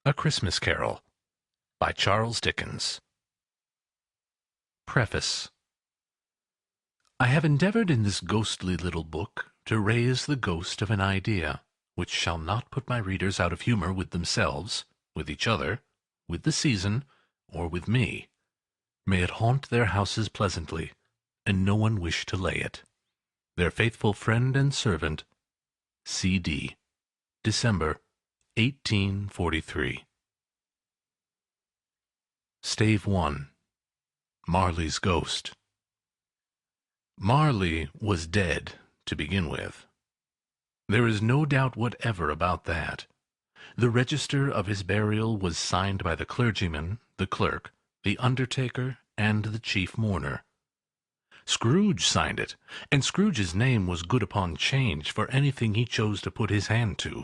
A Christmas Carol by Charles Dickens. Preface. I have endeavored in this ghostly little book to raise the ghost of an idea, which shall not put my readers out of humour with themselves, with each other, with the season, or with me. May it haunt their houses pleasantly, and no one wish to lay it. Their faithful friend and servant, C.D. December, 1843. Stave 1. Marley's Ghost. Marley was dead, to begin with. There is no doubt whatever about that. The register of his burial was signed by the clergyman, the clerk, the undertaker, and the chief mourner. Scrooge signed it, and Scrooge's name was good upon change for anything he chose to put his hand to.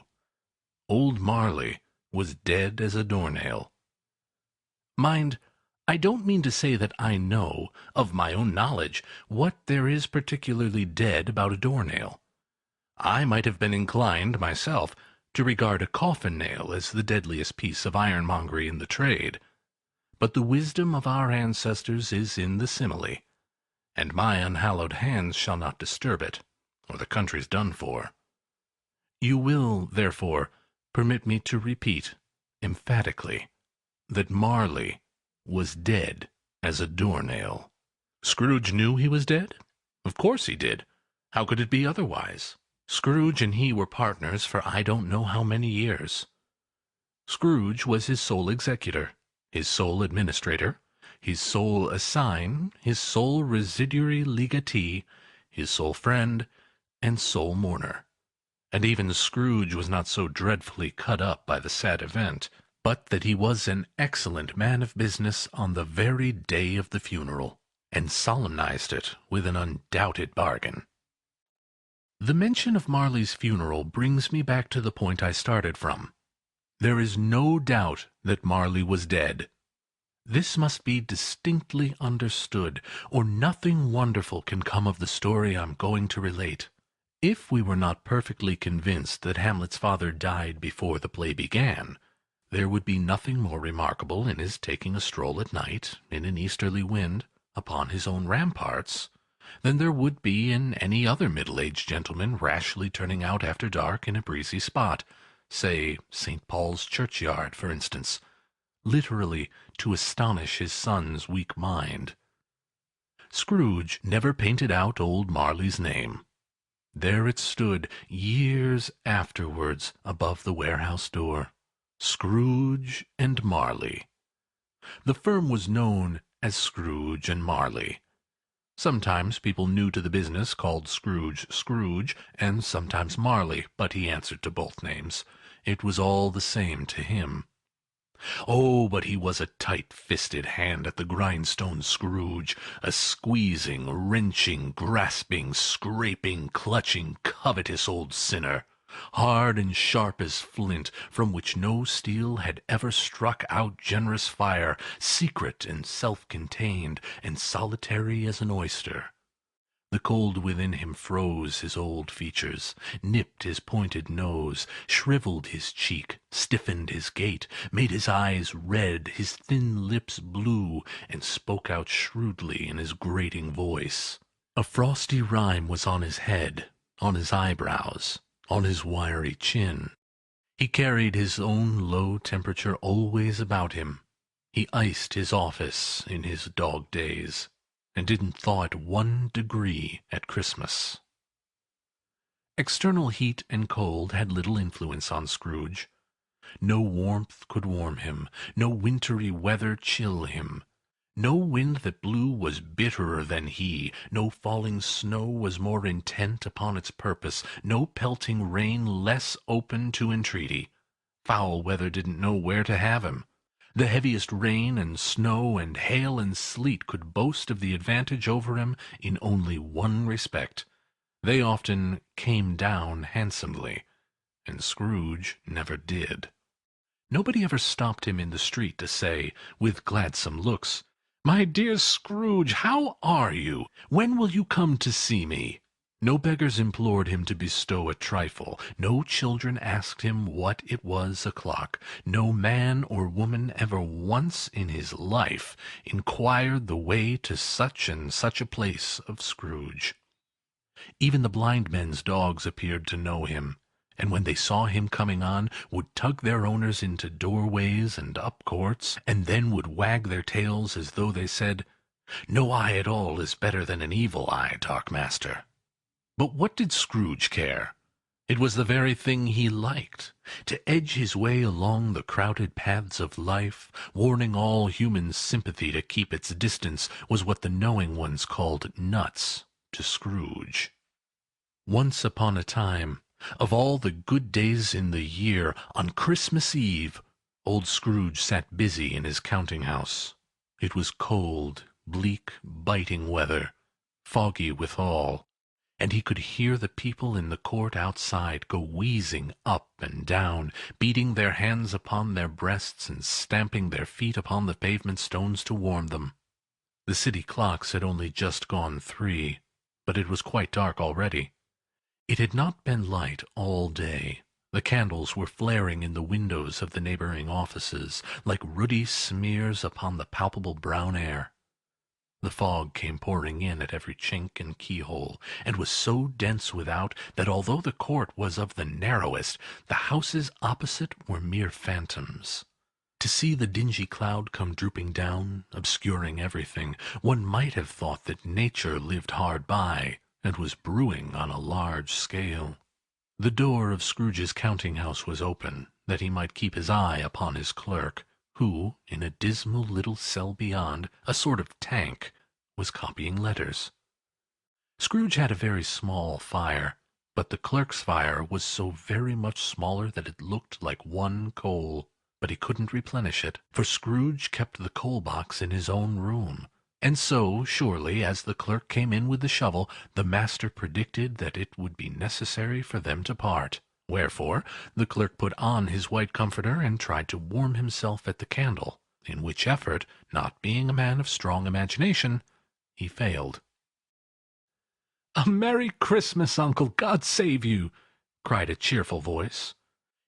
Old Marley was dead as a doornail. Mind, I don't mean to say that I know, of my own knowledge, what there is particularly dead about a doornail. I might have been inclined, myself, to regard a coffin-nail as the deadliest piece of ironmongery in the trade. But the wisdom of our ancestors is in the simile, and my unhallowed hands shall not disturb it, or the country's done for. You will, therefore, permit me to repeat, emphatically, that Marley was dead as a doornail. Scrooge knew he was dead? Of course he did. How could it be otherwise? Scrooge and he were partners for I don't know how many years. Scrooge was his sole executor, his sole administrator, his sole assign, his sole residuary legatee, his sole friend, and sole mourner. And even Scrooge was not so dreadfully cut up by the sad event, but that he was an excellent man of business on the very day of the funeral, and solemnized it with an undoubted bargain. The mention of Marley's funeral brings me back to the point I started from. There is no doubt that Marley was dead. This must be distinctly understood, or nothing wonderful can come of the story I'm going to relate. If we were not perfectly convinced that Hamlet's father died before the play began, there would be nothing more remarkable in his taking a stroll at night, in an easterly wind, upon his own ramparts, than there would be in any other middle-aged gentleman rashly turning out after dark in a breezy spot, say St. Paul's churchyard, for instance, literally to astonish his son's weak mind. Scrooge never painted out old Marley's name. There it stood, years afterwards, above the warehouse door. Scrooge and Marley. The firm was known as Scrooge and Marley. Sometimes people new to the business called Scrooge Scrooge, and sometimes Marley, but he answered to both names. It was all the same to him. Oh, but he was a tight-fisted hand at the grindstone, Scrooge, a squeezing, wrenching, grasping, scraping, clutching, covetous old sinner, hard and sharp as flint, from which no steel had ever struck out generous fire, secret and self-contained, and solitary as an oyster. The cold within him froze his old features, nipped his pointed nose, shriveled his cheek, stiffened his gait, made his eyes red, his thin lips blue, and spoke out shrewdly in his grating voice. A frosty rime was on his head, on his eyebrows, on his wiry chin. He carried his own low temperature always about him. He iced his office in his dog days, and didn't thaw it 1 degree at Christmas. External heat and cold had little influence on Scrooge. No warmth could warm him, no wintry weather chill him. No wind that blew was bitterer than he, no falling snow was more intent upon its purpose, no pelting rain less open to entreaty. Foul weather didn't know where to have him. The heaviest rain and snow and hail and sleet could boast of the advantage over him in only one respect. They often came down handsomely, and Scrooge never did. Nobody ever stopped him in the street to say, with gladsome looks, "My dear Scrooge, how are you? When will you come to see me?" No beggars implored him to bestow a trifle, no children asked him what it was o'clock, no man or woman ever once in his life inquired the way to such and such a place of Scrooge. Even the blind men's dogs appeared to know him, and when they saw him coming on, would tug their owners into doorways and up courts, and then would wag their tails as though they said, "No eye at all is better than an evil eye, Dark Master." But what did Scrooge care? It was the very thing he liked. To edge his way along the crowded paths of life, warning all human sympathy to keep its distance, was what the knowing ones called nuts to Scrooge. Once upon a time, of all the good days in the year, on Christmas Eve, old Scrooge sat busy in his counting-house. It was cold, bleak, biting weather, foggy withal, and he could hear the people in the court outside go wheezing up and down, beating their hands upon their breasts and stamping their feet upon the pavement stones to warm them. The city clocks had only just gone 3, but it was quite dark already. It had not been light all day. The candles were flaring in the windows of the neighboring offices, like ruddy smears upon the palpable brown air. The fog came pouring in at every chink and keyhole, and was so dense without that although the court was of the narrowest, the houses opposite were mere phantoms. To see the dingy cloud come drooping down, obscuring everything, one might have thought that nature lived hard by, and was brewing on a large scale. The door of Scrooge's counting-house was open, that he might keep his eye upon his clerk, who, in a dismal little cell beyond, a sort of tank, was copying letters. Scrooge had a very small fire, but the clerk's fire was so very much smaller that it looked like one coal. But he couldn't replenish it, for Scrooge kept the coal-box in his own room. And so, surely, as the clerk came in with the shovel, the master predicted that it would be necessary for them to part. Wherefore, the clerk put on his white comforter and tried to warm himself at the candle, in which effort, not being a man of strong imagination, he failed. "A Merry Christmas, Uncle! God save you!" cried a cheerful voice.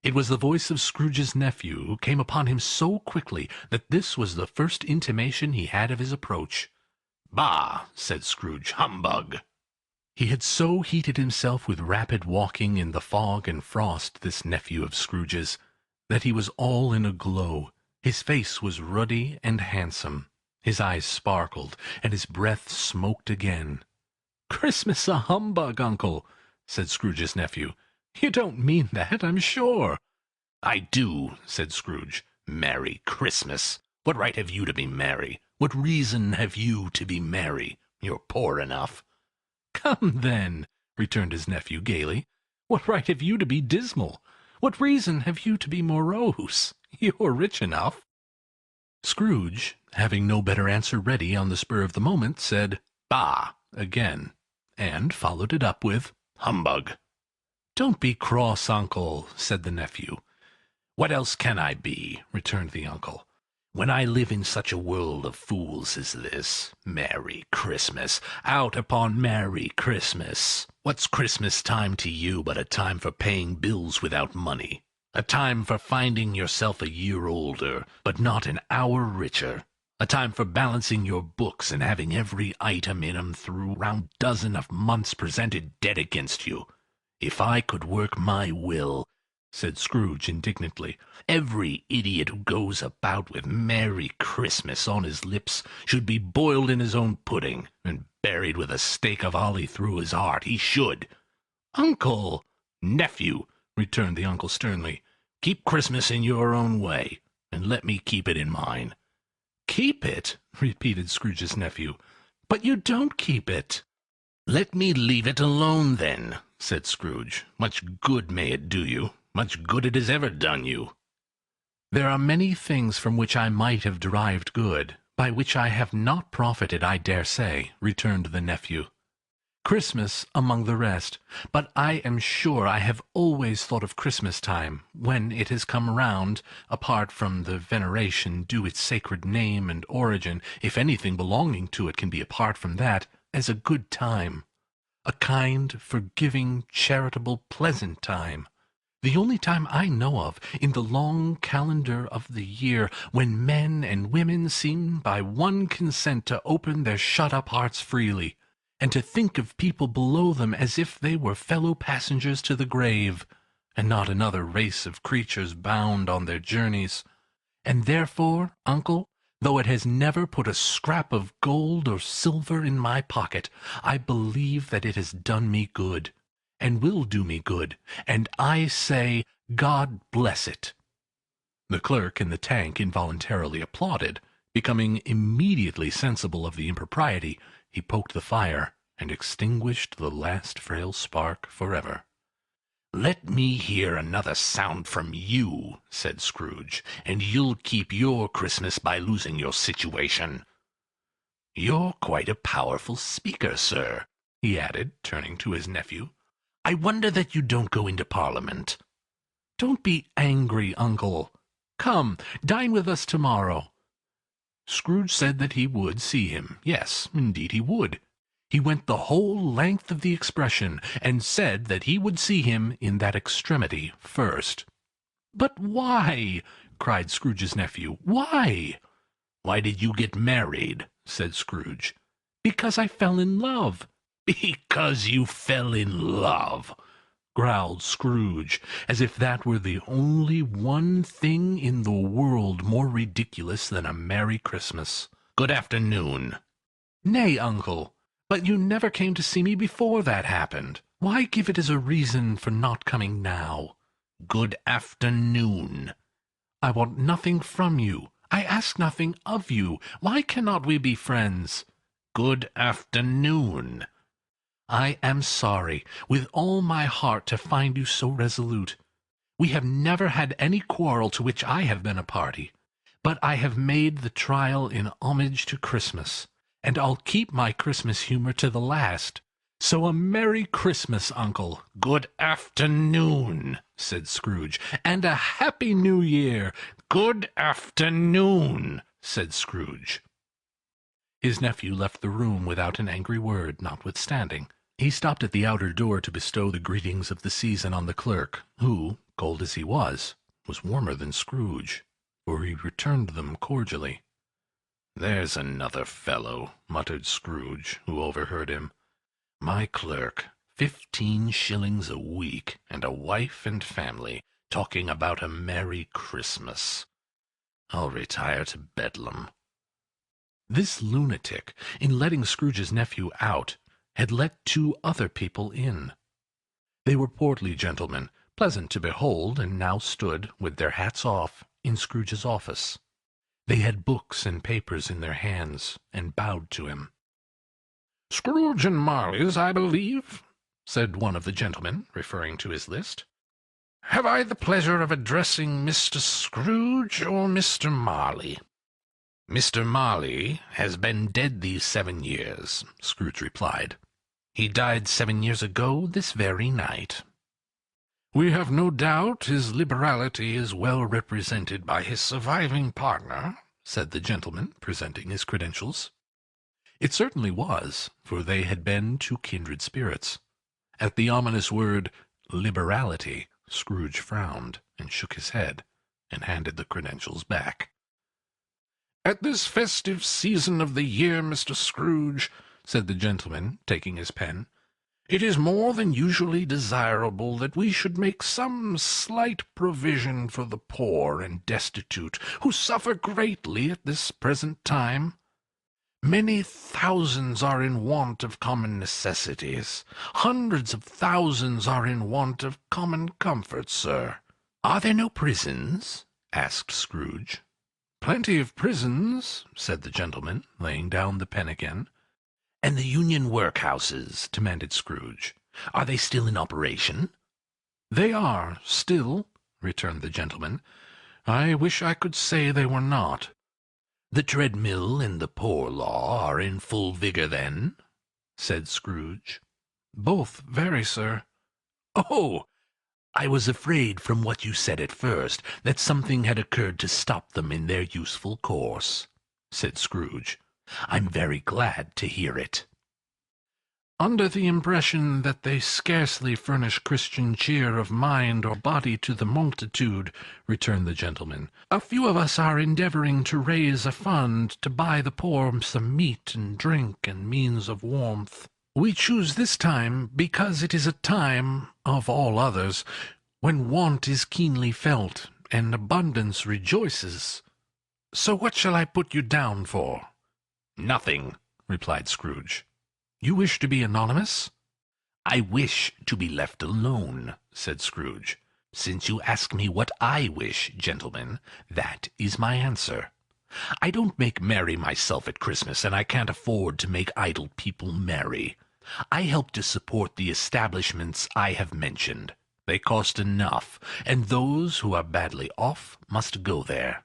It was the voice of Scrooge's nephew, who came upon him so quickly that this was the first intimation he had of his approach. "Bah!" said Scrooge. "Humbug!" He had so heated himself with rapid walking in the fog and frost, this nephew of Scrooge's, that he was all in a glow. His face was ruddy and handsome. His eyes sparkled, and his breath smoked again. "Christmas a humbug, Uncle!" said Scrooge's nephew. "You don't mean that, I'm sure." "I do," said Scrooge. "Merry Christmas! What right have you to be merry? What reason have you to be merry? You're poor enough." "Come, then," returned his nephew gaily. "What right have you to be dismal? What reason have you to be morose? You're rich enough." Scrooge, having no better answer ready on the spur of the moment, said, "Bah!" again, and followed it up with, "Humbug!" "Don't be cross, Uncle," said the nephew. "What else can I be?" returned the uncle. "When I live in such a world of fools as this. Merry Christmas! Out upon Merry Christmas! What's Christmas time to you but a time for paying bills without money? A time for finding yourself a year older, but not an hour richer? A time for balancing your books and having every item in 'em through round dozen of months presented dead against you? If I could work my will," said Scrooge indignantly, "every idiot who goes about with Merry Christmas on his lips should be boiled in his own pudding, and buried with a stake of holly through his heart. He should." "Uncle!" "Nephew," returned the uncle sternly, "keep Christmas in your own way, and let me keep it in mine." "Keep it?" repeated Scrooge's nephew. "But you don't keep it." "Let me leave it alone, then," said Scrooge. "Much good may it do you. Much good it has ever done you." "There are many things from which I might have derived good, by which I have not profited, I dare say," returned the nephew. "Christmas among the rest. But I am sure I have always thought of Christmas time, when it has come round, apart from the veneration due its sacred name and origin, if anything belonging to it can be apart from that, as a good time. A kind, forgiving, charitable, pleasant time. The only time I know of in the long calendar of the year when men and women seem by one consent to open their shut-up hearts freely, and to think of people below them as if they were fellow passengers to the grave, and not another race of creatures bound on their journeys. And therefore, uncle, though it has never put a scrap of gold or silver in my pocket, I believe that it has done me good, and will do me good, and I say, God bless it." The clerk in the tank involuntarily applauded. Becoming immediately sensible of the impropriety, he poked the fire, and extinguished the last frail spark forever. "Let me hear another sound from you," said Scrooge, "and you'll keep your Christmas by losing your situation. You're quite a powerful speaker, sir," he added, turning to his nephew. "I wonder that you don't go into Parliament." "Don't be angry, uncle. Come, dine with us tomorrow." Scrooge said that he would see him. Yes, indeed he would. He went the whole length of the expression, and said that he would see him in that extremity first. "But why?" cried Scrooge's nephew. "Why?" "Why did you get married?" said Scrooge. "Because I fell in love." "Because you fell in love!" growled Scrooge, as if that were the only one thing in the world more ridiculous than a Merry Christmas. "Good afternoon." "Nay, uncle, but you never came to see me before that happened. Why give it as a reason for not coming now?" "Good afternoon." "I want nothing from you. I ask nothing of you. Why cannot we be friends?" "Good afternoon." "I am sorry, with all my heart, to find you so resolute. We have never had any quarrel to which I have been a party, but I have made the trial in homage to Christmas, and I'll keep my Christmas humor to the last. So a Merry Christmas, uncle." "Good afternoon," said Scrooge, "and a Happy New Year." "Good afternoon," said Scrooge. His nephew left the room without an angry word, notwithstanding. He stopped at the outer door to bestow the greetings of the season on the clerk, who, cold as he was warmer than Scrooge, for he returned them cordially. "There's another fellow," muttered Scrooge, who overheard him. "My clerk, 15 shillings a week, and a wife and family, talking about a Merry Christmas. I'll retire to Bedlam." This lunatic, in letting Scrooge's nephew out, had let 2 other people in. They were portly gentlemen, pleasant to behold, and now stood, with their hats off, in Scrooge's office. They had books and papers in their hands, and bowed to him. "Scrooge and Marley's, I believe," said one of the gentlemen, referring to his list. "Have I the pleasure of addressing Mr. Scrooge or Mr. Marley?" "Mr. Marley has been dead these 7 years," Scrooge replied. "He died 7 years ago this very night." "We have no doubt his liberality is well represented by his surviving partner," said the gentleman, presenting his credentials. It certainly was, for they had been 2 kindred spirits. At the ominous word, liberality, Scrooge frowned, and shook his head, and handed the credentials back. "At this festive season of the year, Mr. Scrooge," said the gentleman, taking his pen, "it is more than usually desirable that we should make some slight provision for the poor and destitute, who suffer greatly at this present time. Many thousands are in want of common necessities. Hundreds of thousands are in want of common comforts, sir." "Are there no prisons?" asked Scrooge. "Plenty of prisons," said the gentleman, laying down the pen again. "And the Union workhouses?" demanded Scrooge. "Are they still in operation?" "They are, still," returned the gentleman. "I wish I could say they were not." "The treadmill and the poor law are in full vigor, then?" said Scrooge. "Both very, sir." "Oh! I was afraid, from what you said at first, that something had occurred to stop them in their useful course," said Scrooge. "I'm very glad to hear it." "Under the impression that they scarcely furnish Christian cheer of mind or body to the multitude," returned the gentleman, "a few of us are endeavouring to raise a fund to buy the poor some meat and drink and means of warmth. We choose this time because it is a time, of all others, when want is keenly felt and abundance rejoices. So what shall I put you down for?" "Nothing," replied Scrooge. "You wish to be anonymous?" "I wish to be left alone," said Scrooge. "Since you ask me what I wish, gentlemen, that is my answer. I don't make merry myself at Christmas, and I can't afford to make idle people merry. I help to support the establishments I have mentioned. They cost enough, and those who are badly off must go there."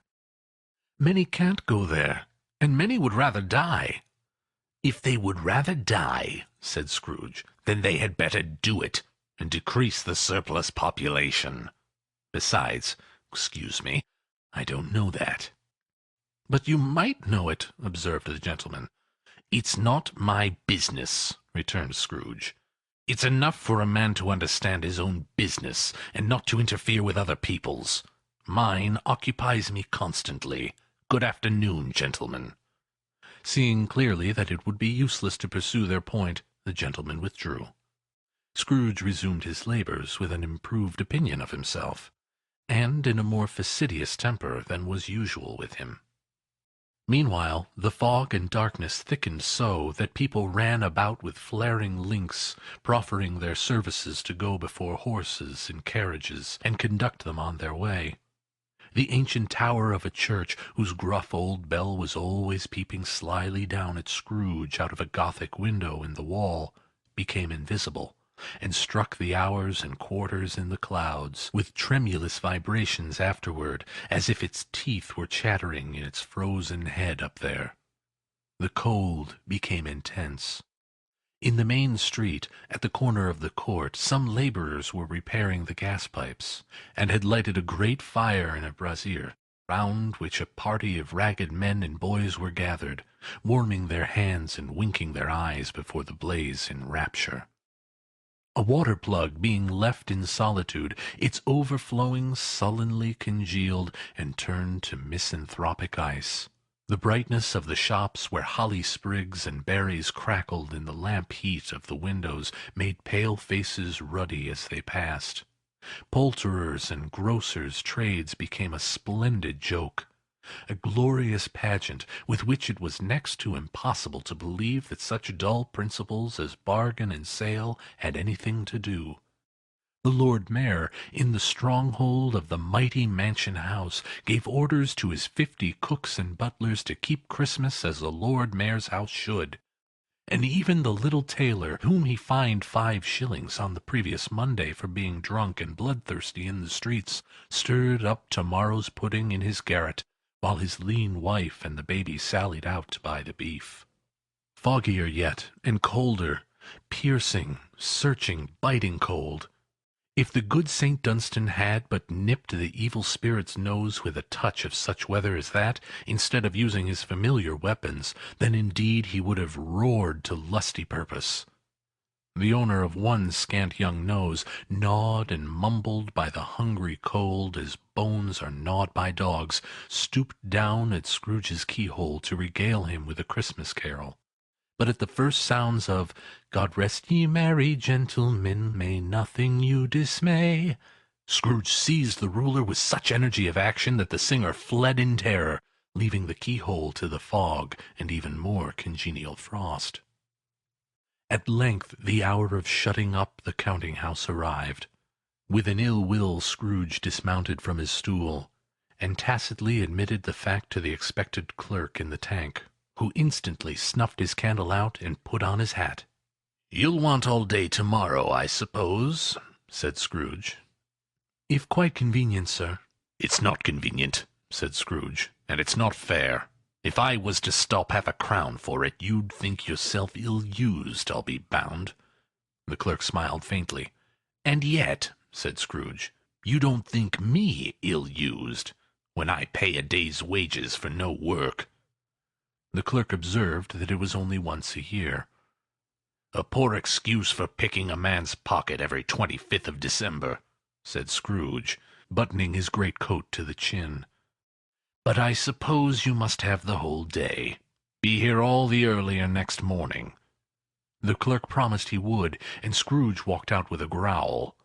"Many can't go there, and many would rather die." "If they would rather die," said Scrooge, "then they had better do it, and decrease the surplus population. Besides, excuse me, I don't know that." "But you might know it," observed the gentleman. "It's not my business," returned Scrooge. "It's enough for a man to understand his own business, and not to interfere with other people's. Mine occupies me constantly. Good afternoon, gentlemen." Seeing clearly that it would be useless to pursue their point, the gentleman withdrew. Scrooge resumed his labours with an improved opinion of himself, and in a more fastidious temper than was usual with him. Meanwhile, the fog and darkness thickened so that people ran about with flaring links, proffering their services to go before horses and carriages, and conduct them on their way. The ancient tower of a church, whose gruff old bell was always peeping slyly down at Scrooge out of a Gothic window in the wall, became invisible, and struck the hours and quarters in the clouds, with tremulous vibrations afterward, as if its teeth were chattering in its frozen head up there. The cold became intense. In the main street, at the corner of the court, some labourers were repairing the gas-pipes, and had lighted a great fire in a brazier, round which a party of ragged men and boys were gathered, warming their hands and winking their eyes before the blaze in rapture. A water-plug being left in solitude, its overflowing sullenly congealed and turned to misanthropic ice. The brightness of the shops where holly sprigs and berries crackled in the lamp heat of the windows made pale faces ruddy as they passed. Poulterers' and grocers' trades became a splendid joke, a glorious pageant with which it was next to impossible to believe that such dull principles as bargain and sale had anything to do. The Lord Mayor, in the stronghold of the mighty mansion house, gave orders to his 50 cooks and butlers to keep Christmas as the Lord Mayor's house should, and even the little tailor, whom he fined 5 shillings on the previous Monday for being drunk and bloodthirsty in the streets, stirred up tomorrow's pudding in his garret, while his lean wife and the baby sallied out to buy the beef. Foggier yet, and colder, piercing, searching, biting cold. If the good St. Dunstan had but nipped the evil spirit's nose with a touch of such weather as that, instead of using his familiar weapons, then indeed he would have roared to lusty purpose. The owner of one scant young nose, gnawed and mumbled by the hungry cold as bones are gnawed by dogs, stooped down at Scrooge's keyhole to regale him with a Christmas carol. But at the first sounds of "God rest ye merry gentlemen, may nothing you dismay," Scrooge seized the ruler with such energy of action that the singer fled in terror, leaving the keyhole to the fog and even more congenial frost. At length the hour of shutting up the counting-house arrived. With an ill will Scrooge dismounted from his stool, and tacitly admitted the fact to the expected clerk in the tank, who instantly snuffed his candle out and put on his hat. "You'll want all day tomorrow, I suppose?" said Scrooge. "If quite convenient, sir." "It's not convenient," said Scrooge, "and it's not fair. If I was to stop half a crown for it, you'd think yourself ill-used, I'll be bound." The clerk smiled faintly. "And yet," said Scrooge, "you don't think me ill-used, when I pay a day's wages for no work." The clerk observed that it was only once a year. "A poor excuse for picking a man's pocket every 25th of December," said Scrooge, buttoning his greatcoat to the chin. "But I suppose you must have the whole day. Be here all the earlier next morning." The clerk promised he would, and Scrooge walked out with a growl.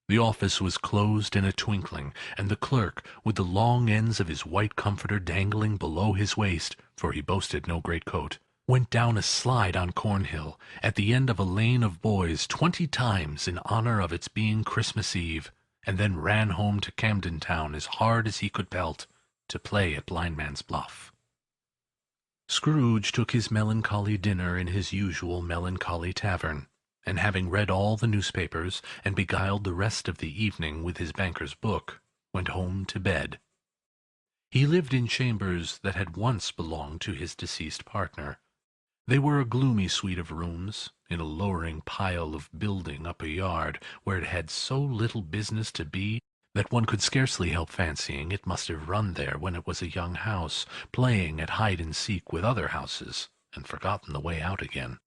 The office was closed in a twinkling, and the clerk, with the long ends of his white comforter dangling below his waist, for he boasted no greatcoat, went down a slide on Cornhill, at the end of a lane of boys 20 times in honor of its being Christmas Eve, and then ran home to Camden Town as hard as he could pelt, to play at Blindman's Buff. Scrooge took his melancholy dinner in his usual melancholy tavern, and having read all the newspapers, and beguiled the rest of the evening with his banker's book, went home to bed. He lived in chambers that had once belonged to his deceased partner. They were a gloomy suite of rooms, in a lowering pile of building up a yard, where it had so little business to be that one could scarcely help fancying it must have run there when it was a young house, playing at hide-and-seek with other houses, and forgotten the way out again.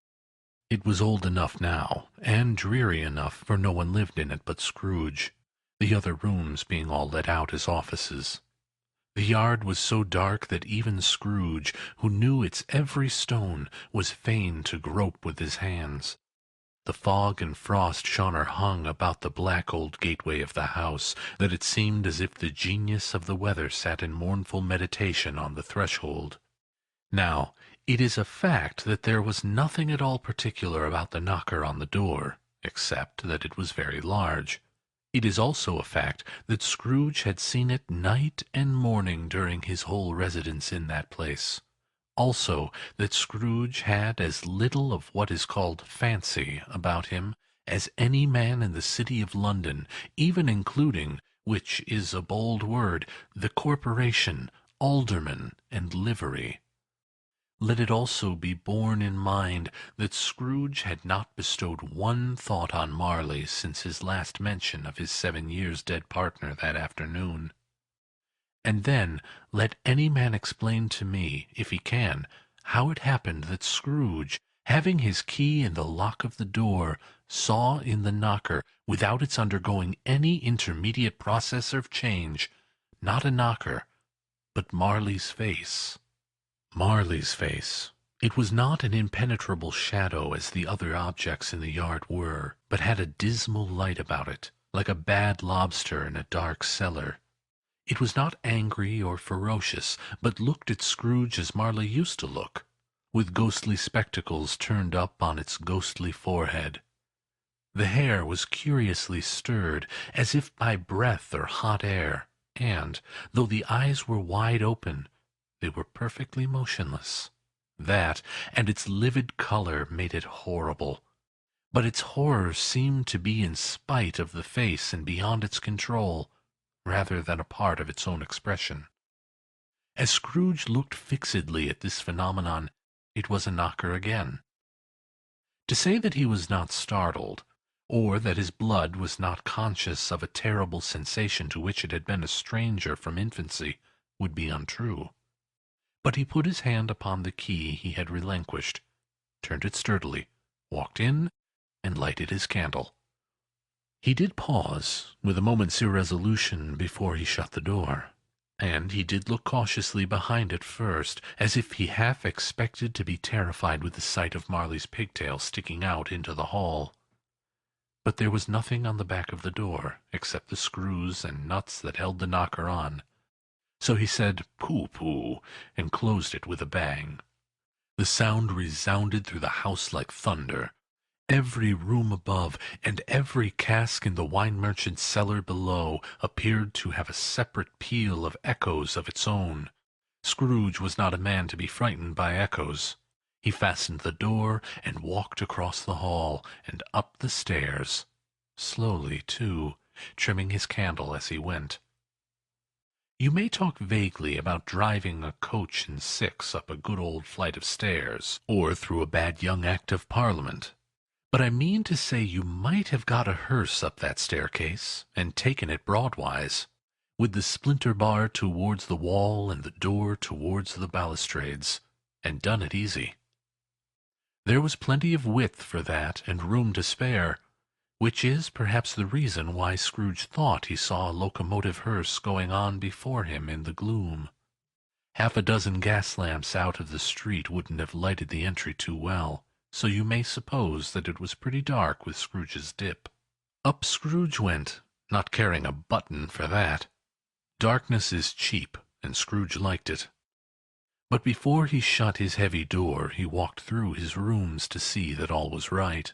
It was old enough now, and dreary enough, for no one lived in it but Scrooge, the other rooms being all let out as offices. The yard was so dark that even Scrooge, who knew its every stone, was fain to grope with his hands. The fog and frost shone or hung about the black old gateway of the house, that it seemed as if the genius of the weather sat in mournful meditation on the threshold. Now, it is a fact that there was nothing at all particular about the knocker on the door, except that it was very large. It is also a fact that Scrooge had seen it night and morning during his whole residence in that place. Also, that Scrooge had as little of what is called fancy about him as any man in the city of London, even including, which is a bold word, the corporation, aldermen, and livery. Let it also be borne in mind that Scrooge had not bestowed one thought on Marley since his last mention of his 7 years dead partner that afternoon. And then let any man explain to me, if he can, how it happened that Scrooge, having his key in the lock of the door, saw in the knocker, without its undergoing any intermediate process of change, not a knocker, but Marley's face. Marley's face. It was not an impenetrable shadow as the other objects in the yard were, but had a dismal light about it, like a bad lobster in a dark cellar. It was not angry or ferocious, but looked at Scrooge as Marley used to look, with ghostly spectacles turned up on its ghostly forehead. The hair was curiously stirred, as if by breath or hot air, and, though the eyes were wide open, they were perfectly motionless. That, and its livid color, made it horrible. But its horror seemed to be in spite of the face and beyond its control, rather than a part of its own expression. As Scrooge looked fixedly at this phenomenon, it was a knocker again. To say that he was not startled, or that his blood was not conscious of a terrible sensation to which it had been a stranger from infancy, would be untrue. But he put his hand upon the key he had relinquished, turned it sturdily, walked in, and lighted his candle. He did pause, with a moment's irresolution, before he shut the door, and he did look cautiously behind it first, as if he half expected to be terrified with the sight of Marley's pigtail sticking out into the hall. But there was nothing on the back of the door, except the screws and nuts that held the knocker on. So he said, "Pooh-pooh," and closed it with a bang. The sound resounded through the house like thunder. Every room above, and every cask in the wine merchant's cellar below, appeared to have a separate peal of echoes of its own. Scrooge was not a man to be frightened by echoes. He fastened the door, and walked across the hall, and up the stairs, slowly, too, trimming his candle as he went. You may talk vaguely about driving a coach and six up a good old flight of stairs, or through a bad young Act of Parliament. But I mean to say you might have got a hearse up that staircase, and taken it broadwise, with the splinter bar towards the wall and the door towards the balustrades, and done it easy. There was plenty of width for that, and room to spare, which is perhaps the reason why Scrooge thought he saw a locomotive hearse going on before him in the gloom. Half a dozen gas lamps out of the street wouldn't have lighted the entry too well, so you may suppose that it was pretty dark with Scrooge's dip. Up Scrooge went, not caring a button for that. Darkness is cheap, and Scrooge liked it. But before he shut his heavy door, he walked through his rooms to see that all was right.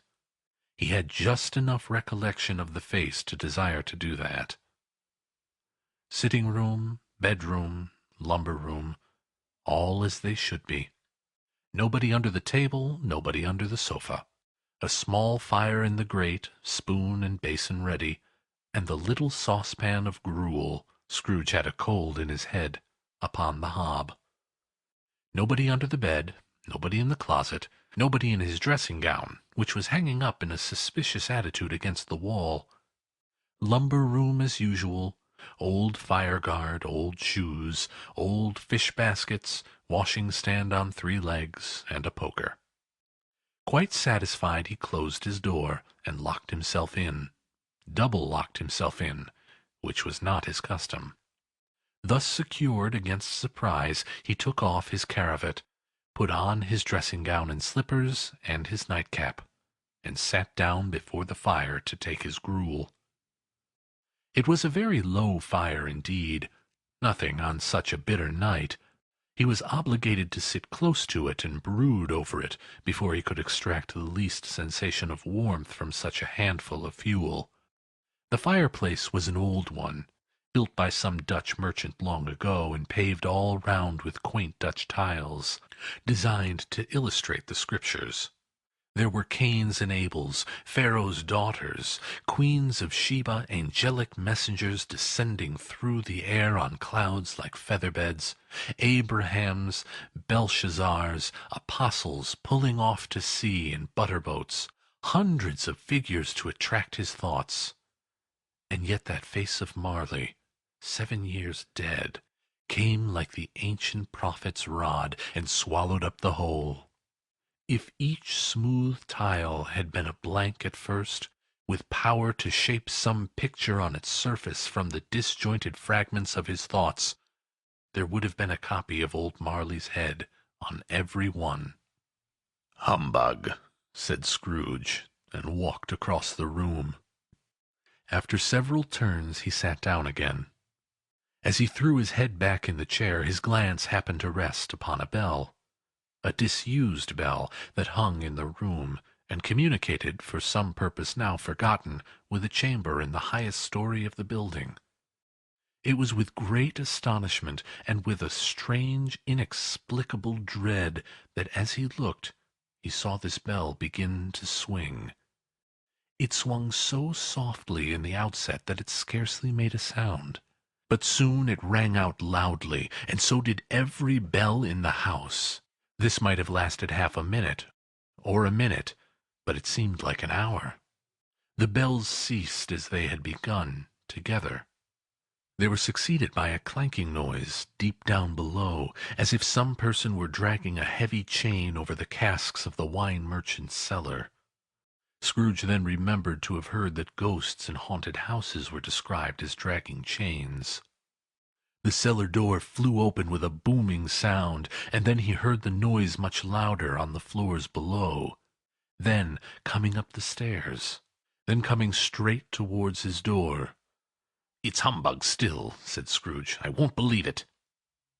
He had just enough recollection of the face to desire to do that. Sitting room, bedroom, lumber room, all as they should be. Nobody under the table, nobody under the sofa. A small fire in the grate, spoon and basin ready, and the little saucepan of gruel, Scrooge had a cold in his head, upon the hob. Nobody under the bed, nobody in the closet, nobody in his dressing-gown, which was hanging up in a suspicious attitude against the wall. Lumber room as usual, old fire-guard, old shoes, old fish-baskets, washing-stand on 3 legs, and a poker. Quite satisfied, he closed his door, and locked himself in. Double-locked himself in, which was not his custom. Thus secured against surprise, he took off his cravat, put on his dressing-gown and slippers, and his nightcap, and sat down before the fire to take his gruel. It was a very low fire indeed, nothing on such a bitter night. He was obligated to sit close to it and brood over it before he could extract the least sensation of warmth from such a handful of fuel. The fireplace was an old one, built by some Dutch merchant long ago, and paved all round with quaint Dutch tiles, designed to illustrate the Scriptures. There were Cains and Abels, Pharaoh's daughters, queens of Sheba, angelic messengers descending through the air on clouds like feather-beds, Abrahams, Belshazzars, apostles pulling off to sea in butter-boats, hundreds of figures to attract his thoughts. And yet that face of Marley, 7 years dead, came like the ancient prophet's rod, and swallowed up the whole. If each smooth tile had been a blank at first, with power to shape some picture on its surface from the disjointed fragments of his thoughts, there would have been a copy of old Marley's head on every one. "Humbug," said Scrooge, and walked across the room. After several turns he sat down again. As he threw his head back in the chair, his glance happened to rest upon a bell. A disused bell that hung in the room, and communicated, for some purpose now forgotten, with a chamber in the highest story of the building. It was with great astonishment, and with a strange, inexplicable dread, that as he looked, he saw this bell begin to swing. It swung so softly in the outset that it scarcely made a sound. But soon it rang out loudly, and so did every bell in the house. This might have lasted half a minute, or a minute, but it seemed like an hour. The bells ceased as they had begun, together. They were succeeded by a clanking noise deep down below, as if some person were dragging a heavy chain over the casks of the wine merchant's cellar. Scrooge then remembered to have heard that ghosts in haunted houses were described as dragging chains. The cellar door flew open with a booming sound, and then he heard the noise much louder on the floors below. Then coming up the stairs. Then coming straight towards his door. "It's humbug still," said Scrooge. "I won't believe it."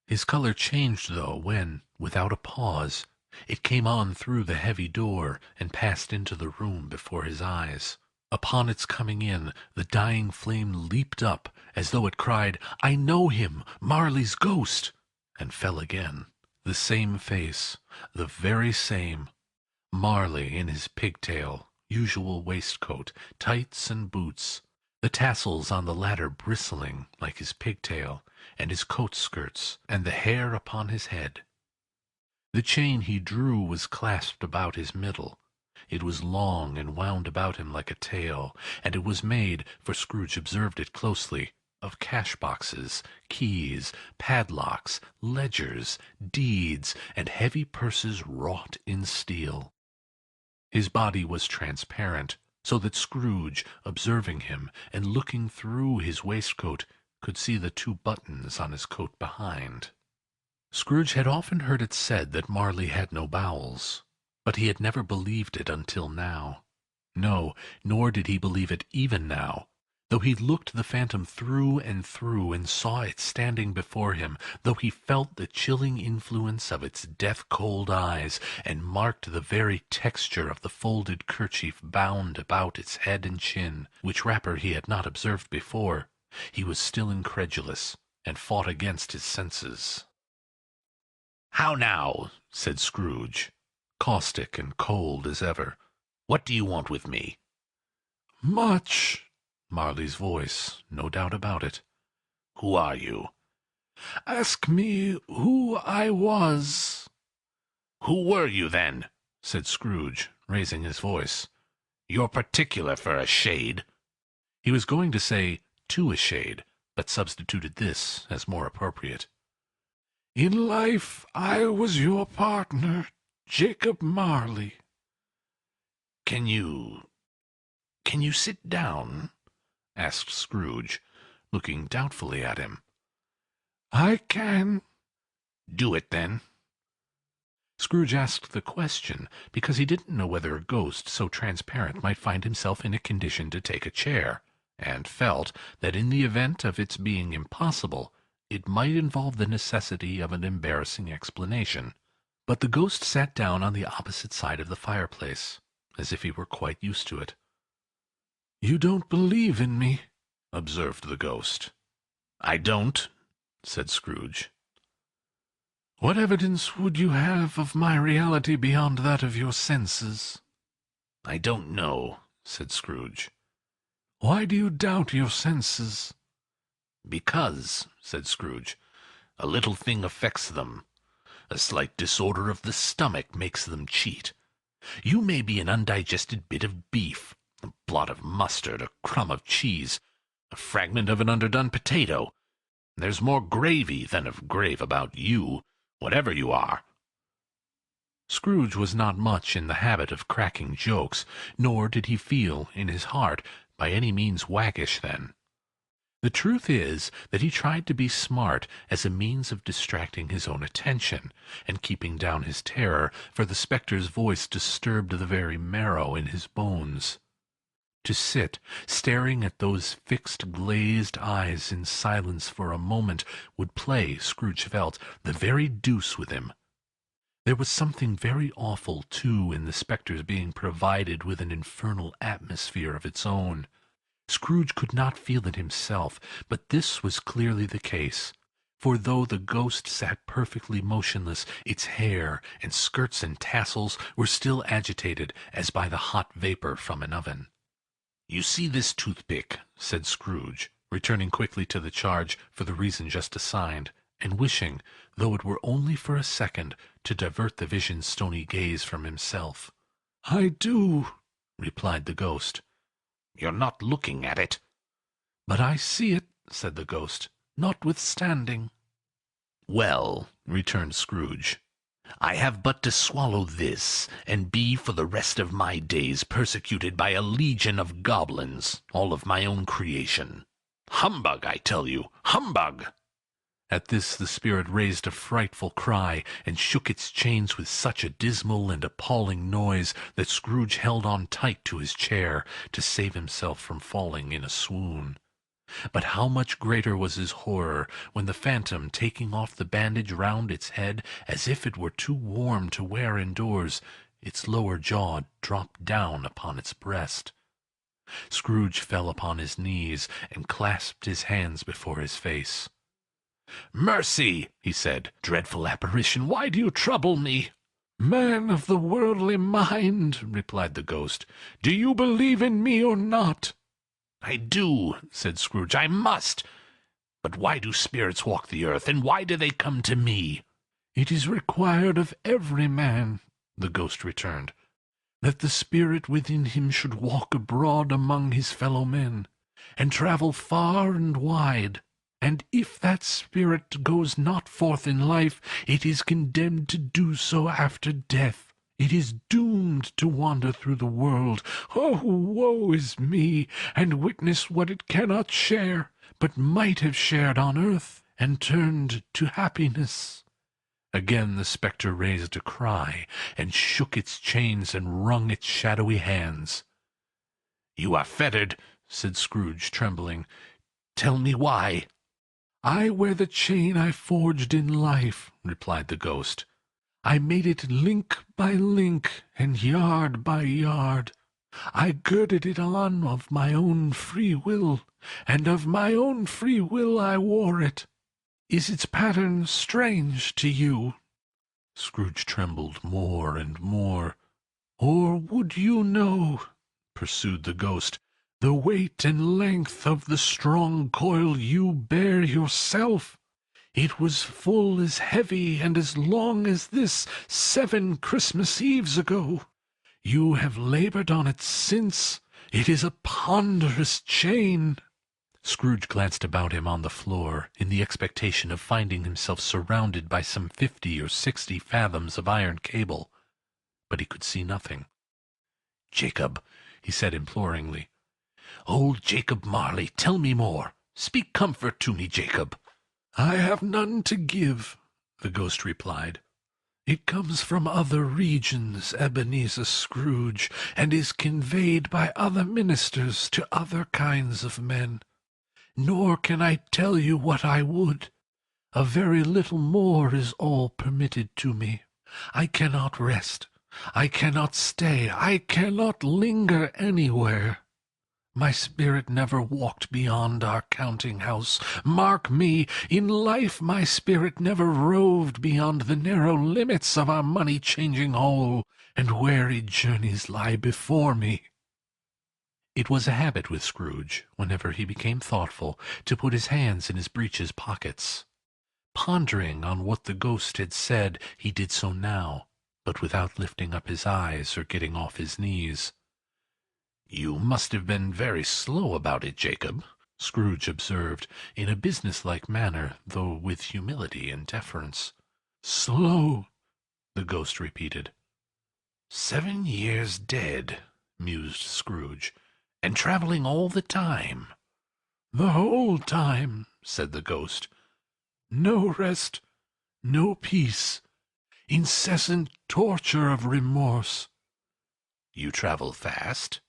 His colour changed, though, when, without a pause, it came on through the heavy door, and passed into the room before his eyes. Upon its coming in, the dying flame leaped up, as though it cried, "I know him, Marley's ghost!" and fell again. The same face, the very same. Marley in his pigtail, usual waistcoat, tights and boots, the tassels on the latter bristling like his pigtail, and his coat skirts, and the hair upon his head. The chain he drew was clasped about his middle. It was long and wound about him like a tail, and it was made, for Scrooge observed it closely, of cash-boxes, keys, padlocks, ledgers, deeds, and heavy purses wrought in steel. His body was transparent, so that Scrooge, observing him, and looking through his waistcoat, could see the 2 buttons on his coat behind. Scrooge had often heard it said that Marley had no bowels, but he had never believed it until now. No, nor did he believe it even now, though he looked the phantom through and through and saw it standing before him, though he felt the chilling influence of its death-cold eyes, and marked the very texture of the folded kerchief bound about its head and chin, which wrapper he had not observed before. He was still incredulous, and fought against his senses. "How now?" said Scrooge, caustic and cold as ever. "What do you want with me?" "Much." Marley's voice, no doubt about it. "Who are you?" "Ask me who I was." "Who were you, then?" said Scrooge, raising his voice. "You're particular for a shade." He was going to say, "to a shade," but substituted this as more appropriate. "In life I was your partner, Jacob Marley." Can you sit down?" asked Scrooge, looking doubtfully at him. "I can." "Do it, then." Scrooge asked the question because he didn't know whether a ghost so transparent might find himself in a condition to take a chair, and felt that in the event of its being impossible, it might involve the necessity of an embarrassing explanation. But the ghost sat down on the opposite side of the fireplace, as if he were quite used to it. "You don't believe in me," observed the ghost. "I don't," said Scrooge. "What evidence would you have of my reality beyond that of your senses?" "I don't know," said Scrooge. "Why do you doubt your senses?" "Because," said Scrooge, "a little thing affects them. A slight disorder of the stomach makes them cheat. You may be an undigested bit of beef, a blot of mustard, a crumb of cheese, a fragment of an underdone potato. There's more gravy than of grave about you, whatever you are." Scrooge was not much in the habit of cracking jokes, nor did he feel, in his heart, by any means waggish then. The truth is that he tried to be smart as a means of distracting his own attention, and keeping down his terror, for the spectre's voice disturbed the very marrow in his bones. To sit, staring at those fixed glazed eyes in silence for a moment, would play, Scrooge felt, the very deuce with him. There was something very awful, too, in the spectre's being provided with an infernal atmosphere of its own. Scrooge could not feel it himself, but this was clearly the case, for though the ghost sat perfectly motionless, its hair and skirts and tassels were still agitated as by the hot vapour from an oven. "You see this toothpick," said Scrooge, returning quickly to the charge for the reason just assigned, and wishing, though it were only for a second, to divert the vision's stony gaze from himself. "I do," replied the ghost. "You're not looking at it." "But I see it," said the ghost, "notwithstanding." "Well," returned Scrooge, "I have but to swallow this, and be for the rest of my days persecuted by a legion of goblins, all of my own creation. Humbug, I tell you, humbug!" At this the spirit raised a frightful cry, and shook its chains with such a dismal and appalling noise that Scrooge held on tight to his chair to save himself from falling in a swoon. But how much greater was his horror when the phantom, taking off the bandage round its head, as if it were too warm to wear indoors, its lower jaw dropped down upon its breast. Scrooge fell upon his knees, and clasped his hands before his face. "Mercy!" he said. "Dreadful apparition, why do you trouble me?" "Man of the worldly mind," replied the ghost, "do you believe in me or not?" "I do," said Scrooge. "I must. But why do spirits walk the earth, and why do they come to me?" "It is required of every man," the ghost returned, "that the spirit within him should walk abroad among his fellow men, and travel far and wide. And if that spirit goes not forth in life, it is condemned to do so after death. It is doomed to wander through the world. Oh, woe is me, and witness what it cannot share, but might have shared on earth, and turned to happiness." Again the spectre raised a cry, and shook its chains and wrung its shadowy hands. "You are fettered," said Scrooge, trembling. "Tell me why." "I wear the chain I forged in life," replied the ghost. "I made it link by link, and yard by yard. I girded it on of my own free will, and of my own free will I wore it. Is its pattern strange to you?" Scrooge trembled more and more. "Or would you know," pursued the ghost, "the weight and length of the strong coil you bear yourself? It was full as heavy and as long as this 7 Christmas Eves ago. You have labored on it since. It is a ponderous chain." Scrooge glanced about him on the floor, in the expectation of finding himself surrounded by some 50 or 60 fathoms of iron cable, but he could see nothing. "Jacob," he said imploringly. "Old Jacob Marley, tell me more. Speak comfort to me, Jacob." "I have none to give," the ghost replied. "It comes from other regions, Ebenezer Scrooge, and is conveyed by other ministers to other kinds of men. Nor can I tell you what I would. A very little more is all permitted to me. I cannot rest. I cannot stay. I cannot linger anywhere. My spirit never walked beyond our counting-house. Mark me, in life my spirit never roved beyond the narrow limits of our money-changing hall, and weary journeys lie before me." It was a habit with Scrooge, whenever he became thoughtful, to put his hands in his breeches pockets. Pondering on what the ghost had said, he did so now, but without lifting up his eyes or getting off his knees. "You must have been very slow about it, Jacob," Scrooge observed, in a businesslike manner, though with humility and deference. "Slow," the ghost repeated. "7 years dead," mused Scrooge, "and travelling all the time." "The whole time," said the ghost. "No rest, no peace, incessant torture of remorse." "You travel fast?"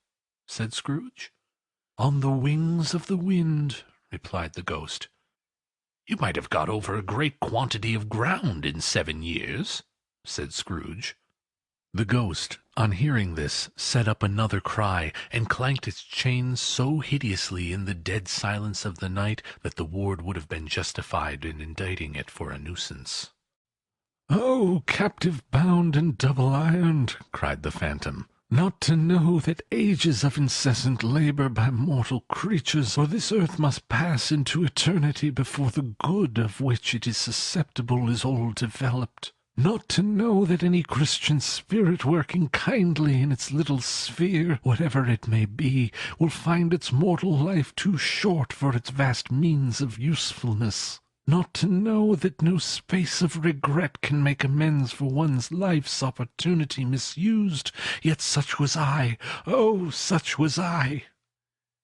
said Scrooge. "On the wings of the wind," replied the ghost. "You might have got over a great quantity of ground in 7 years," said Scrooge. The ghost, on hearing this, set up another cry, and clanked its chains so hideously in the dead silence of the night that the ward would have been justified in indicting it for a nuisance. "Oh, captive bound and double-ironed," cried the phantom, "not to know that ages of incessant labor by mortal creatures for this earth must pass into eternity before the good of which it is susceptible is all developed. Not to know that any Christian spirit working kindly in its little sphere, whatever it may be, will find its mortal life too short for its vast means of usefulness. Not to know that no space of regret can make amends for one's life's opportunity misused. Yet such was I. Oh, such was I."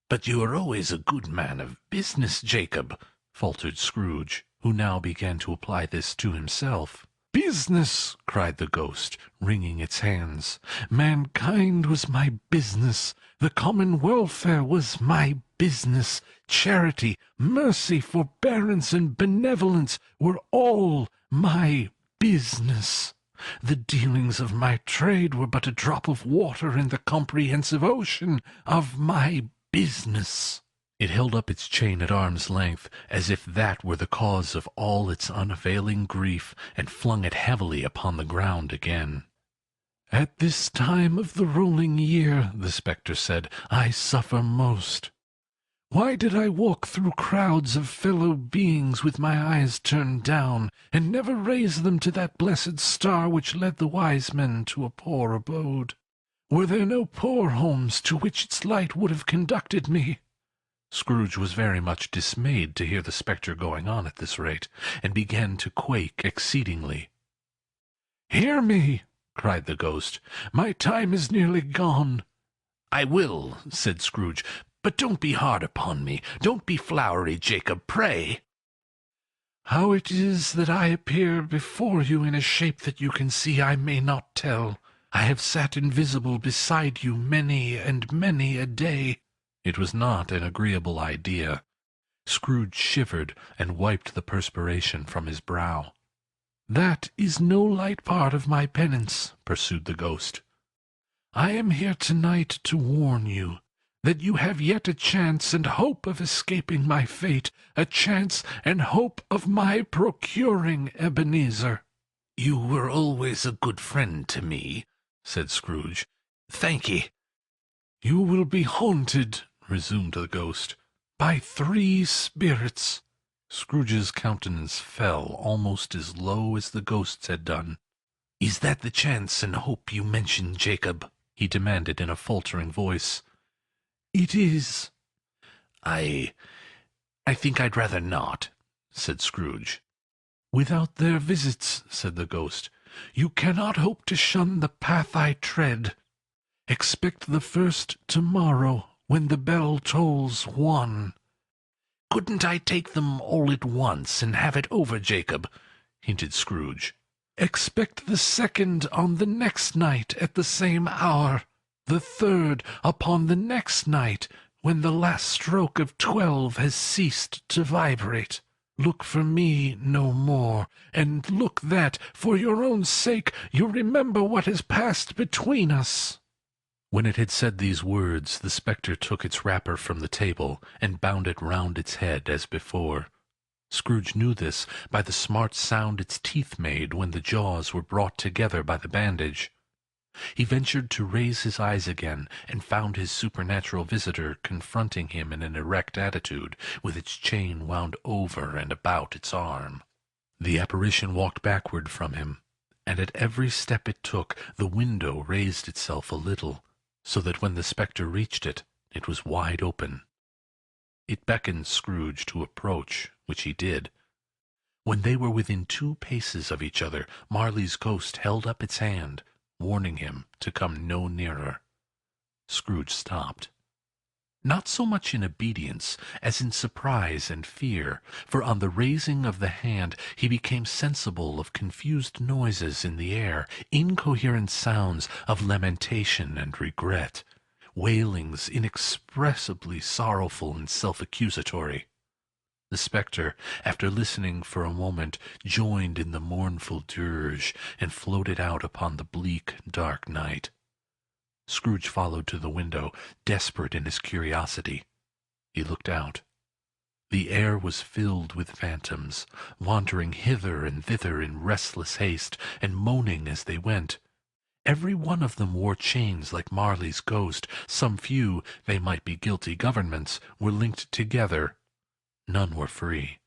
"But you are always a good man of business, Jacob," faltered Scrooge, who now began to apply this to himself. "Business!" cried the ghost, wringing its hands. "Mankind was my business. The common welfare was my business. Charity, mercy, forbearance, and benevolence were all my business. The dealings of my trade were but a drop of water in the comprehensive ocean of my business." It held up its chain at arm's length, as if that were the cause of all its unavailing grief, and flung it heavily upon the ground again. "At this time of the rolling year," the spectre said, "I suffer most. Why did I walk through crowds of fellow beings with my eyes turned down, and never raise them to that blessed star which led the wise men to a poor abode? Were there no poor homes to which its light would have conducted me?" Scrooge was very much dismayed to hear the spectre going on at this rate, and began to quake exceedingly. "Hear me!" cried the ghost. "My time is nearly gone." "I will," said Scrooge, "but don't be hard upon me. Don't be flowery, Jacob, pray." "How it is that I appear before you in a shape that you can see, I may not tell. I have sat invisible beside you many and many a day." It was not an agreeable idea. Scrooge shivered and wiped the perspiration from his brow. "That is no light part of my penance," pursued the ghost. "I am here tonight to warn you that you have yet a chance and hope of escaping my fate, a chance and hope of my procuring Ebenezer." "You were always a good friend to me," said Scrooge. "Thank ye." "You will be haunted," resumed the ghost, "by 3 spirits." Scrooge's countenance fell almost as low as the ghost's had done. "Is that the chance and hope you mentioned, Jacob?" he demanded in a faltering voice. "It is." I think I'd rather not," said Scrooge. "Without their visits," said the ghost, "you cannot hope to shun the path I tread. Expect the first tomorrow, when the bell tolls 1. "Couldn't I take them all at once, and have it over, Jacob?" hinted Scrooge. "Expect the second on the next night at the same hour, the third upon the next night, when the last stroke of 12 has ceased to vibrate. Look for me no more, and look that, for your own sake, you remember what has passed between us." When it had said these words, the spectre took its wrapper from the table, and bound it round its head as before. Scrooge knew this by the smart sound its teeth made when the jaws were brought together by the bandage. He ventured to raise his eyes again, and found his supernatural visitor confronting him in an erect attitude, with its chain wound over and about its arm. The apparition walked backward from him, and at every step it took, the window raised itself a little, so that when the spectre reached it, it was wide open. It beckoned Scrooge to approach, which he did. When they were within 2 paces of each other, Marley's ghost held up its hand, warning him to come no nearer. Scrooge stopped. Not so much in obedience as in surprise and fear, for on the raising of the hand he became sensible of confused noises in the air, incoherent sounds of lamentation and regret, wailings inexpressibly sorrowful and self-accusatory. The spectre, after listening for a moment, joined in the mournful dirge, and floated out upon the bleak, dark night. Scrooge followed to the window, desperate in his curiosity. He looked out. The air was filled with phantoms, wandering hither and thither in restless haste, and moaning as they went. Every one of them wore chains like Marley's ghost. Some few, they might be guilty governments, were linked together. None were free.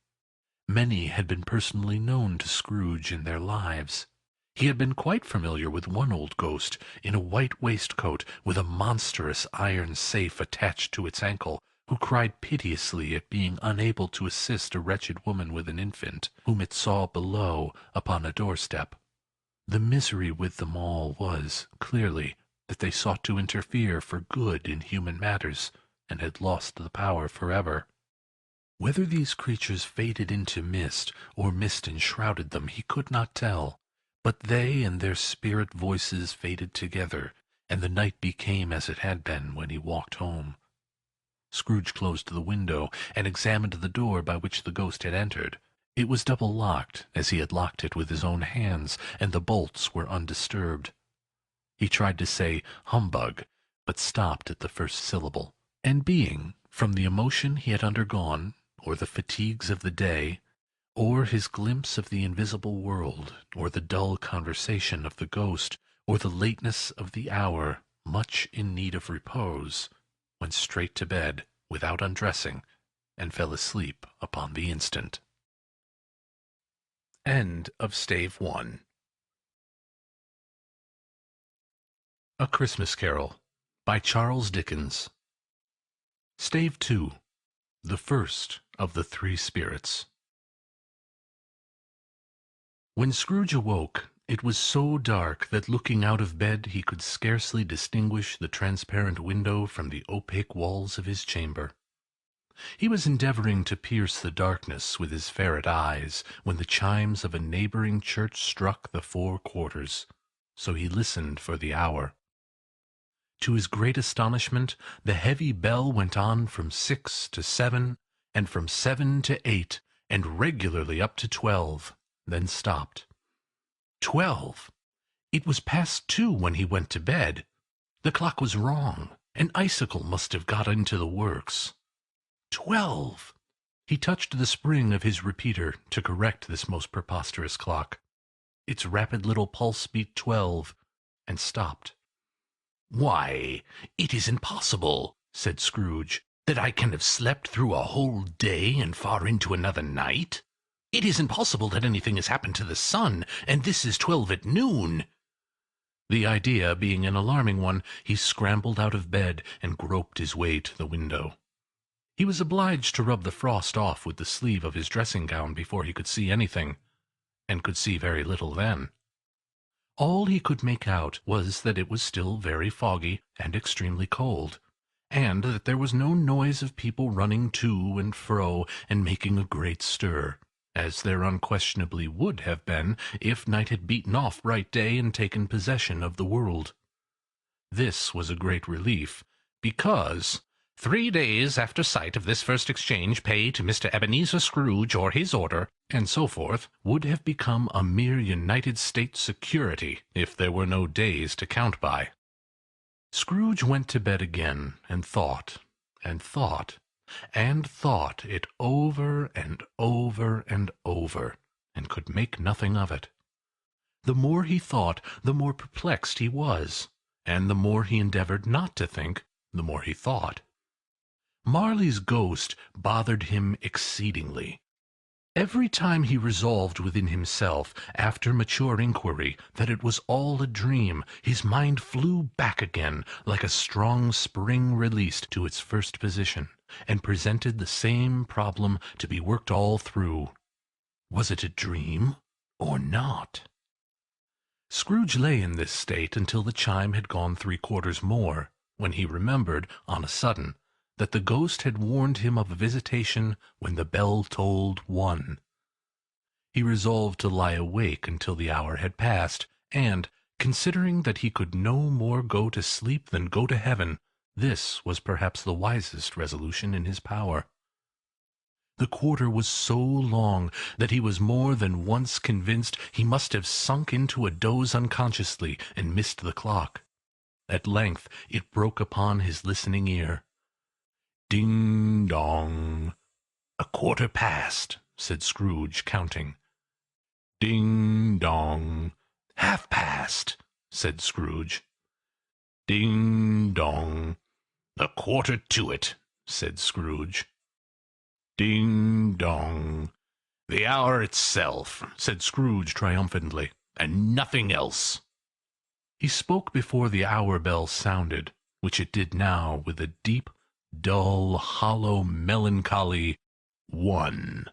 Many had been personally known to Scrooge in their lives. He had been quite familiar with one old ghost, in a white waistcoat, with a monstrous iron safe attached to its ankle, who cried piteously at being unable to assist a wretched woman with an infant, whom it saw below upon a doorstep. The misery with them all was, clearly, that they sought to interfere for good in human matters, and had lost the power forever. Whether these creatures faded into mist, or mist enshrouded them, he could not tell. But they and their spirit voices faded together, and the night became as it had been when he walked home. Scrooge closed the window, and examined the door by which the ghost had entered. It was double-locked, as he had locked it with his own hands, and the bolts were undisturbed. He tried to say "humbug," but stopped at the first syllable, and being, from the emotion he had undergone, or the fatigues of the day, or his glimpse of the invisible world, or the dull conversation of the ghost, or the lateness of the hour, much in need of repose, went straight to bed, without undressing, and fell asleep upon the instant. End of Stave 1. A Christmas Carol, by Charles Dickens. Stave 2. The first of the 3 spirits. When Scrooge awoke, It was so dark that looking out of bed he could scarcely distinguish the transparent window from the opaque walls of his chamber. He was endeavouring to pierce the darkness with his ferret eyes, when the chimes of a neighbouring church struck the 4 quarters, so he listened for the hour. To his great astonishment, the heavy bell went on from 6 to 7, and from 7 to 8, and regularly up to 12, then stopped. 12! It was past 2 when he went to bed. The clock was wrong. An icicle must have got into the works. 12! He touched the spring of his repeater to correct this most preposterous clock. Its rapid little pulse beat 12, and stopped. "Why, it isn't possible," said Scrooge, "that I can have slept through a whole day and far into another night. It isn't possible that anything has happened to the sun, and this is 12 at noon." The idea being an alarming one, he scrambled out of bed and groped his way to the window. He was obliged to rub the frost off with the sleeve of his dressing-gown before he could see anything, and could see very little then. All he could make out was that it was still very foggy and extremely cold, and that there was no noise of people running to and fro and making a great stir, as there unquestionably would have been if night had beaten off bright day and taken possession of the world. This was a great relief, because 3 days after sight of this first exchange pay to Mr. Ebenezer Scrooge or his order, and so forth, would have become a mere United States security if there were no days to count by. Scrooge went to bed again, and thought, and thought, and thought it over and over and over, and could make nothing of it. The more he thought, the more perplexed he was, and the more he endeavoured not to think, the more he thought. Marley's ghost bothered him exceedingly. Every time he resolved within himself, after mature inquiry, that it was all a dream, his mind flew back again, like a strong spring released to its first position, and presented the same problem to be worked all through. Was it a dream, or not? Scrooge lay in this state until the chime had gone 3 quarters more, when he remembered, on a sudden, that the ghost had warned him of a visitation when the bell tolled 1. He resolved to lie awake until the hour had passed, and, considering that he could no more go to sleep than go to heaven, this was perhaps the wisest resolution in his power. The quarter was so long that he was more than once convinced he must have sunk into a doze unconsciously and missed the clock. At length it broke upon his listening ear. Ding-dong. 1 quarter past, said Scrooge, counting. Ding-dong. 1/2 past, said Scrooge. Ding-dong. 1/4 to it, said Scrooge. Ding-dong. The hour itself, said Scrooge triumphantly, and nothing else. He spoke before the hour bell sounded, which it did now with a deep, dull, hollow, melancholy 1.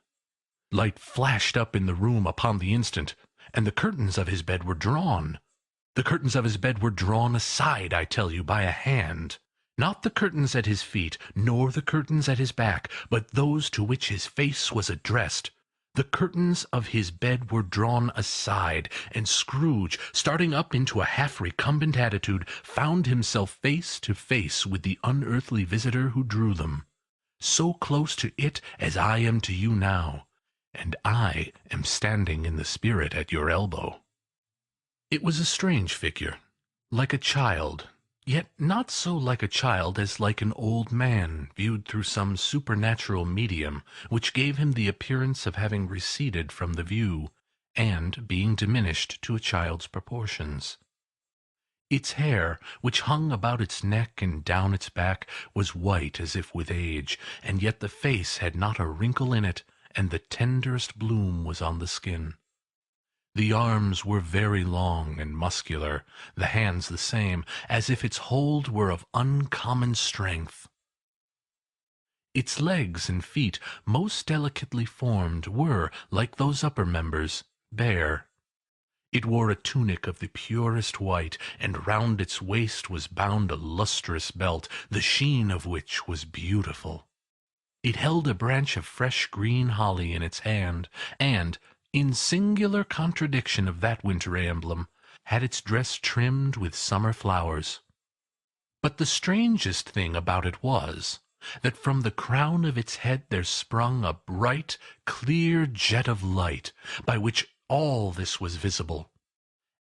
Light flashed up in the room upon the instant, and the curtains of his bed were drawn. The curtains of his bed were drawn aside, I tell you, by a hand. Not the curtains at his feet, nor the curtains at his back, but those to which his face was addressed. The curtains of his bed were drawn aside, and Scrooge, starting up into a half-recumbent attitude, found himself face to face with the unearthly visitor who drew them. So close to it as I am to you now, and I am standing in the spirit at your elbow. It was a strange figure, like a child, yet not so like a child as like an old man viewed through some supernatural medium, which gave him the appearance of having receded from the view, and being diminished to a child's proportions. Its hair, which hung about its neck and down its back, was white as if with age, and yet the face had not a wrinkle in it, and the tenderest bloom was on the skin. The arms were very long and muscular, the hands the same, as if its hold were of uncommon strength. Its legs and feet, most delicately formed, were, like those upper members, bare. It wore a tunic of the purest white, and round its waist was bound a lustrous belt, the sheen of which was beautiful. It held a branch of fresh green holly in its hand, and, in singular contradiction of that wintry emblem, had its dress trimmed with summer flowers. But the strangest thing about it was, that from the crown of its head there sprung a bright, clear jet of light, by which all this was visible,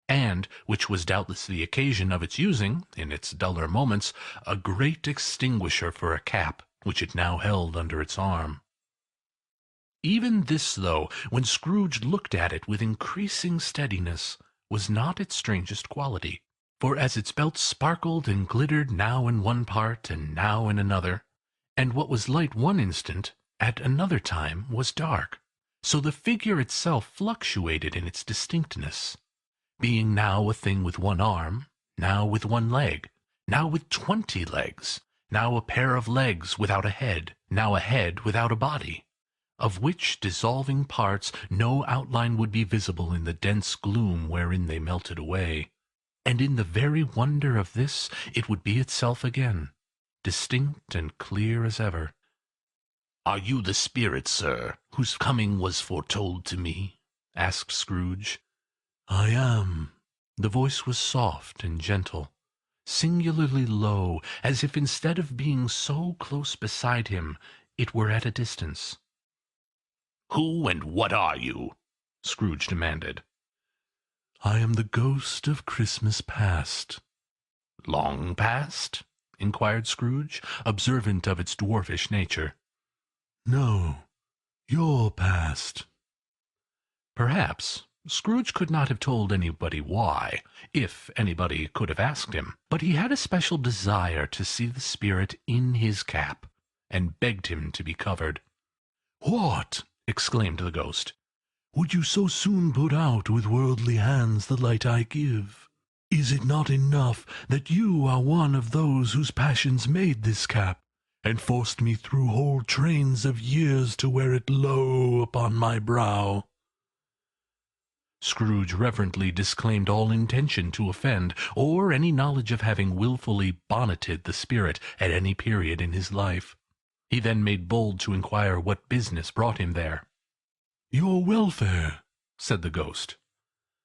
and which was doubtless the occasion of its using, in its duller moments, a great extinguisher for a cap, which it now held under its arm. Even this, though, when Scrooge looked at it with increasing steadiness, was not its strangest quality, for as its belt sparkled and glittered now in one part and now in another, and what was light one instant, at another time was dark, so the figure itself fluctuated in its distinctness, being now a thing with one arm, now with one leg, now with 20 legs, now a pair of legs without a head, now a head without a body, of which dissolving parts no outline would be visible in the dense gloom wherein they melted away, and in the very wonder of this it would be itself again, distinct and clear as ever. "Are you the spirit, sir, whose coming was foretold to me?" asked Scrooge. "I am." The voice was soft and gentle, singularly low, as if instead of being so close beside him, it were at a distance. "Who and what are you?" Scrooge demanded. "I am the ghost of Christmas past." "Long past?" inquired Scrooge, observant of its dwarfish nature. "No, your past." Perhaps Scrooge could not have told anybody why, if anybody could have asked him, but he had a special desire to see the spirit in his cap, and begged him to be covered. "What!" exclaimed the ghost. "Would you so soon put out with worldly hands the light I give? Is it not enough that you are one of those whose passions made this cap, and forced me through whole trains of years to wear it low upon my brow?" Scrooge reverently disclaimed all intention to offend, or any knowledge of having wilfully bonneted the spirit at any period in his life. He then made bold to inquire what business brought him there. "Your welfare," said the ghost.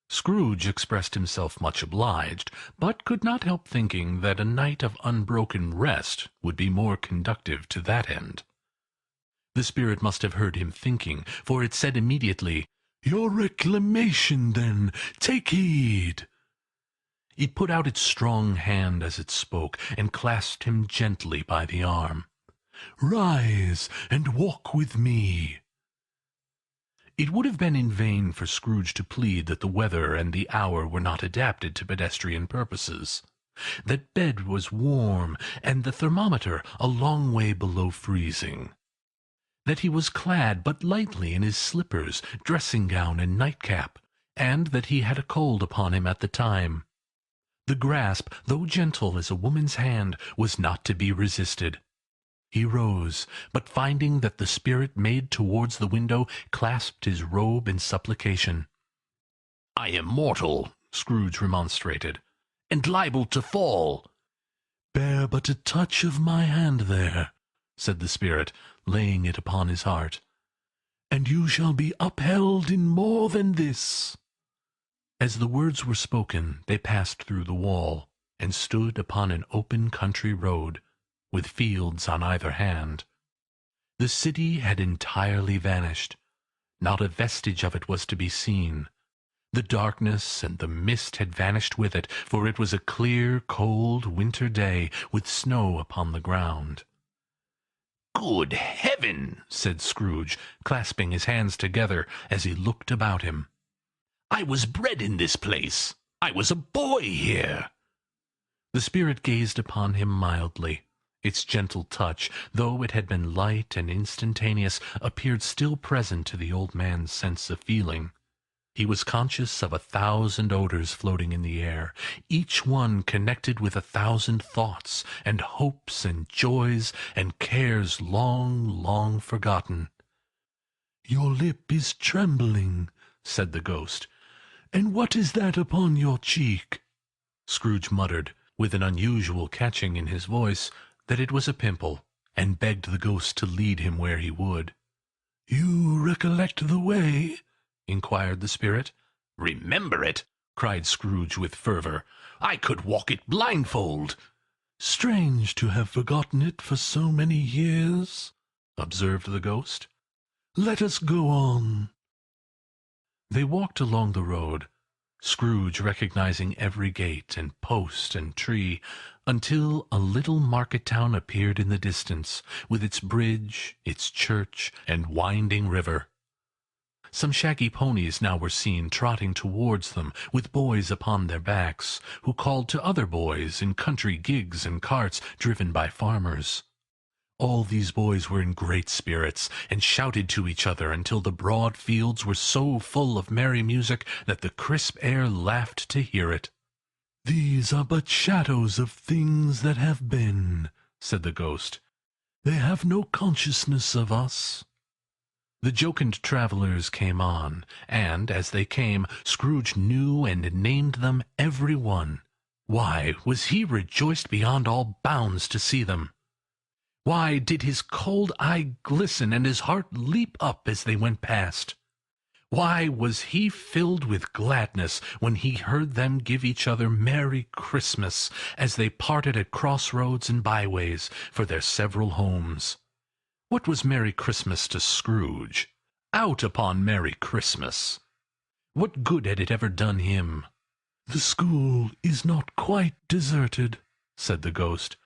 Scrooge expressed himself much obliged, but could not help thinking that a night of unbroken rest would be more conducive to that end. The spirit must have heard him thinking, for it said immediately, "Your reclamation, then. Take heed." It put out its strong hand as it spoke, and clasped him gently by the arm. "Rise, and walk with me." It would have been in vain for Scrooge to plead that the weather and the hour were not adapted to pedestrian purposes, that bed was warm, and the thermometer a long way below freezing, that he was clad but lightly in his slippers, dressing-gown, and nightcap, and that he had a cold upon him at the time. The grasp, though gentle as a woman's hand, was not to be resisted. He rose, but finding that the spirit made towards the window, clasped his robe in supplication. "I am mortal," Scrooge remonstrated, "and liable to fall." "Bear but a touch of my hand there," said the spirit, laying it upon his heart, "and you shall be upheld in more than this." As the words were spoken, they passed through the wall, and stood upon an open country road, with fields on either hand. The city had entirely vanished. Not a vestige of it was to be seen. The darkness and the mist had vanished with it, for it was a clear, cold winter day, with snow upon the ground. "Good heaven!" said Scrooge, clasping his hands together as he looked about him. "I was bred in this place. I was a boy here." The spirit gazed upon him mildly. Its gentle touch, though it had been light and instantaneous, appeared still present to the old man's sense of feeling. He was conscious of 1,000 odors floating in the air, each one connected with 1,000 thoughts, and hopes, and joys, and cares long, long forgotten. "Your lip is trembling," said the ghost. And what is that upon your cheek?" Scrooge muttered, with an unusual catching in his voice, that it was a pimple, and begged the ghost to lead him where he would. "You recollect the way?" inquired the spirit. "Remember it!" cried Scrooge with fervour. "I could walk it blindfold." "Strange to have forgotten it for so many years," observed the ghost. "Let us go on." They walked along the road, Scrooge recognizing every gate and post and tree, until a little market-town appeared in the distance, with its bridge, its church, and winding river. Some shaggy ponies now were seen trotting towards them, with boys upon their backs, who called to other boys in country gigs and carts driven by farmers. All these boys were in great spirits, and shouted to each other until the broad fields were so full of merry music that the crisp air laughed to hear it. "These are but shadows of things that have been," said the ghost. "They have no consciousness of us." The jocund travellers came on, and, as they came, Scrooge knew and named them every one. Why was he rejoiced beyond all bounds to see them? Why did his cold eye glisten and his heart leap up as they went past? Why was he filled with gladness when he heard them give each other Merry Christmas as they parted at crossroads and byways for their several homes? What was Merry Christmas to Scrooge? Out upon Merry Christmas! What good had it ever done him? "The school is not quite deserted," said the ghost.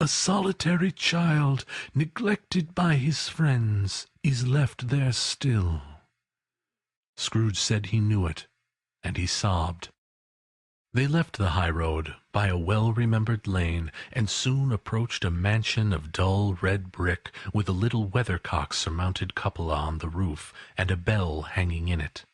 "A solitary child, neglected by his friends, is left there still." Scrooge said he knew it, and he sobbed. They left the high road by a well-remembered lane, and soon approached a mansion of dull red brick, with a little weathercock-surmounted cupola on the roof, and a bell hanging in it.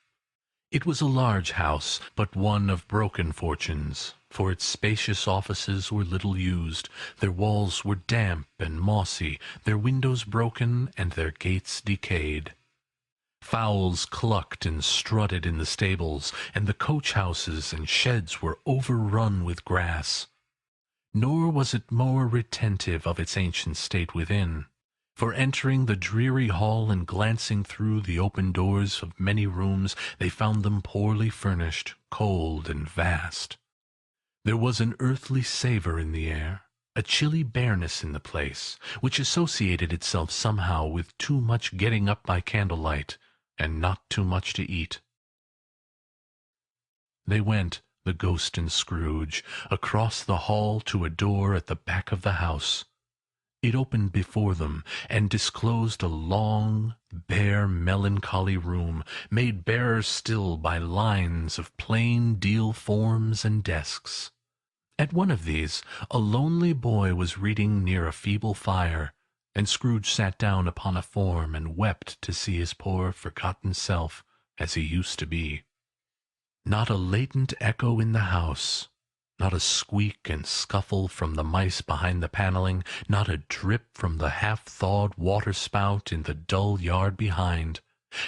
It was a large house, but one of broken fortunes, for its spacious offices were little used, their walls were damp and mossy, their windows broken, and their gates decayed. Fowls clucked and strutted in the stables, and the coach-houses and sheds were overrun with grass. Nor was it more retentive of its ancient state within, for entering the dreary hall and glancing through the open doors of many rooms, they found them poorly furnished, cold, and vast. There was an earthly savour in the air, a chilly bareness in the place, which associated itself somehow with too much getting up by candlelight, and not too much to eat. They went, the ghost and Scrooge, across the hall to a door at the back of the house. It opened before them, and disclosed a long, bare, melancholy room, made barer still by lines of plain deal forms and desks. At one of these, a lonely boy was reading near a feeble fire, and Scrooge sat down upon a form and wept to see his poor forgotten self as he used to be. Not a latent echo in the house, not a squeak and scuffle from the mice behind the panelling, not a drip from the half-thawed water-spout in the dull yard behind,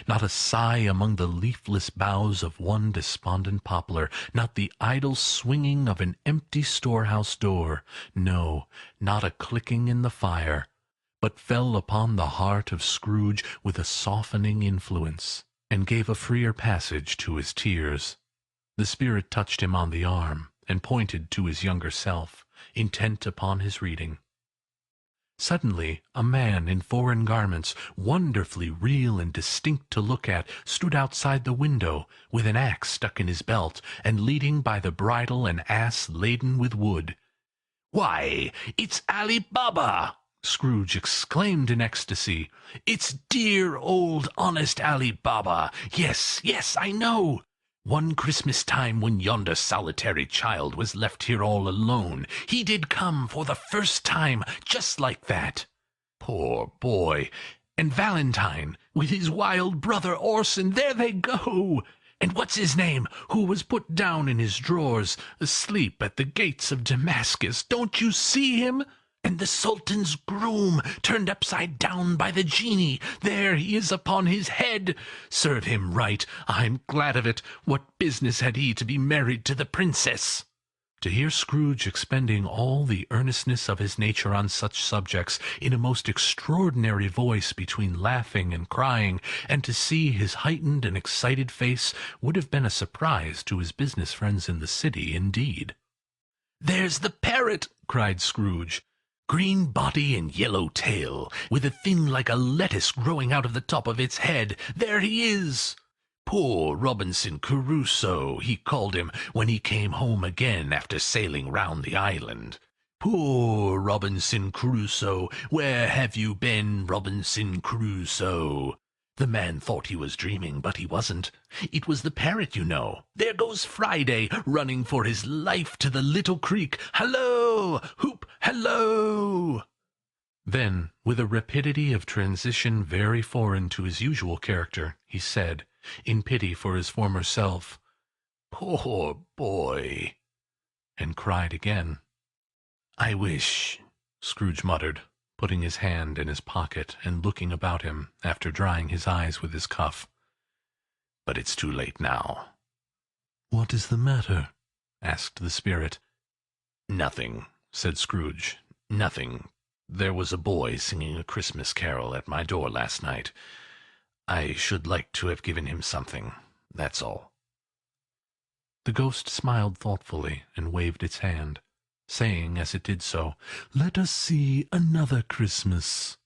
not a sigh among the leafless boughs of one despondent poplar, not the idle swinging of an empty storehouse door, no, not a clicking in the fire, but fell upon the heart of Scrooge with a softening influence, and gave a freer passage to his tears. The spirit touched him on the arm, and pointed to his younger self, intent upon his reading. Suddenly a man in foreign garments, wonderfully real and distinct to look at, stood outside the window, with an axe stuck in his belt, and leading by the bridle an ass laden with wood. "Why, it's Ali Baba!" Scrooge exclaimed in ecstasy. "It's dear old honest Ali Baba! Yes, yes, I know! One Christmas time, when yonder solitary child was left here all alone, he did come for the first time, just like that. Poor boy! And Valentine, with his wild brother Orson, there they go! And what's his name, who was put down in his drawers, asleep at the gates of Damascus, don't you see him? And the Sultan's groom, turned upside down by the genie, there he is upon his head. Serve him right, I'm glad of it. What business had he to be married to the princess? To hear Scrooge expending all the earnestness of his nature on such subjects, in a most extraordinary voice between laughing and crying, and to see his heightened and excited face, would have been a surprise to his business friends in the city, indeed. "There's the parrot!" cried Scrooge. "Green body and yellow tail, with a thing like a lettuce growing out of the top of its head. There he is! Poor Robinson Crusoe, he called him when he came home again after sailing round the island. Poor Robinson Crusoe, where have you been, Robinson Crusoe?" The man thought he was dreaming, but he wasn't. It was the parrot, you know. There goes Friday, running for his life to the little creek. Hallo! Hoop! Hallo! Then, with a rapidity of transition very foreign to his usual character, he said, in pity for his former self, "Poor boy!" and cried again. "I wish," Scrooge muttered, putting his hand in his pocket and looking about him after drying his eyes with his cuff. "But it's too late now." "What is the matter?" asked the spirit. "Nothing," said Scrooge. "Nothing. There was a boy singing a Christmas carol at my door last night. I should like to have given him something, that's all." The ghost smiled thoughtfully and waved its hand, saying as it did so, "Let us see another Christmas."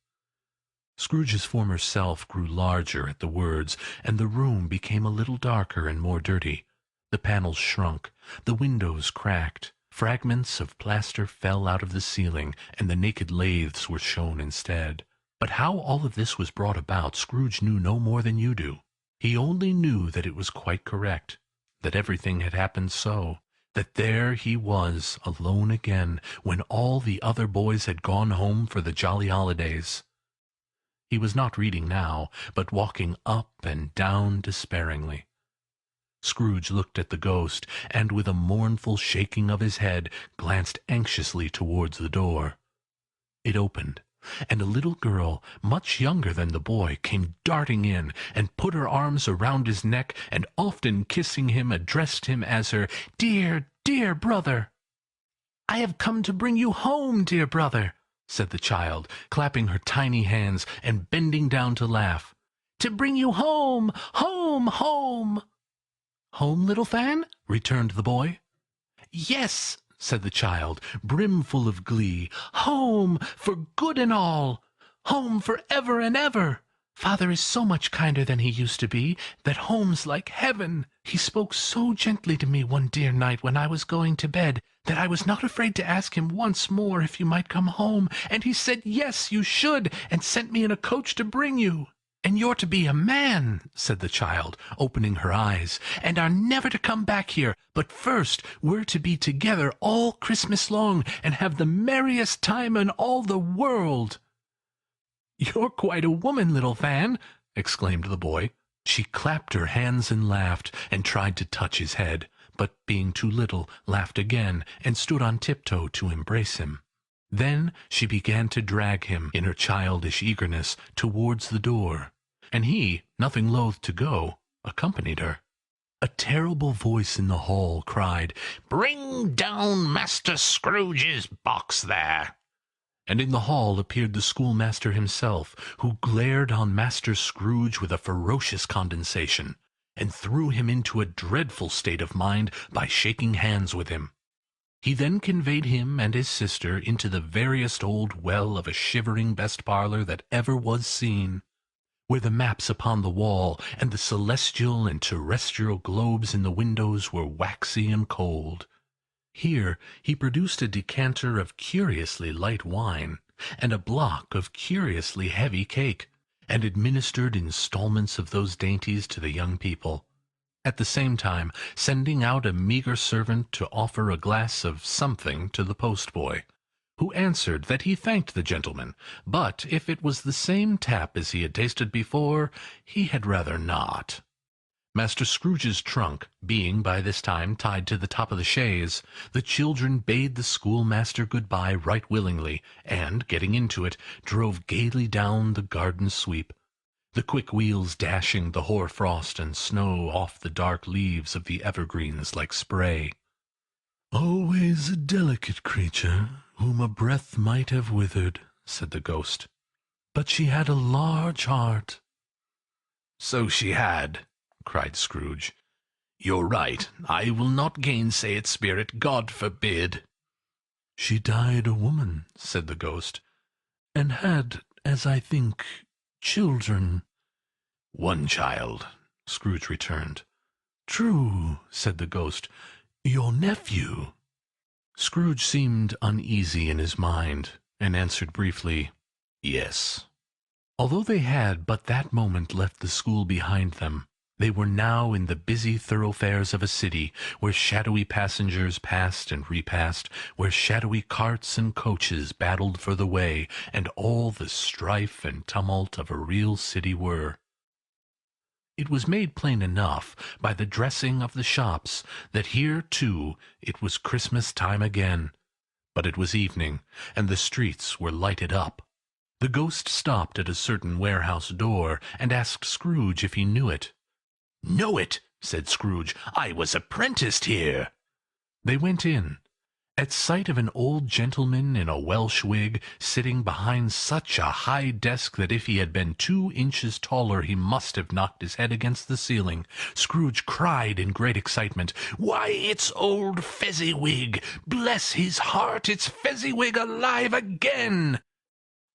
Scrooge's former self grew larger at the words, and the room became a little darker and more dirty. The panels shrunk, the windows cracked, fragments of plaster fell out of the ceiling, and the naked lathes were shown instead. But how all of this was brought about, Scrooge knew no more than you do. He only knew that it was quite correct, that everything had happened so, that there he was, alone again, when all the other boys had gone home for the jolly holidays. He was not reading now, but walking up and down despairingly. Scrooge looked at the ghost, and with a mournful shaking of his head, glanced anxiously towards the door. It opened, and a little girl, much younger than the boy, came darting in, and put her arms around his neck, and often kissing him, addressed him as her "dear, dear brother." "I have come to bring you home, dear brother," said the child, clapping her tiny hands, and bending down to laugh. "To bring you home, home, home." "Home, little Fan?" returned the boy. "Yes," said the child, brimful of glee. "Home, for good and all. Home for ever and ever. Father is so much kinder than he used to be, that home's like heaven. He spoke so gently to me one dear night when I was going to bed, that I was not afraid to ask him once more if you might come home, and he said yes, you should, and sent me in a coach to bring you. And you're to be a man," said the child, opening her eyes, "and are never to come back here, but first we're to be together all Christmas long, and have the merriest time in all the world." "You're quite a woman, little Fan," exclaimed the boy. She clapped her hands and laughed, and tried to touch his head, but being too little, laughed again, and stood on tiptoe to embrace him. Then she began to drag him, in her childish eagerness, towards the door, and he, nothing loath to go, accompanied her. A terrible voice in the hall cried, "Bring down Master Scrooge's box there!" And in the hall appeared the schoolmaster himself, who glared on Master Scrooge with a ferocious condescension, and threw him into a dreadful state of mind by shaking hands with him. He then conveyed him and his sister into the veriest old well of a shivering best parlour that ever was seen, where the maps upon the wall and the celestial and terrestrial globes in the windows were waxy and cold. Here he produced a decanter of curiously light wine, and a block of curiously heavy cake, and administered instalments of those dainties to the young people, at the same time sending out a meagre servant to offer a glass of something to the postboy, who answered that he thanked the gentleman, but if it was the same tap as he had tasted before, he had rather not. Master Scrooge's trunk being by this time tied to the top of the chaise, the children bade the schoolmaster good-bye right willingly, and, getting into it, drove gaily down the garden sweep, the quick wheels dashing the hoar frost and snow off the dark leaves of the evergreens like spray. "Always a delicate creature, whom a breath might have withered," said the ghost. "But she had a large heart." "So she had," cried Scrooge. "You're right. I will not gainsay it, Spirit. God forbid." "She died a woman," said the ghost, "and had, as I think, children." "One child," Scrooge returned. "True," said the ghost. "Your nephew." Scrooge seemed uneasy in his mind, and answered briefly, "Yes." Although they had but that moment left the school behind them, they were now in the busy thoroughfares of a city, where shadowy passengers passed and repassed, where shadowy carts and coaches battled for the way, and all the strife and tumult of a real city were. It was made plain enough, by the dressing of the shops, that here, too, it was Christmas time again. But it was evening, and the streets were lighted up. The ghost stopped at a certain warehouse door, and asked Scrooge if he knew it. "Know it!" said Scrooge. "I was apprenticed here." They went in. At sight of an old gentleman in a Welsh wig, sitting behind such a high desk that if he had been 2 inches taller he must have knocked his head against the ceiling, Scrooge cried in great excitement, "Why, it's old Fezziwig! Bless his heart, it's Fezziwig alive again!"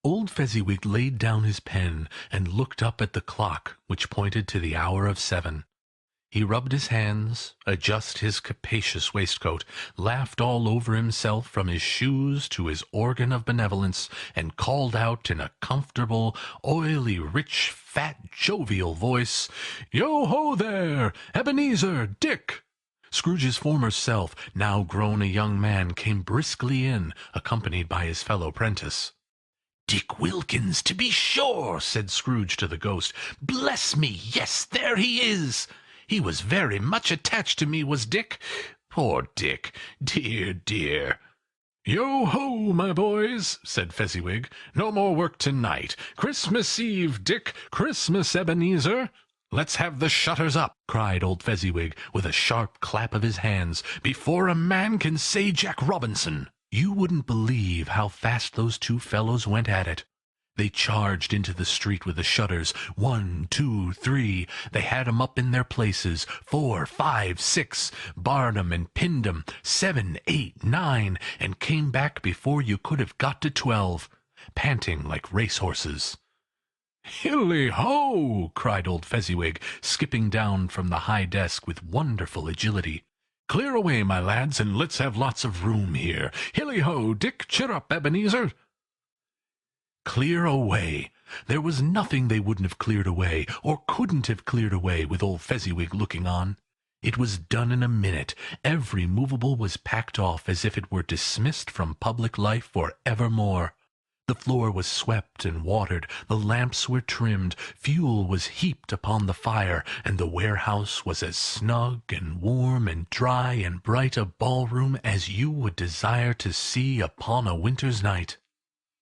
Old Fezziwig laid down his pen, and looked up at the clock, which pointed to the hour of 7. He rubbed his hands, adjusted his capacious waistcoat, laughed all over himself from his shoes to his organ of benevolence, and called out in a comfortable, oily, rich, fat, jovial voice, "Yo-ho there! Ebenezer! Dick!" Scrooge's former self, now grown a young man, came briskly in, accompanied by his fellow prentice. "Dick Wilkins, to be sure," said Scrooge to the ghost. "Bless me, yes, there he is! He was very much attached to me, was Dick. Poor Dick! Dear, dear!" "Yo-ho, my boys!" said Fezziwig. "No more work to-night. Christmas Eve, Dick! Christmas, Ebenezer!" "Let's have the shutters up!" cried old Fezziwig, with a sharp clap of his hands, "before a man can say Jack Robinson." You wouldn't believe how fast those 2 fellows went at it. They charged into the street with the shutters. 1, 2, 3. They had 'em up in their places. 4, 5, 6. Barred 'em and pinned 'em. 7, 8, 9. And came back before you could have got to 12, panting like racehorses. "Hilly-ho!" cried old Fezziwig, skipping down from the high desk with wonderful agility. "Clear away, my lads, and let's have lots of room here. Hilly-ho, Dick! Cheer up, Ebenezer!" Clear away! There was nothing they wouldn't have cleared away, or couldn't have cleared away, with old Fezziwig looking on. It was done in a minute. Every movable was packed off as if it were dismissed from public life for evermore. The floor was swept and watered, the lamps were trimmed, fuel was heaped upon the fire, and the warehouse was as snug and warm and dry and bright a ballroom as you would desire to see upon a winter's night.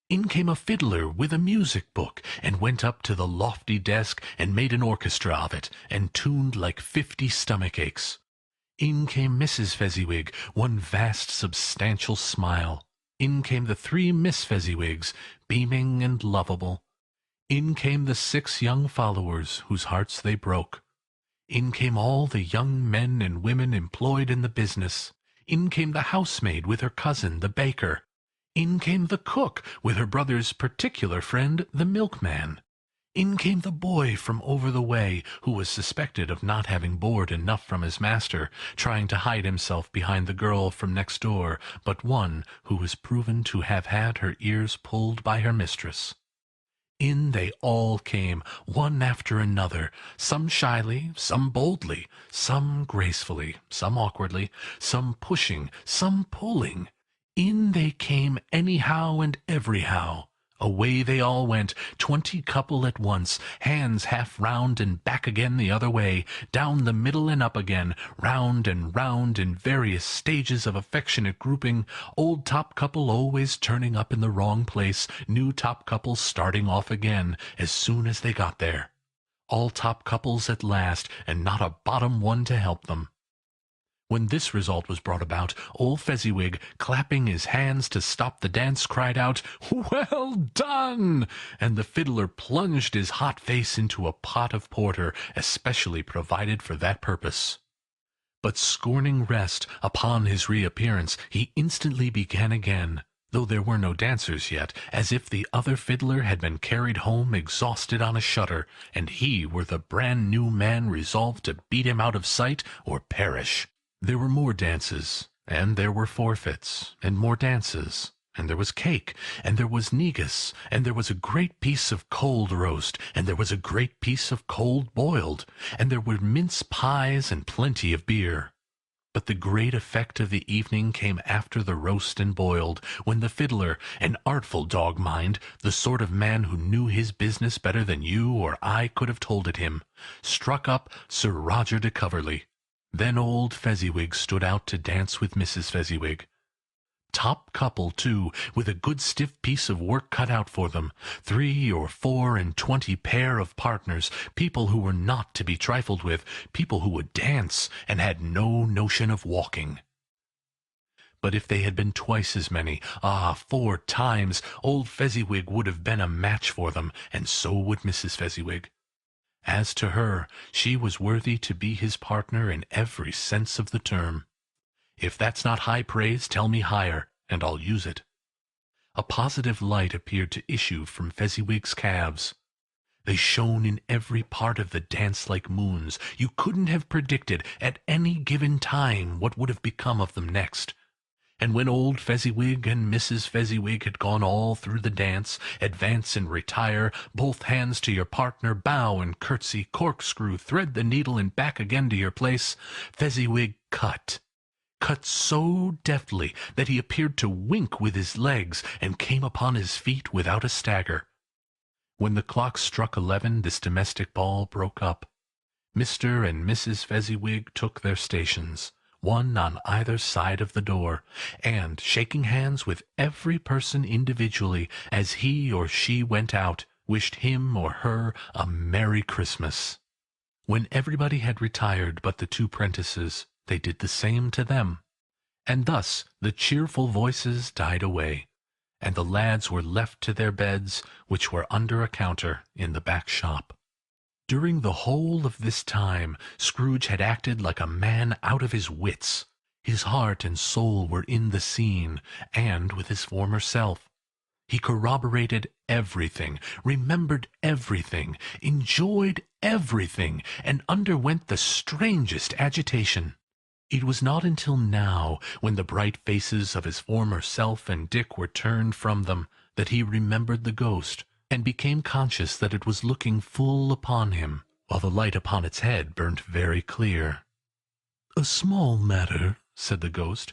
In came a fiddler with a music-book, and went up to the lofty desk, and made an orchestra of it, and tuned like 50 stomach-aches. In came Mrs. Fezziwig, one vast substantial smile. In came the 3 Miss Fezziwigs, beaming and lovable. In came the 6 young followers, whose hearts they broke. In came all the young men and women employed in the business. In came the housemaid with her cousin, the baker. In came the cook, with her brother's particular friend, the milkman. In came the boy from over the way, who was suspected of not having board enough from his master, trying to hide himself behind the girl from next door, but one who was proven to have had her ears pulled by her mistress. In they all came, one after another, some shyly, some boldly, some gracefully, some awkwardly, some pushing, some pulling. In they came anyhow and everyhow, Away they all went, 20 couple at once, hands half round and back again the other way, down the middle and up again, round and round in various stages of affectionate grouping, old top couple always turning up in the wrong place, new top couples starting off again as soon as they got there. All top couples at last, and not a bottom one to help them. When this result was brought about, old Fezziwig, clapping his hands to stop the dance, cried out, "Well done!" and the fiddler plunged his hot face into a pot of porter, especially provided for that purpose. But scorning rest, upon his reappearance, he instantly began again, though there were no dancers yet, as if the other fiddler had been carried home exhausted on a shutter, and he were the brand-new man resolved to beat him out of sight or perish. There were more dances, and there were forfeits, and more dances, and there was cake, and there was negus, and there was a great piece of cold roast, and there was a great piece of cold boiled, and there were mince pies and plenty of beer. But the great effect of the evening came after the roast and boiled, when the fiddler, an artful dog mind, the sort of man who knew his business better than you or I could have told it him, struck up Sir Roger de Coverley. Then old Fezziwig stood out to dance with Mrs. Fezziwig. Top couple, too, with a good stiff piece of work cut out for them, 3 or 4 and 20 pair of partners, people who were not to be trifled with, people who would dance, and had no notion of walking. But if they had been twice as many, 4 times, old Fezziwig would have been a match for them, and so would Mrs. Fezziwig. As to her, she was worthy to be his partner in every sense of the term. If that's not high praise, tell me higher, and I'll use it. A positive light appeared to issue from Fezziwig's calves. They shone in every part of the dance like moons. You couldn't have predicted at any given time what would have become of them next. And when old Fezziwig and Mrs. Fezziwig had gone all through the dance, advance and retire, both hands to your partner, bow and curtsy, corkscrew, thread the needle, and back again to your place, Fezziwig cut so deftly that he appeared to wink with his legs, and came upon his feet without a stagger. When the clock struck 11, this domestic ball broke up. Mr. and Mrs. Fezziwig took their stations, one on either side of the door, and, shaking hands with every person individually as he or she went out, wished him or her a Merry Christmas. When everybody had retired but the 2 prentices, they did the same to them, and thus the cheerful voices died away, and the lads were left to their beds, which were under a counter in the back shop. During the whole of this time, Scrooge had acted like a man out of his wits. His heart and soul were in the scene, and with his former self. He corroborated everything, remembered everything, enjoyed everything, and underwent the strangest agitation. It was not until now, when the bright faces of his former self and Dick were turned from them, that he remembered the ghost, and became conscious that it was looking full upon him, while the light upon its head burnt very clear. "A small matter," said the ghost,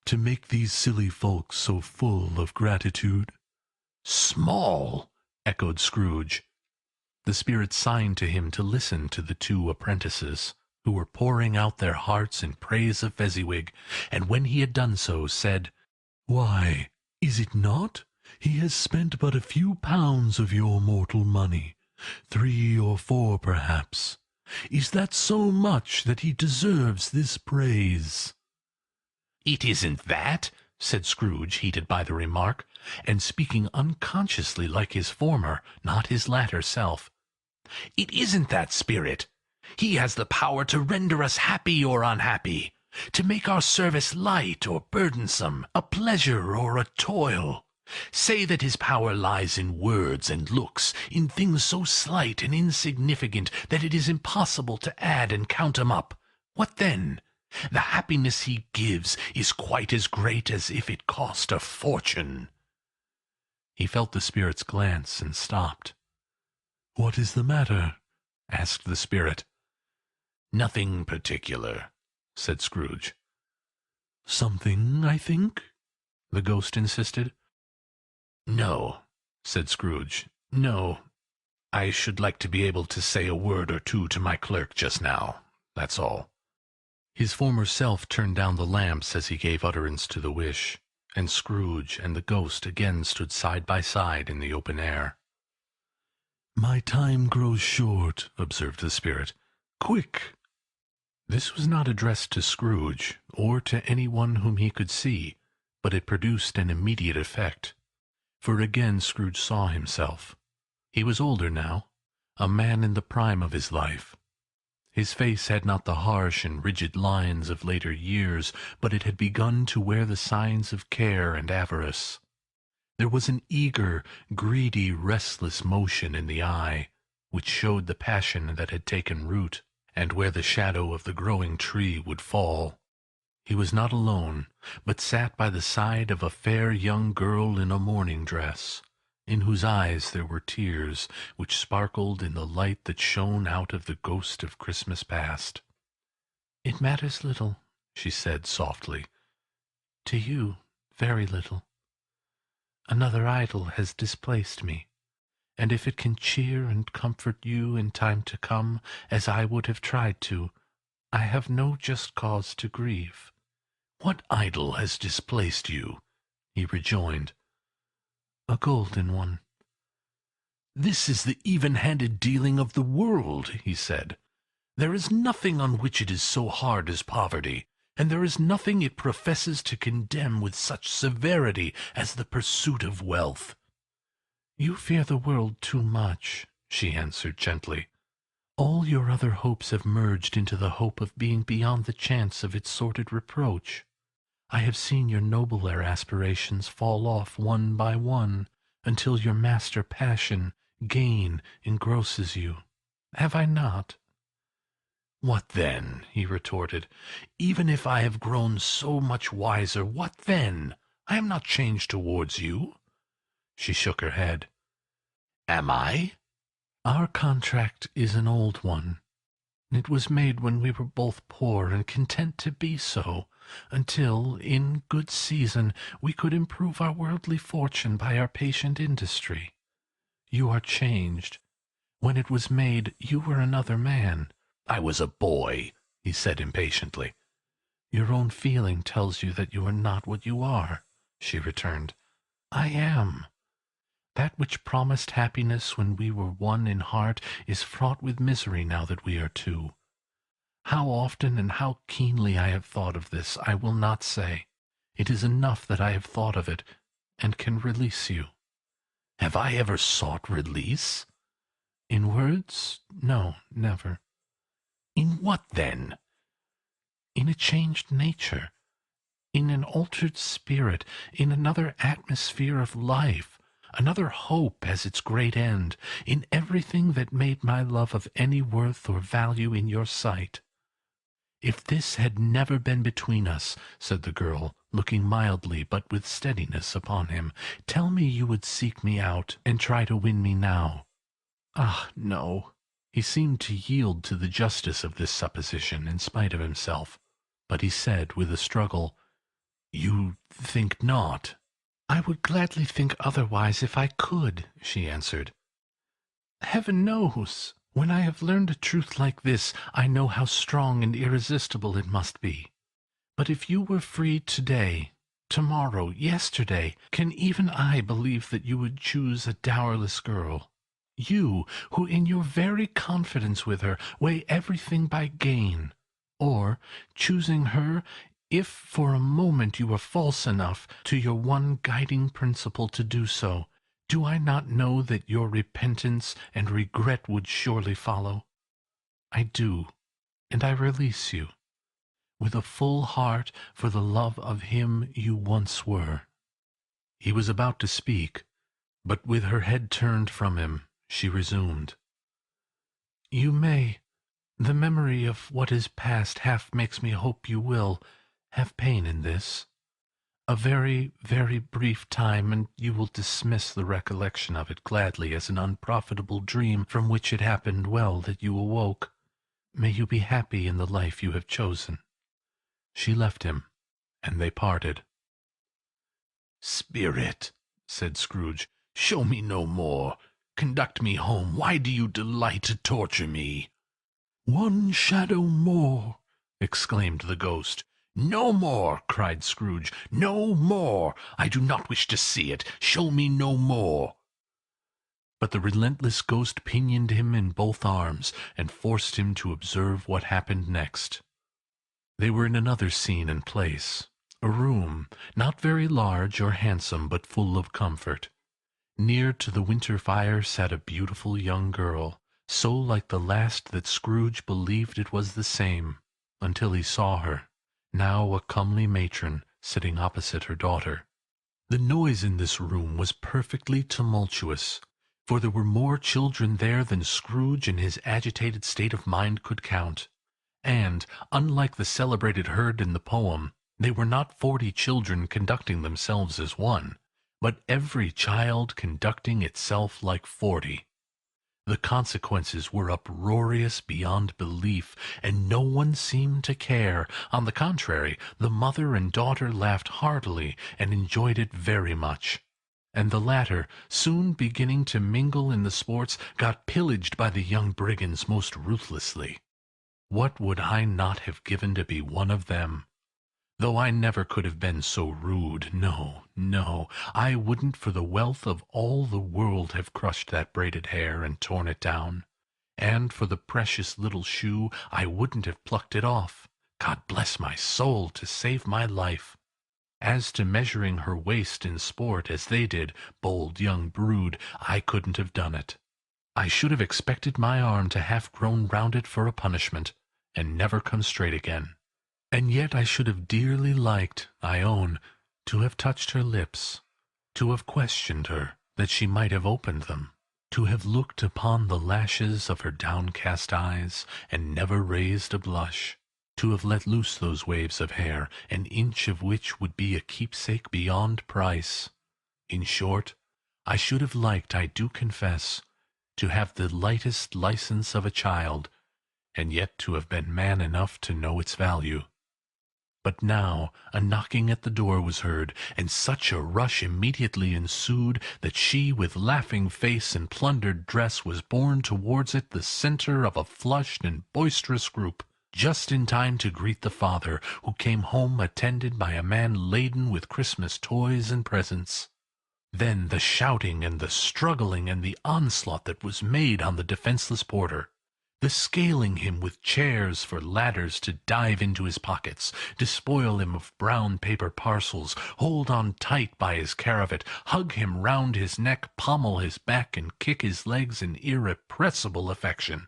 "to make these silly folks so full of gratitude." "Small!" echoed Scrooge. The spirit signed to him to listen to the 2 apprentices, who were pouring out their hearts in praise of Fezziwig, and when he had done so, said, "Why, is it not? He has spent but a few pounds of your mortal money, 3 or 4 perhaps. Is that so much that he deserves this praise?" "It isn't that," said Scrooge, heated by the remark, and speaking unconsciously like his former, not his latter self. "It isn't that, spirit. He has the power to render us happy or unhappy, to make our service light or burdensome, a pleasure or a toil. Say that his power lies in words and looks, in things so slight and insignificant that it is impossible to add and count 'em up. What then? The happiness he gives is quite as great as if it cost a fortune." He felt the spirit's glance and stopped. "What is the matter?" asked the spirit. "Nothing particular," said Scrooge. "Something, I think?" the ghost insisted. "No," said Scrooge. "No. I should like to be able to say a word or two to my clerk just now. That's all." His former self turned down the lamps as he gave utterance to the wish, and Scrooge and the ghost again stood side by side in the open air. "My time grows short," observed the spirit. "Quick!" This was not addressed to Scrooge, or to any one whom he could see, but it produced an immediate effect. For again Scrooge saw himself. He was older now, a man in the prime of his life. His face had not the harsh and rigid lines of later years, but it had begun to wear the signs of care and avarice. There was an eager, greedy, restless motion in the eye, which showed the passion that had taken root, and where the shadow of the growing tree would fall. He was not alone, but sat by the side of a fair young girl in a mourning dress, in whose eyes there were tears, which sparkled in the light that shone out of the ghost of Christmas past. "It matters little," she said softly. "To you, very little. Another idol has displaced me, and if it can cheer and comfort you in time to come, as I would have tried to, I have no just cause to grieve." "What idol has displaced you?" he rejoined. "A golden one." "This is the even-handed dealing of the world," he said. "There is nothing on which it is so hard as poverty, and there is nothing it professes to condemn with such severity as the pursuit of wealth." "You fear the world too much," she answered gently. "All your other hopes have merged into the hope of being beyond the chance of its sordid reproach. I have seen your nobler aspirations fall off one by one, until your master passion, gain, engrosses you. Have I not?" "What then?" he retorted. "Even if I have grown so much wiser, what then? I am not changed towards you." She shook her head. "Am I?" "Our contract is an old one. It was made when we were both poor and content to be so, until, in good season, we could improve our worldly fortune by our patient industry. You are changed. When it was made, you were another man." "I was a boy," he said impatiently. "Your own feeling tells you that you are not what you are," she returned. "I am. That which promised happiness when we were one in heart is fraught with misery now that we are two. How often and how keenly I have thought of this, I will not say. It is enough that I have thought of it, and can release you." "Have I ever sought release?" "In words, no, never." "In what, then?" "In a changed nature, in an altered spirit, in another atmosphere of life, another hope as its great end, in everything that made my love of any worth or value in your sight." "If this had never been between us," said the girl, looking mildly but with steadiness upon him, "tell me you would seek me out, and try to win me now." "Ah, no." He seemed to yield to the justice of this supposition in spite of himself, but he said with a struggle, "You think not?" "I would gladly think otherwise if I could," she answered. "Heaven knows! When I have learned a truth like this, I know how strong and irresistible it must be. But if you were free today, tomorrow, yesterday, can even I believe that you would choose a dowerless girl? You, who in your very confidence with her weigh everything by gain? Or, choosing her, if for a moment you were false enough to your one guiding principle to do so, do I not know that your repentance and regret would surely follow? I do, and I release you, with a full heart, for the love of him you once were." He was about to speak, but with her head turned from him, she resumed. "You may. The memory of what is past half makes me hope you will have pain in this. A very, very brief time, and you will dismiss the recollection of it gladly as an unprofitable dream from which it happened well that you awoke. May you be happy in the life you have chosen." She left him, and they parted. "Spirit," said Scrooge, Show me no more. Conduct me home. Why do you delight to torture me?" "One shadow more!" exclaimed the ghost. "No more!" cried Scrooge. "No more! I do not wish to see it. Show me no more!" But the relentless ghost pinioned him in both arms, and forced him to observe what happened next. They were in another scene and place. A room, not very large or handsome, but full of comfort. Near to the winter fire sat a beautiful young girl, so like the last that Scrooge believed it was the same, until he saw her, now a comely matron, sitting opposite her daughter. The noise in this room was perfectly tumultuous, for there were more children there than Scrooge in his agitated state of mind could count. And, unlike the celebrated herd in the poem, they were not 40 children conducting themselves as one, but every child conducting itself like 40. The consequences were uproarious beyond belief, and no one seemed to care. On the contrary, the mother and daughter laughed heartily, and enjoyed it very much. And the latter, soon beginning to mingle in the sports, got pillaged by the young brigands most ruthlessly. What would I not have given to be one of them? Though I never could have been so rude. No, no, I wouldn't for the wealth of all the world have crushed that braided hair and torn it down. And for the precious little shoe, I wouldn't have plucked it off. God bless my soul, to save my life. As to measuring her waist in sport, as they did, bold young brood, I couldn't have done it. I should have expected my arm to have grown round it for a punishment, and never come straight again. And yet I should have dearly liked, I own, to have touched her lips, to have questioned her, that she might have opened them, to have looked upon the lashes of her downcast eyes, and never raised a blush, to have let loose those waves of hair, an inch of which would be a keepsake beyond price. In short, I should have liked, I do confess, to have the lightest license of a child, and yet to have been man enough to know its value. But now a knocking at the door was heard, and such a rush immediately ensued that she, with laughing face and plundered dress, was borne towards it, the centre of a flushed and boisterous group, just in time to greet the father, who came home attended by a man laden with Christmas toys and presents. Then the shouting and the struggling and the onslaught that was made on the defenceless porter. The scaling him with chairs for ladders to dive into his pockets, despoil him of brown paper parcels, hold on tight by his cravat, hug him round his neck, pommel his back, and kick his legs in irrepressible affection.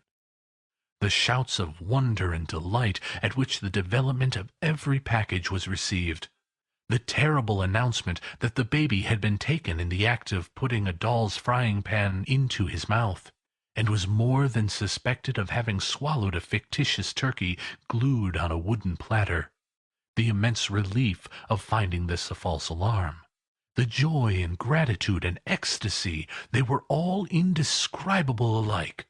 The shouts of wonder and delight at which the development of every package was received. The terrible announcement that the baby had been taken in the act of putting a doll's frying pan into his mouth, and was more than suspected of having swallowed a fictitious turkey glued on a wooden platter. The immense relief of finding this a false alarm. The joy and gratitude and ecstasy, they were all indescribable alike.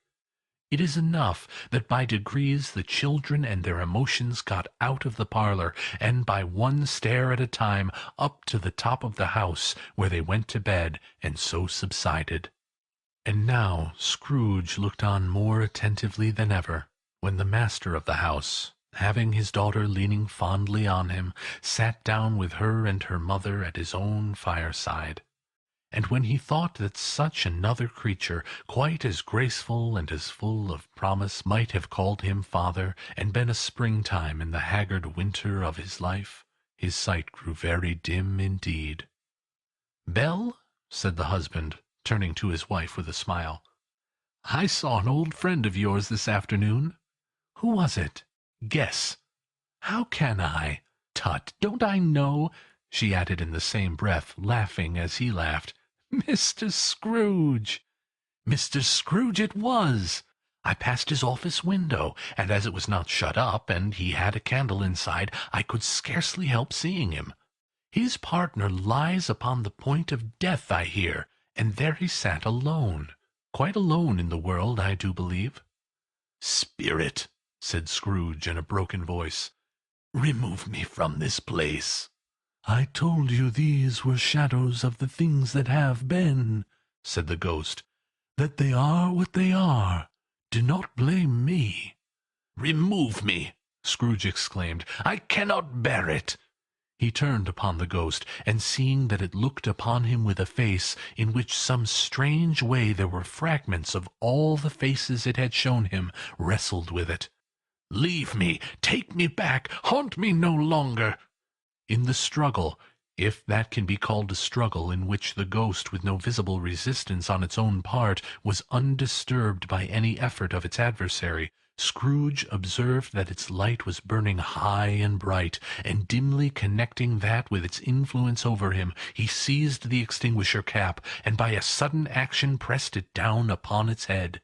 It is enough that by degrees the children and their emotions got out of the parlour, and by one stair at a time up to the top of the house, where they went to bed, and so subsided. And now Scrooge looked on more attentively than ever, when the master of the house, having his daughter leaning fondly on him, sat down with her and her mother at his own fireside. And when he thought that such another creature, quite as graceful and as full of promise, might have called him father, and been a springtime in the haggard winter of his life, his sight grew very dim indeed. "Belle," said the husband, turning to his wife with a smile, "I saw an old friend of yours this afternoon." "Who was it?" "Guess." "How can I?" "Tut, don't I know?" she added in the same breath, laughing as he laughed. "Mr. Scrooge!" Mr. Scrooge it was! I passed his office window, and as it was not shut up, and he had a candle inside, I could scarcely help seeing him. His partner lies upon the point of death, I hear, and there he sat alone, quite alone in the world, I do believe. "Spirit," said Scrooge in a broken voice, "remove me from this place." "I told you these were shadows of the things that have been," said the ghost, "that they are what they are. Do not blame me." "Remove me!" Scrooge exclaimed. "I cannot bear it." He turned upon the ghost, and seeing that it looked upon him with a face in which some strange way there were fragments of all the faces it had shown him, wrestled with it. "Leave me! Take me back! Haunt me no longer!" In the struggle, if that can be called a struggle in which the ghost, with no visible resistance on its own part, was undisturbed by any effort of its adversary, Scrooge observed that its light was burning high and bright, and dimly connecting that with its influence over him, he seized the extinguisher cap, and by a sudden action pressed it down upon its head.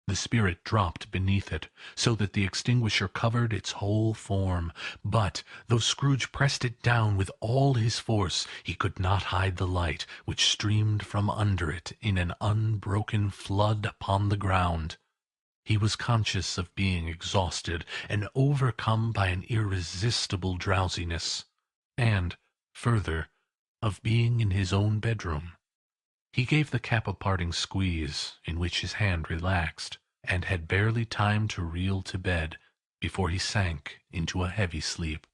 The spirit dropped beneath it, so that the extinguisher covered its whole form, but, though Scrooge pressed it down with all his force, he could not hide the light, which streamed from under it in an unbroken flood upon the ground. He was conscious of being exhausted, and overcome by an irresistible drowsiness, and, further, of being in his own bedroom. He gave the cap a parting squeeze, in which his hand relaxed, and had barely time to reel to bed before he sank into a heavy sleep.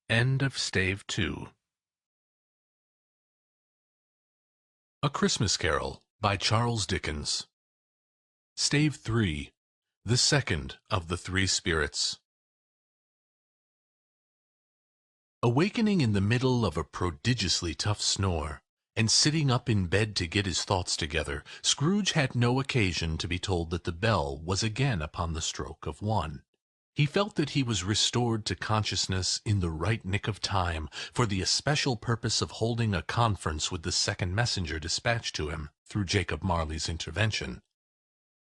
End of Stave 2. A Christmas Carol by Charles Dickens. Stave 3. The second of the three spirits. Awakening in the middle of a prodigiously tough snore, and sitting up in bed to get his thoughts together, Scrooge had no occasion to be told that the bell was again upon the stroke of 1. He felt that he was restored to consciousness in the right nick of time, for the especial purpose of holding a conference with the second messenger dispatched to him, through Jacob Marley's intervention.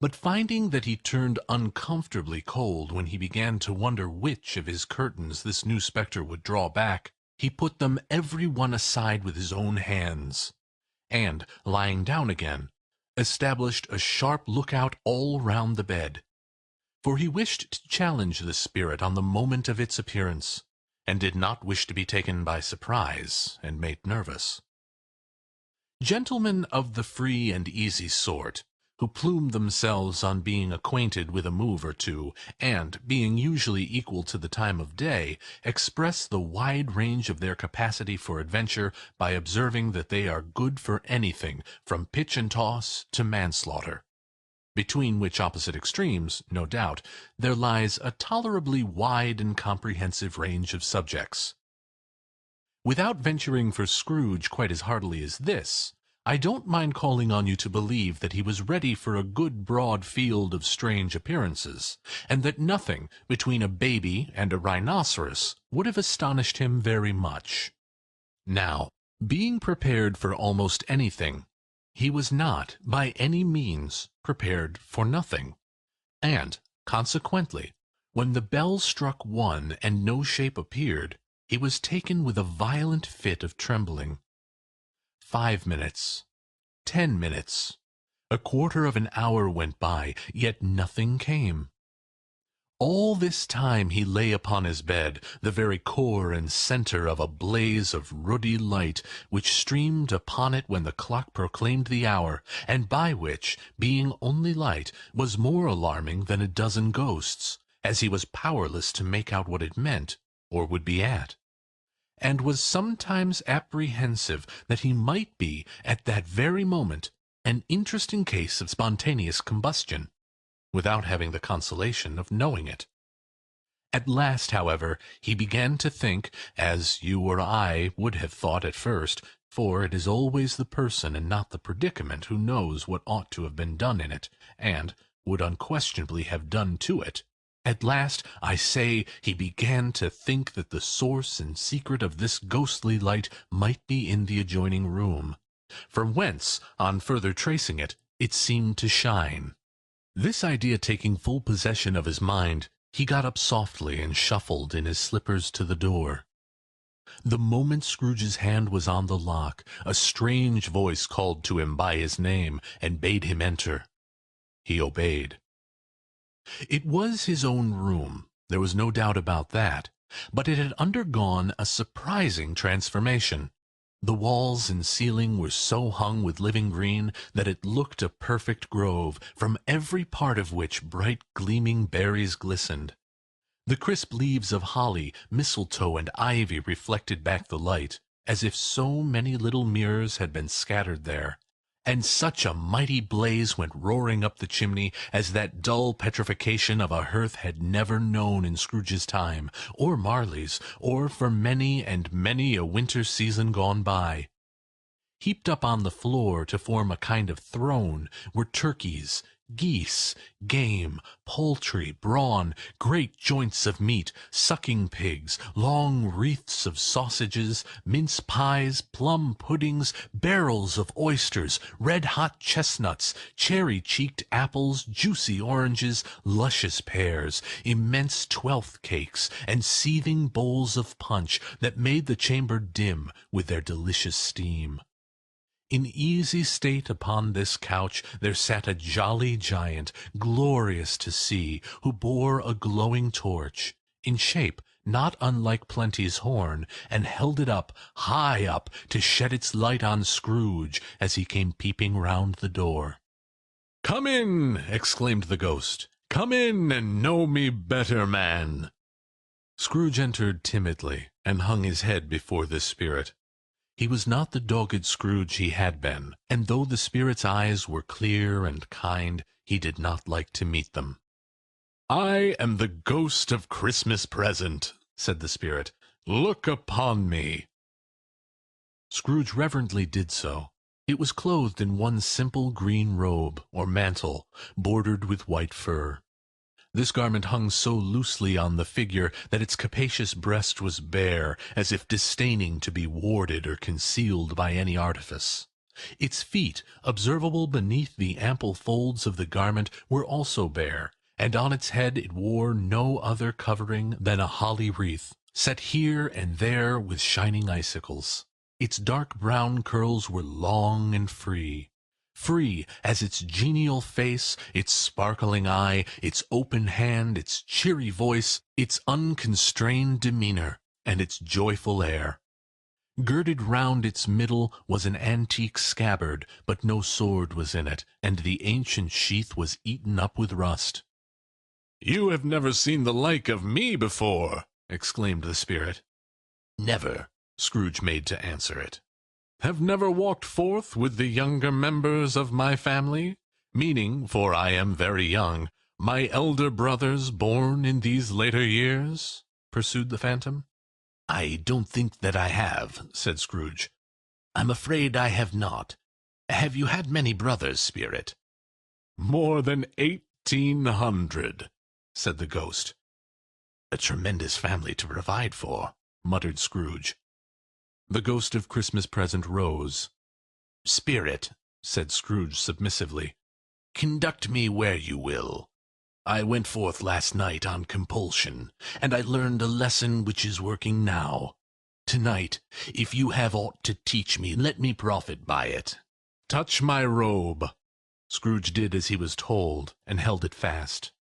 But finding that he turned uncomfortably cold when he began to wonder which of his curtains this new spectre would draw back, he put them every one aside with his own hands, and, lying down again, established a sharp lookout all round the bed. For he wished to challenge the spirit on the moment of its appearance, and did not wish to be taken by surprise and made nervous. Gentlemen of the free and easy sort, who plume themselves on being acquainted with a move or two, and, being usually equal to the time of day, express the wide range of their capacity for adventure by observing that they are good for anything from pitch and toss to manslaughter, between which opposite extremes, no doubt, there lies a tolerably wide and comprehensive range of subjects. Without venturing for Scrooge quite as heartily as this, I don't mind calling on you to believe that he was ready for a good broad field of strange appearances, and that nothing between a baby and a rhinoceros would have astonished him very much. Now, being prepared for almost anything, he was not, by any means, prepared for nothing, and, consequently, when the bell struck 1 and no shape appeared, he was taken with a violent fit of trembling. 5 minutes, 10 minutes, a quarter of an hour went by, yet nothing came. All this time he lay upon his bed, the very core and centre of a blaze of ruddy light, which streamed upon it when the clock proclaimed the hour, and by which, being only light, was more alarming than a dozen ghosts, as he was powerless to make out what it meant, or would be at, and was sometimes apprehensive that he might be, at that very moment, an interesting case of spontaneous combustion, without having the consolation of knowing it. At last, however, he began to think, as you or I would have thought at first, for it is always the person and not the predicament who knows what ought to have been done in it, and would unquestionably have done to it. At last, I say, he began to think that the source and secret of this ghostly light might be in the adjoining room, from whence, on further tracing it, it seemed to shine. This idea taking full possession of his mind, he got up softly and shuffled in his slippers to the door. The moment Scrooge's hand was on the lock, a strange voice called to him by his name, and bade him enter. He obeyed. It was his own room, there was no doubt about that, but it had undergone a surprising transformation. The walls and ceiling were so hung with living green that it looked a perfect grove, from every part of which bright gleaming berries glistened. The crisp leaves of holly, mistletoe, and ivy reflected back the light, as if so many little mirrors had been scattered there. And such a mighty blaze went roaring up the chimney as that dull petrification of a hearth had never known in Scrooge's time, or Marley's, or for many and many a winter season gone by. Heaped up on the floor to form a kind of throne were turkeys, geese, game, poultry, brawn, great joints of meat, sucking pigs, long wreaths of sausages, mince pies, plum puddings, barrels of oysters, red-hot chestnuts, cherry-cheeked apples, juicy oranges, luscious pears, immense twelfth cakes, and seething bowls of punch that made the chamber dim with their delicious steam. In easy state upon this couch there sat a jolly giant, glorious to see, who bore a glowing torch, in shape not unlike Plenty's horn, and held it up, high up, to shed its light on Scrooge as he came peeping round the door. "Come in!" exclaimed the ghost. "Come in, and know me better, man!" Scrooge entered timidly, and hung his head before this spirit. He was not the dogged Scrooge he had been, and though the spirit's eyes were clear and kind, he did not like to meet them. "I am the ghost of Christmas Present," said the spirit. "Look upon me." Scrooge reverently did so. It was clothed in one simple green robe, or mantle, bordered with white fur. This garment hung so loosely on the figure that its capacious breast was bare, as if disdaining to be warded or concealed by any artifice. Its feet, observable beneath the ample folds of the garment, were also bare, and on its head it wore no other covering than a holly wreath, set here and there with shining icicles. Its dark brown curls were long and free as its genial face, its sparkling eye, its open hand, its cheery voice, its unconstrained demeanor, and its joyful air. Girded round its middle was an antique scabbard, but no sword was in it, and the ancient sheath was eaten up with rust. "You have never seen the like of me before!" exclaimed the spirit. "Never," Scrooge made to answer it. "Have never walked forth with the younger members of my family, meaning, for I am very young, my elder brothers born in these later years?" pursued the phantom. "I don't think that I have," said Scrooge. "I'm afraid I have not. Have you had many brothers, spirit?" "More than 1,800, said the ghost. "A tremendous family to provide for," muttered Scrooge. The ghost of Christmas Present rose. "Spirit," said Scrooge submissively, "conduct me where you will. I went forth last night on compulsion, and I learned a lesson which is working now. Tonight, if you have aught to teach me, let me profit by it. Touch my robe." Scrooge did as he was told, and held it fast.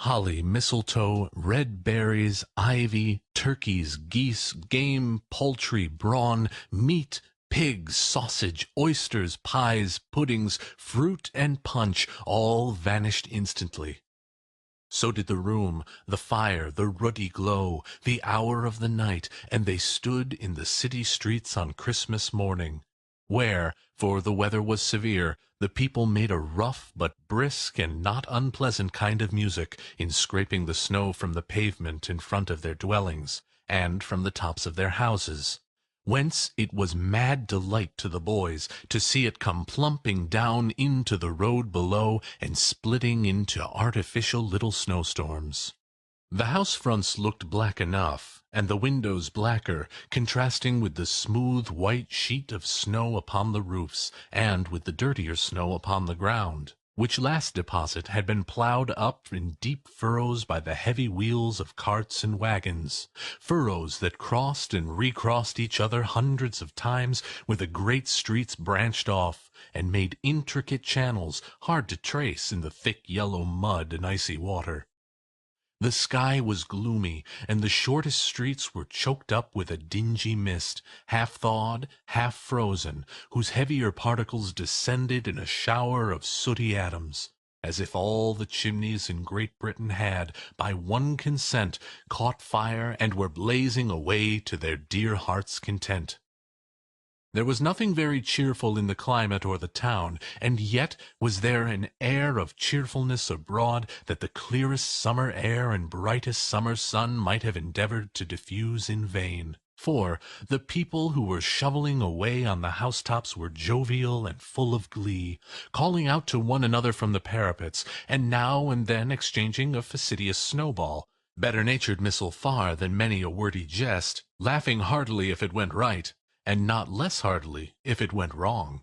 Holly, mistletoe, red berries, ivy, turkeys, geese, game, poultry, brawn, meat, pigs, sausage, oysters, pies, puddings, fruit, and punch all vanished instantly. So did the room, the fire, the ruddy glow, the hour of the night, and they stood in the city streets on Christmas morning, where, for the weather was severe, the people made a rough but brisk and not unpleasant kind of music in scraping the snow from the pavement in front of their dwellings, and from the tops of their houses, whence it was mad delight to the boys to see it come plumping down into the road below and splitting into artificial little snowstorms. The house fronts looked black enough, and the windows blacker, contrasting with the smooth white sheet of snow upon the roofs, and with the dirtier snow upon the ground, which last deposit had been ploughed up in deep furrows by the heavy wheels of carts and wagons, furrows that crossed and recrossed each other hundreds of times, where the great streets branched off, and made intricate channels hard to trace in the thick yellow mud and icy water. The sky was gloomy, and the shortest streets were choked up with a dingy mist, half thawed, half frozen, whose heavier particles descended in a shower of sooty atoms, as if all the chimneys in Great Britain had, by one consent, caught fire and were blazing away to their dear hearts' content. There was nothing very cheerful in the climate or the town, and yet was there an air of cheerfulness abroad that the clearest summer air and brightest summer sun might have endeavored to diffuse in vain. For the people who were shoveling away on the housetops were jovial and full of glee, calling out to one another from the parapets, and now and then exchanging a facetious snowball, better-natured missile far than many a wordy jest, laughing heartily if it went right, and not less heartily if it went wrong.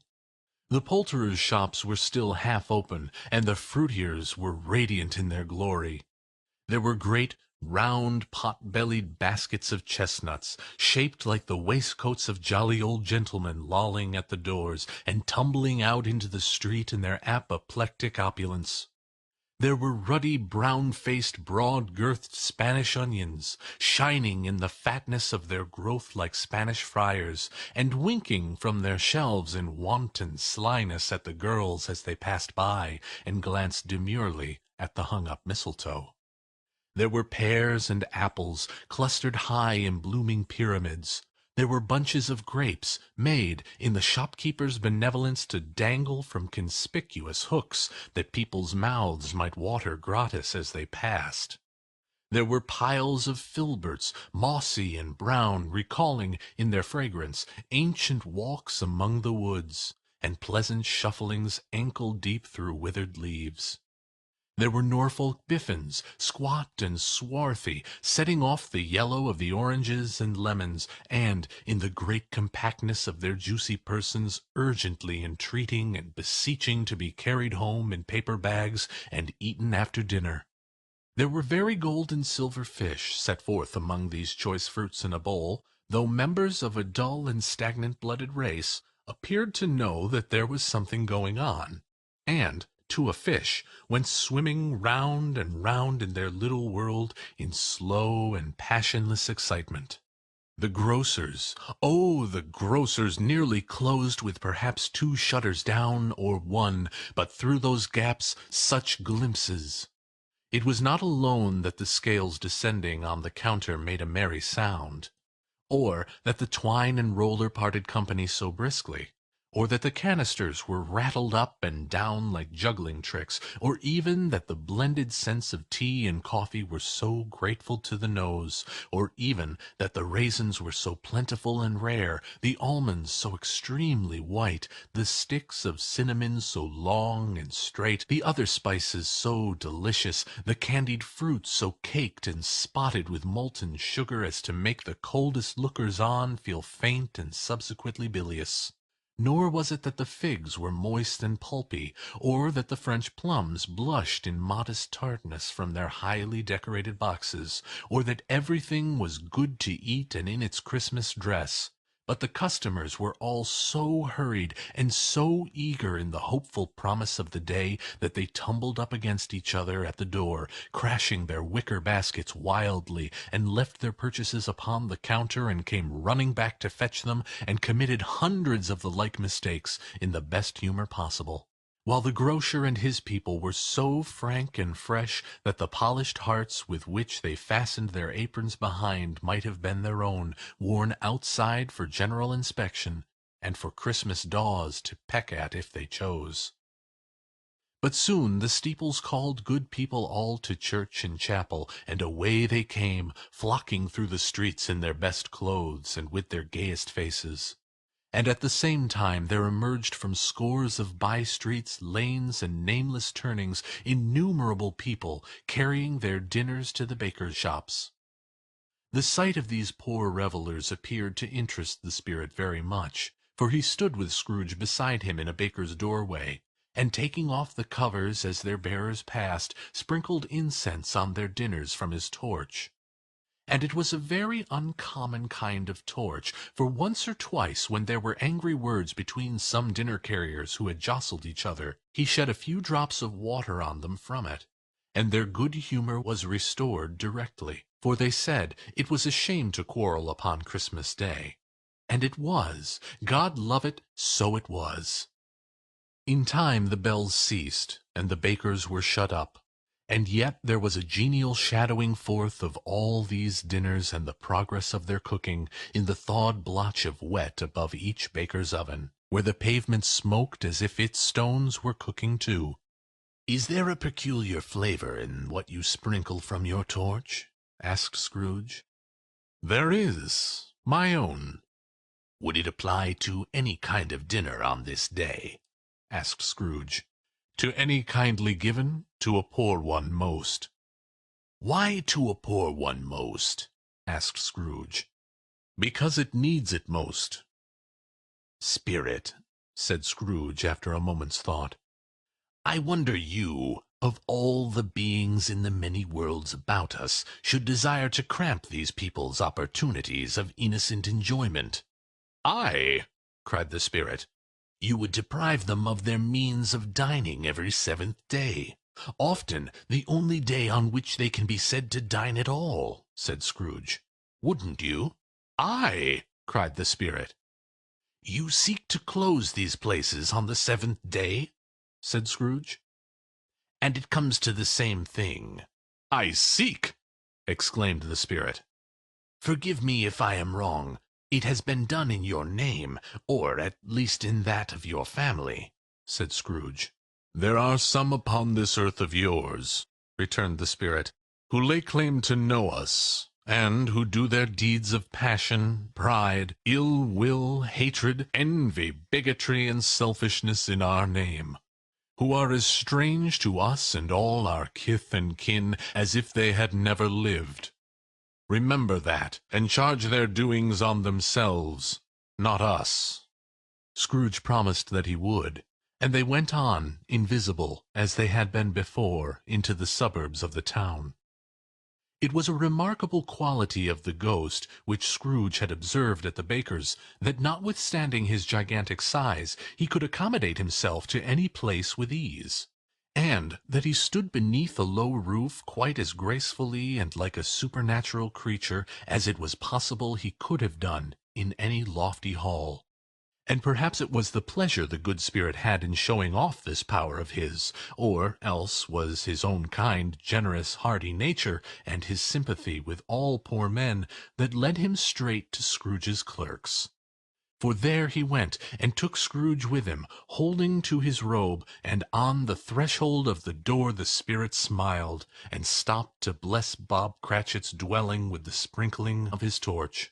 The poulterers' shops were still half open, and the fruiterers were radiant in their glory. There were great, round, pot-bellied baskets of chestnuts, shaped like the waistcoats of jolly old gentlemen, lolling at the doors, and tumbling out into the street in their apoplectic opulence. There were ruddy, brown-faced, broad-girthed Spanish onions, shining in the fatness of their growth like Spanish friars, and winking from their shelves in wanton slyness at the girls as they passed by and glanced demurely at the hung-up mistletoe. There were pears and apples, clustered high in blooming pyramids. There were bunches of grapes, made, in the shopkeeper's benevolence, to dangle from conspicuous hooks, that people's mouths might water gratis as they passed. There were piles of filberts, mossy and brown, recalling, in their fragrance, ancient walks among the woods, and pleasant shufflings ankle-deep through withered leaves. There were Norfolk biffins, squat and swarthy, setting off the yellow of the oranges and lemons, and, in the great compactness of their juicy persons, urgently entreating and beseeching to be carried home in paper bags and eaten after dinner. There were very gold and silver fish set forth among these choice fruits in a bowl, though members of a dull and stagnant-blooded race appeared to know that there was something going on, and, to a fish, went swimming round and round in their little world in slow and passionless excitement. The grocers, oh, the grocers, nearly closed with perhaps 2 shutters down, or 1, but through those gaps such glimpses! It was not alone that the scales descending on the counter made a merry sound, or that the twine and roller parted company so briskly, or that the canisters were rattled up and down like juggling tricks, or even that the blended scents of tea and coffee were so grateful to the nose, or even that the raisins were so plentiful and rare, the almonds so extremely white, the sticks of cinnamon so long and straight, the other spices so delicious, the candied fruit so caked and spotted with molten sugar as to make the coldest lookers-on feel faint and subsequently bilious. Nor was it that the figs were moist and pulpy, or that the French plums blushed in modest tartness from their highly decorated boxes, or that everything was good to eat and in its Christmas dress. But the customers were all so hurried and so eager in the hopeful promise of the day that they tumbled up against each other at the door, crashing their wicker baskets wildly, and left their purchases upon the counter and came running back to fetch them, and committed hundreds of the like mistakes in the best humor possible, while the grocer and his people were so frank and fresh that the polished hearts with which they fastened their aprons behind might have been their own, worn outside for general inspection, and for Christmas daws to peck at if they chose. But soon the steeples called good people all to church and chapel, and away they came, flocking through the streets in their best clothes and with their gayest faces. And at the same time there emerged from scores of by-streets, lanes, and nameless turnings innumerable people, carrying their dinners to the bakers' shops. The sight of these poor revellers appeared to interest the spirit very much, for he stood with Scrooge beside him in a baker's doorway, and taking off the covers as their bearers passed, sprinkled incense on their dinners from his torch. And it was a very uncommon kind of torch, for once or twice, when there were angry words between some dinner-carriers who had jostled each other, he shed a few drops of water on them from it, and their good humour was restored directly, for they said it was a shame to quarrel upon Christmas Day. And it was. God love it, so it was. In time the bells ceased, and the bakers were shut up. And yet there was a genial shadowing forth of all these dinners and the progress of their cooking in the thawed blotch of wet above each baker's oven, where the pavement smoked as if its stones were cooking too. "Is there a peculiar flavour in what you sprinkle from your torch?" asked Scrooge. "There is. My own." "Would it apply to any kind of dinner on this day?" asked Scrooge. "To any kindly given, to a poor one most." "Why to a poor one most?" asked Scrooge. "Because it needs it most." "Spirit," said Scrooge after a moment's thought, "I wonder you, of all the beings in the many worlds about us, should desire to cramp these people's opportunities of innocent enjoyment." "I!" cried the Spirit. "You would deprive them of their means of dining every 7th day, often the only day on which they can be said to dine at all," said Scrooge. "Wouldn't you?" "I!" cried the Spirit. "You seek to close these places on the 7th day?" said Scrooge. "And it comes to the same thing." "I seek!" exclaimed the Spirit. "Forgive me if I am wrong. It has been done in your name, or at least in that of your family," said Scrooge. "There are some upon this earth of yours," returned the Spirit, "who lay claim to know us, and who do their deeds of passion, pride, ill will, hatred, envy, bigotry, and selfishness in our name, who are as strange to us and all our kith and kin as if they had never lived. Remember that, and charge their doings on themselves, not us." Scrooge promised that he would, and they went on, invisible, as they had been before, into the suburbs of the town. It was a remarkable quality of the ghost, which Scrooge had observed at the baker's, that notwithstanding his gigantic size, he could accommodate himself to any place with ease, and that he stood beneath a low roof quite as gracefully and like a supernatural creature as it was possible he could have done in any lofty hall. And perhaps it was the pleasure the good Spirit had in showing off this power of his, or else was his own kind, generous, hearty nature, and his sympathy with all poor men, that led him straight to Scrooge's clerks. For there he went, and took Scrooge with him, holding to his robe, and on the threshold of the door the Spirit smiled, and stopped to bless Bob Cratchit's dwelling with the sprinkling of his torch.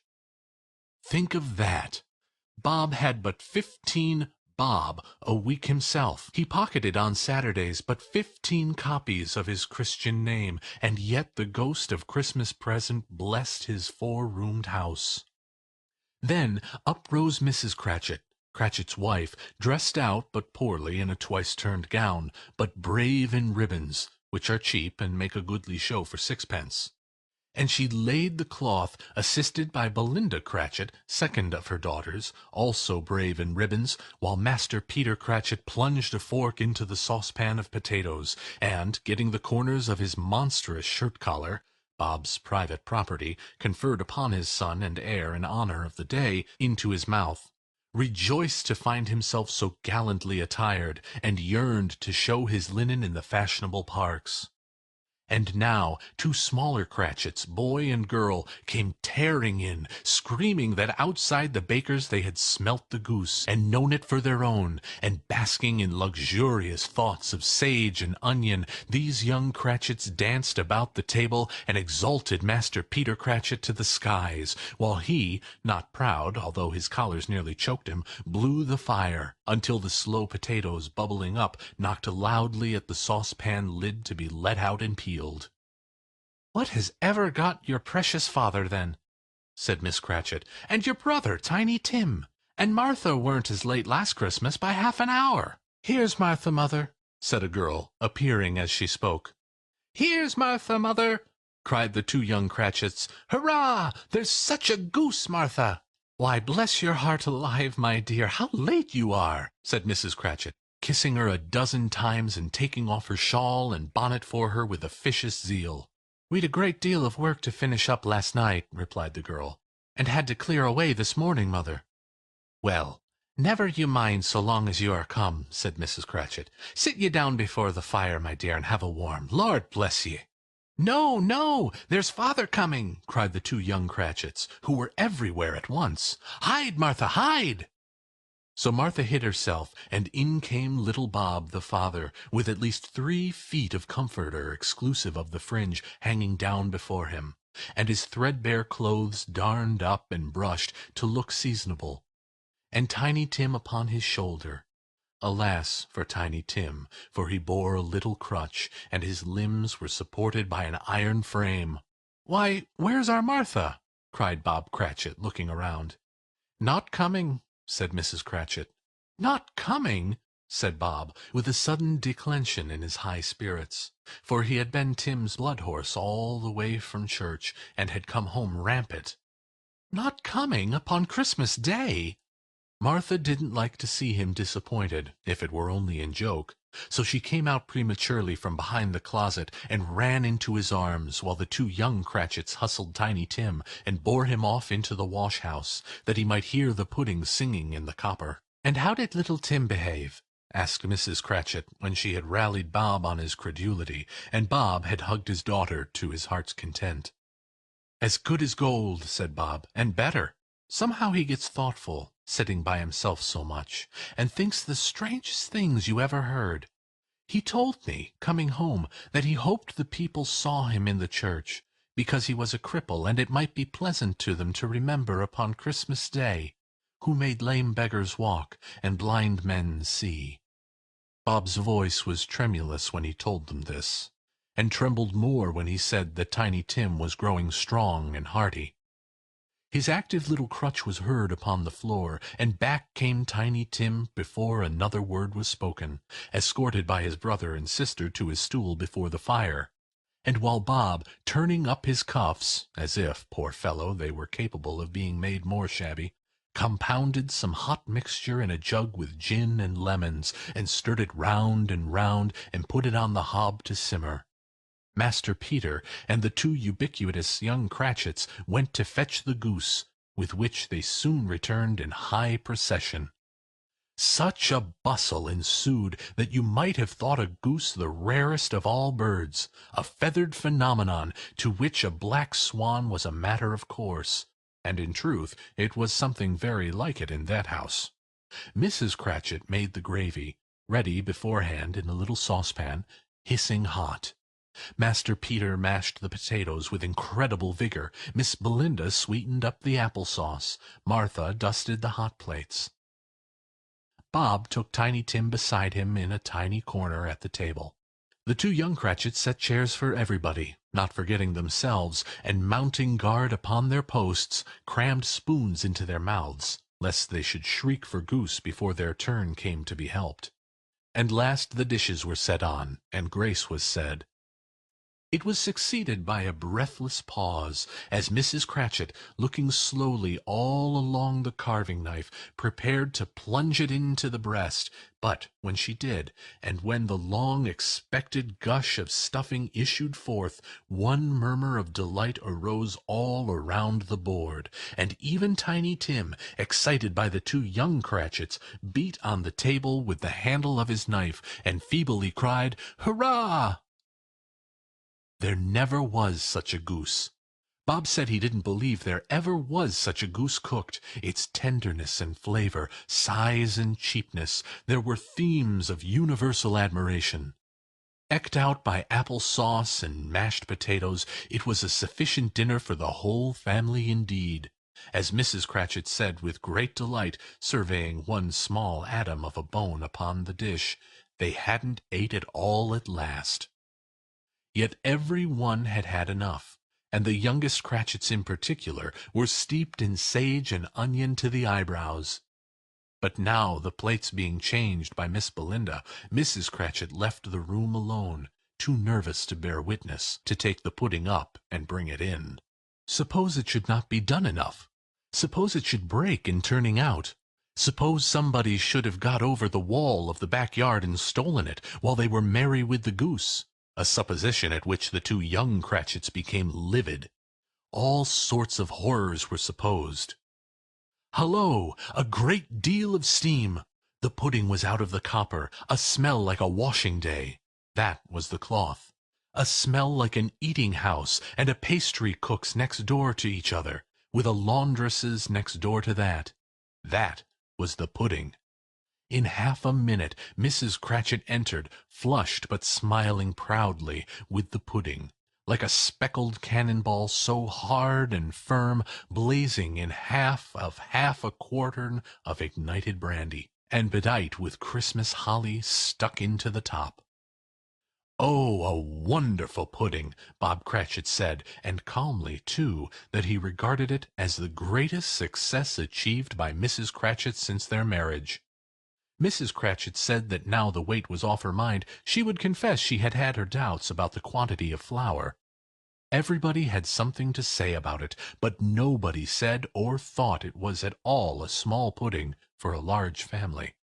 Think of that! Bob had but 15 bob a week himself. He pocketed on Saturdays but 15 copies of his Christian name, and yet the ghost of Christmas present blessed his 4-roomed house. Then up rose Mrs. Cratchit, Cratchit's wife, dressed out but poorly in a twice-turned gown, but brave in ribbons, which are cheap and make a goodly show for 6d. And she laid the cloth, assisted by Belinda Cratchit, second of her daughters, also brave in ribbons, while Master Peter Cratchit plunged a fork into the saucepan of potatoes, and, getting the corners of his monstrous shirt-collar, Bob's private property, conferred upon his son and heir in honor of the day, into his mouth, rejoiced to find himself so gallantly attired, and yearned to show his linen in the fashionable parks. And now 2 smaller Cratchits, boy and girl, came tearing in, screaming that outside the baker's they had smelt the goose, and known it for their own, and basking in luxurious thoughts of sage and onion, these young Cratchits danced about the table, and exalted Master Peter Cratchit to the skies, while he, not proud, although his collars nearly choked him, blew the fire, until the slow potatoes, bubbling up, knocked loudly at the saucepan lid to be let out and peeled. "What has ever got your precious father, then?" said Miss Cratchit. "And your brother, Tiny Tim? And Martha weren't as late last Christmas by half an hour." "Here's Martha, mother," said a girl, appearing as she spoke. "Here's Martha, mother," cried the 2 young Cratchits. "Hurrah! There's such a goose, Martha!" "Why, bless your heart alive, my dear, how late you are!" said Mrs. Cratchit. kissing her a dozen times and taking off her shawl and bonnet for her with officious zeal. "We'd a great deal of work to finish up last night," replied the girl, "and had to clear away this morning, mother." "Well, never you mind so long as you are come," said Mrs. Cratchit. "Sit ye down before the fire, my dear, and have a warm. Lord bless ye!" "No, no, there's father coming!" cried the two young Cratchits, who were everywhere at once. "Hide, Martha, hide!" So Martha hid herself, and in came little Bob, the father, with at least 3 feet of comforter, exclusive of the fringe, hanging down before him, and his threadbare clothes darned up and brushed to look seasonable, and Tiny Tim upon his shoulder. Alas for Tiny Tim, for he bore a little crutch, and his limbs were supported by an iron frame. "Why, where's our Martha?" cried Bob Cratchit, looking around. "Not coming," said Mrs. Cratchit. "Not coming!" said Bob, with a sudden declension in his high spirits, for he had been Tim's blood horse all the way from church, and had come home rampant. "Not coming upon Christmas Day!" Martha didn't like to see him disappointed, if it were only in joke, so she came out prematurely from behind the closet and ran into his arms, while the two young Cratchits hustled Tiny Tim and bore him off into the wash-house, that he might hear the pudding singing in the copper. "And how did little Tim behave?" asked Mrs. Cratchit, when she had rallied Bob on his credulity, and Bob had hugged his daughter to his heart's content. "As good as gold," said Bob, "and better. Somehow he gets thoughtful, sitting by himself so much, and thinks the strangest things you ever heard. He told me, coming home, that he hoped the people saw him in the church, because he was a cripple, and it might be pleasant to them to remember upon Christmas Day, who made lame beggars walk, and blind men see." Bob's voice was tremulous when he told them this, and trembled more when he said that Tiny Tim was growing strong and hearty. His active little crutch was heard upon the floor, and back came Tiny Tim before another word was spoken, escorted by his brother and sister to his stool before the fire. And while Bob, turning up his cuffs, as if, poor fellow, they were capable of being made more shabby, compounded some hot mixture in a jug with gin and lemons, and stirred it round and round, and put it on the hob to simmer, Master Peter and the two ubiquitous young Cratchits went to fetch the goose, with which they soon returned in high procession. Such a bustle ensued that you might have thought a goose the rarest of all birds, a feathered phenomenon to which a black swan was a matter of course, and in truth it was something very like it in that house. Mrs. Cratchit made the gravy, ready beforehand in a little saucepan, hissing hot. Master Peter mashed the potatoes with incredible vigor. Miss Belinda sweetened up the apple-sauce. Martha dusted the hot plates. Bob took Tiny Tim beside him in a tiny corner at the table. The two young Cratchits set chairs for everybody, not forgetting themselves, and mounting guard upon their posts, crammed spoons into their mouths, lest they should shriek for goose before their turn came to be helped. And last the dishes were set on, and grace was said. It was succeeded by a breathless pause, as Mrs. Cratchit, looking slowly all along the carving-knife, prepared to plunge it into the breast. But when she did, and when the long-expected gush of stuffing issued forth, one murmur of delight arose all around the board, and even Tiny Tim, excited by the two young Cratchits, beat on the table with the handle of his knife, and feebly cried, "Hurrah!" There never was such a goose. Bob said he didn't believe there ever was such a goose cooked. Its tenderness and flavor, size and cheapness, there were themes of universal admiration. Eked out by apple sauce and mashed potatoes, it was a sufficient dinner for the whole family indeed, as Mrs. Cratchit said with great delight, surveying one small atom of a bone upon the dish. They hadn't ate it all at last. Yet every one had had enough, and the youngest Cratchits in particular were steeped in sage and onion to the eyebrows. But now, the plates being changed by Miss Belinda, Mrs. Cratchit left the room alone, too nervous to bear witness, to take the pudding up and bring it in. Suppose it should not be done enough? Suppose it should break in turning out? Suppose somebody should have got over the wall of the backyard and stolen it, while they were merry with the goose, a supposition at which the two young Cratchits became livid. All sorts of horrors were supposed. Hullo! A great deal of steam! The pudding was out of the copper, a smell like a washing day. That was the cloth. A smell like an eating-house, and a pastry-cook's next door to each other, with a laundress's next door to that. That was the pudding. In half a minute Mrs. Cratchit entered, flushed but smiling proudly, with the pudding, like a speckled cannon-ball so hard and firm, blazing in half a quartern of ignited brandy, and bedight with Christmas holly stuck into the top. "Oh, a wonderful pudding!" Bob Cratchit said, and calmly, too, that he regarded it as the greatest success achieved by Mrs. Cratchit since their marriage. Mrs. Cratchit said that now the weight was off her mind, she would confess she had had her doubts about the quantity of flour. Everybody had something to say about it, but nobody said or thought it was at all a small pudding for a large family.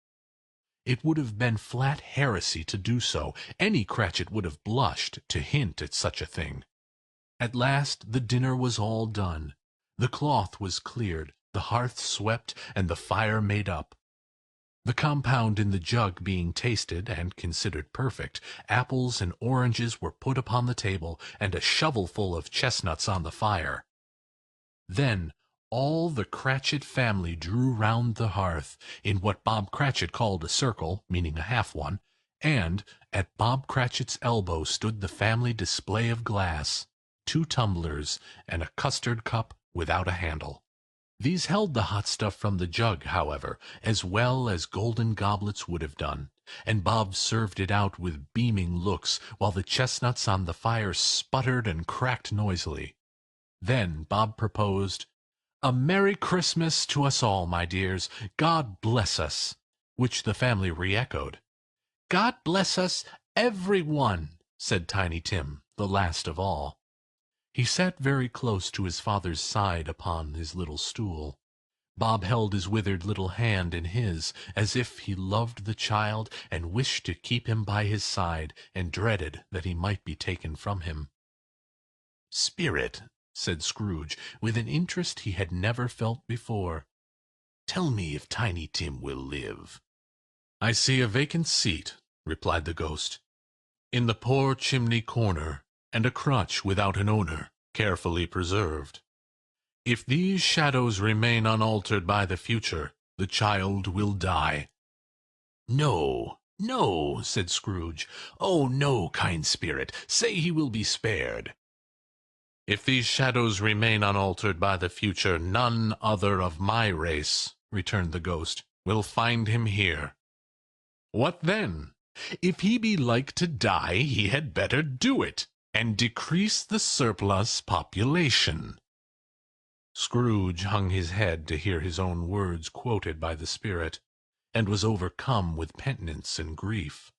It would have been flat heresy to do so. Any Cratchit would have blushed to hint at such a thing. At last the dinner was all done. The cloth was cleared, the hearth swept, and the fire made up. The compound in the jug being tasted and considered perfect, apples and oranges were put upon the table, and a shovelful of chestnuts on the fire. Then all the Cratchit family drew round the hearth, in what Bob Cratchit called a circle, meaning a half one, and at Bob Cratchit's elbow stood the family display of glass, 2 tumblers, and a custard cup without a handle. These held the hot stuff from the jug, however, as well as golden goblets would have done, and Bob served it out with beaming looks, while the chestnuts on the fire sputtered and cracked noisily. Then Bob proposed, "A Merry Christmas to us all, my dears. God bless us," which the family re-echoed. "God bless us, every one," said Tiny Tim, the last of all. He sat very close to his father's side upon his little stool. Bob held his withered little hand in his, as if he loved the child and wished to keep him by his side, and dreaded that he might be taken from him. "Spirit," said Scrooge, with an interest he had never felt before, "tell me if Tiny Tim will live." "I see a vacant seat," replied the ghost, "in the poor chimney corner, and a crutch without an owner, carefully preserved. If these shadows remain unaltered by the future, the child will die." "No, no," said Scrooge. "Oh, no, kind spirit, say he will be spared." "If these shadows remain unaltered by the future, none other of my race," returned the ghost, "will find him here." "What then? If he be like to die, he had better do it, and decrease the surplus population." Scrooge hung his head to hear his own words quoted by the spirit, and was overcome with penitence and grief.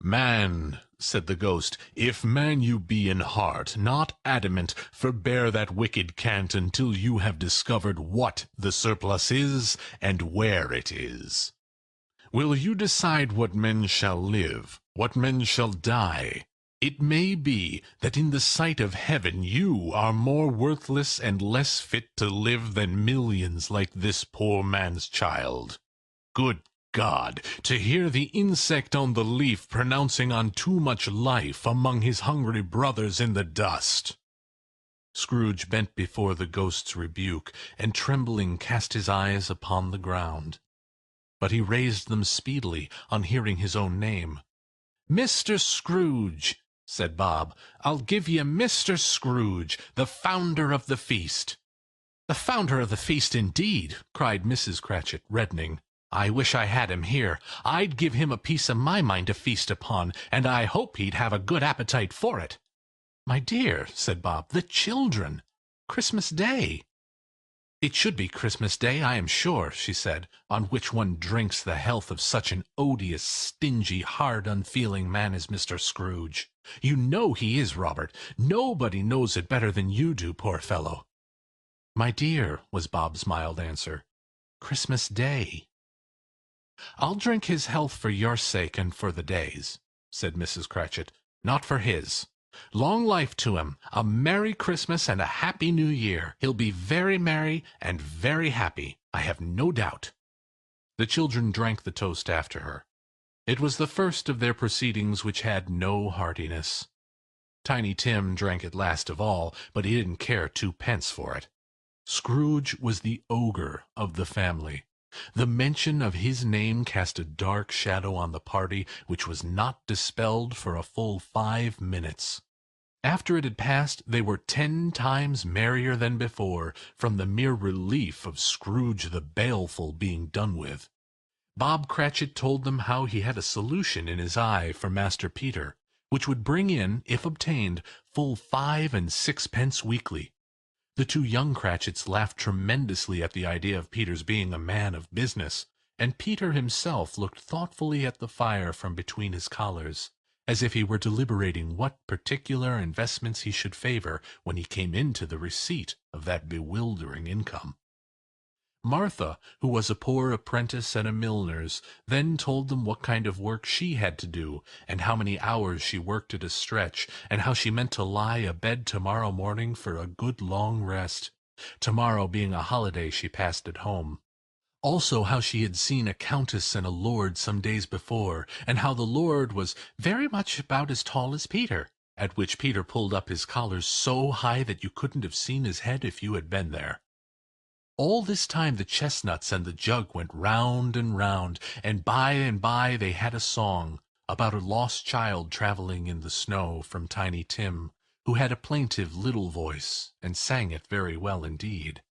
"Man," said the ghost, "if man you be in heart, not adamant, forbear that wicked cant until you have discovered what the surplus is, and where it is. Will you decide what men shall live, what men shall die? It may be that in the sight of heaven you are more worthless and less fit to live than millions like this poor man's child. Good God, to hear the insect on the leaf pronouncing on too much life among his hungry brothers in the dust." Scrooge bent before the ghost's rebuke, and trembling cast his eyes upon the ground. But he raised them speedily on hearing his own name. "Mr. Scrooge," said Bob, "I'll give ye Mr. Scrooge, the founder of the feast." "The founder of the feast, indeed!" cried Mrs. Cratchit, reddening. "I wish I had him here. I'd give him a piece of my mind to feast upon, and I hope he'd have a good appetite for it." "My dear," said Bob, "the children! Christmas Day!" "It should be Christmas Day, I am sure," she said, "on which one drinks the health of such an odious, stingy, hard, unfeeling man as Mr. Scrooge. You know he is, Robert. Nobody knows it better than you do, poor fellow." "My dear," was Bob's mild answer, Christmas Day." "I'll drink his health for your sake and for the day's," said Mrs. Cratchit, "not for his. Long life to him, a Merry Christmas and a Happy New Year. He'll be very merry and very happy, I have no doubt." The children drank the toast after her. It was the first of their proceedings which had no heartiness. Tiny Tim drank it last of all, but he didn't care twopence for it. Scrooge was the ogre of the family. The mention of his name cast a dark shadow on the party, which was not dispelled for a full 5 minutes. After it had passed, they were 10 times merrier than before, from the mere relief of Scrooge the Baleful being done with. Bob Cratchit told them how he had a solution in his eye for Master Peter, which would bring in, if obtained, full 5 and 6 pence weekly. The 2 young Cratchits laughed tremendously at the idea of Peter's being a man of business, and Peter himself looked thoughtfully at the fire from between his collars, as if he were deliberating what particular investments he should favor when he came into the receipt of that bewildering income. Martha, who was a poor apprentice at a milliner's, then told them what kind of work she had to do, and how many hours she worked at a stretch, and how she meant to lie abed tomorrow morning for a good long rest, tomorrow being a holiday she passed at home. Also how she had seen a countess and a lord some days before, and how the lord was very much about as tall as Peter, at which Peter pulled up his collars so high that you couldn't have seen his head if you had been there. All this time the chestnuts and the jug went round and round, and by they had a song about a lost child travelling in the snow from Tiny Tim, who had a plaintive little voice, and sang it very well indeed.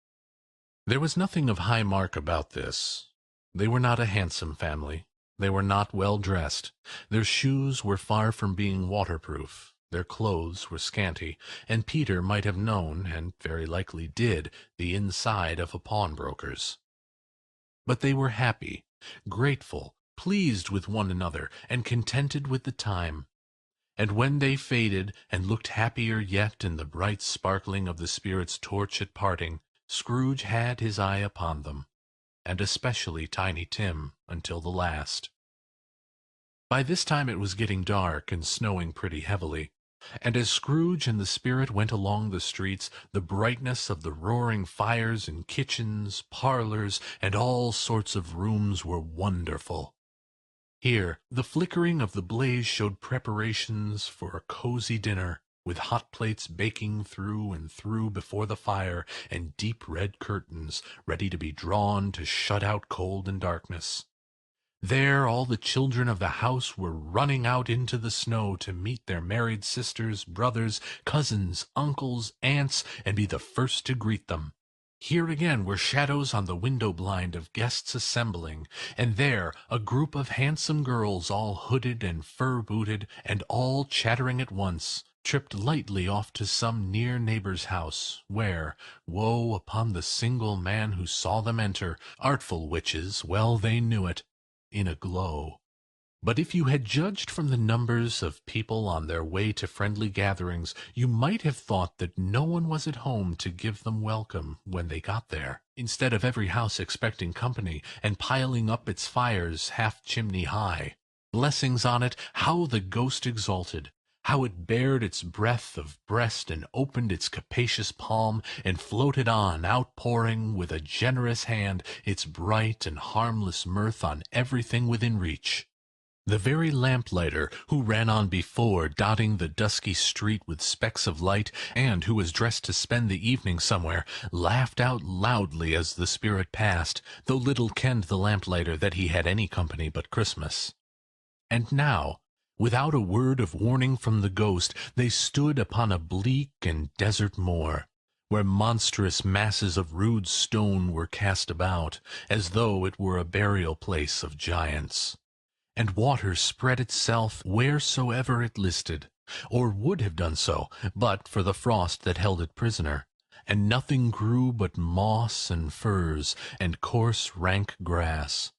There was nothing of high mark about this. They were not a handsome family. They were not well dressed. Their shoes were far from being waterproof. Their clothes were scanty, and Peter might have known, and very likely did, the inside of a pawnbroker's. But they were happy, grateful, pleased with one another, and contented with the time. And when they faded, and looked happier yet in the bright sparkling of the Spirits' torch at parting, Scrooge had his eye upon them, and especially Tiny Tim, until the last. By this time it was getting dark and snowing pretty heavily, and as Scrooge and the Spirit went along the streets, the brightness of the roaring fires in kitchens, parlors, and all sorts of rooms were wonderful. Here the flickering of the blaze showed preparations for a cozy dinner, with hot plates baking through and through before the fire, and deep red curtains ready to be drawn to shut out cold and darkness. There all the children of the house were running out into the snow to meet their married sisters, brothers, cousins, uncles, aunts, and be the first to greet them. Here again were shadows on the window blind of guests assembling, and there a group of handsome girls, all hooded and fur-booted, and all chattering at once, tripped lightly off to some near neighbor's house, where, woe upon the single man who saw them enter, artful witches, well they knew it, in a glow. But if you had judged from the numbers of people on their way to friendly gatherings, you might have thought that no one was at home to give them welcome when they got there, instead of every house expecting company, and piling up its fires half-chimney high. Blessings on it, how the ghost exulted! How it bared its breadth of breast, and opened its capacious palm, and floated on, outpouring with a generous hand its bright and harmless mirth on everything within reach. The very lamplighter, who ran on before, dotting the dusky street with specks of light, and who was dressed to spend the evening somewhere, laughed out loudly as the Spirit passed, though little kenned the lamplighter that he had any company but Christmas. And now, without a word of warning from the ghost, they stood upon a bleak and desert moor, where monstrous masses of rude stone were cast about, as though it were a burial place of giants. And water spread itself wheresoever it listed, or would have done so, but for the frost that held it prisoner, and nothing grew but moss and furze, and coarse rank grass.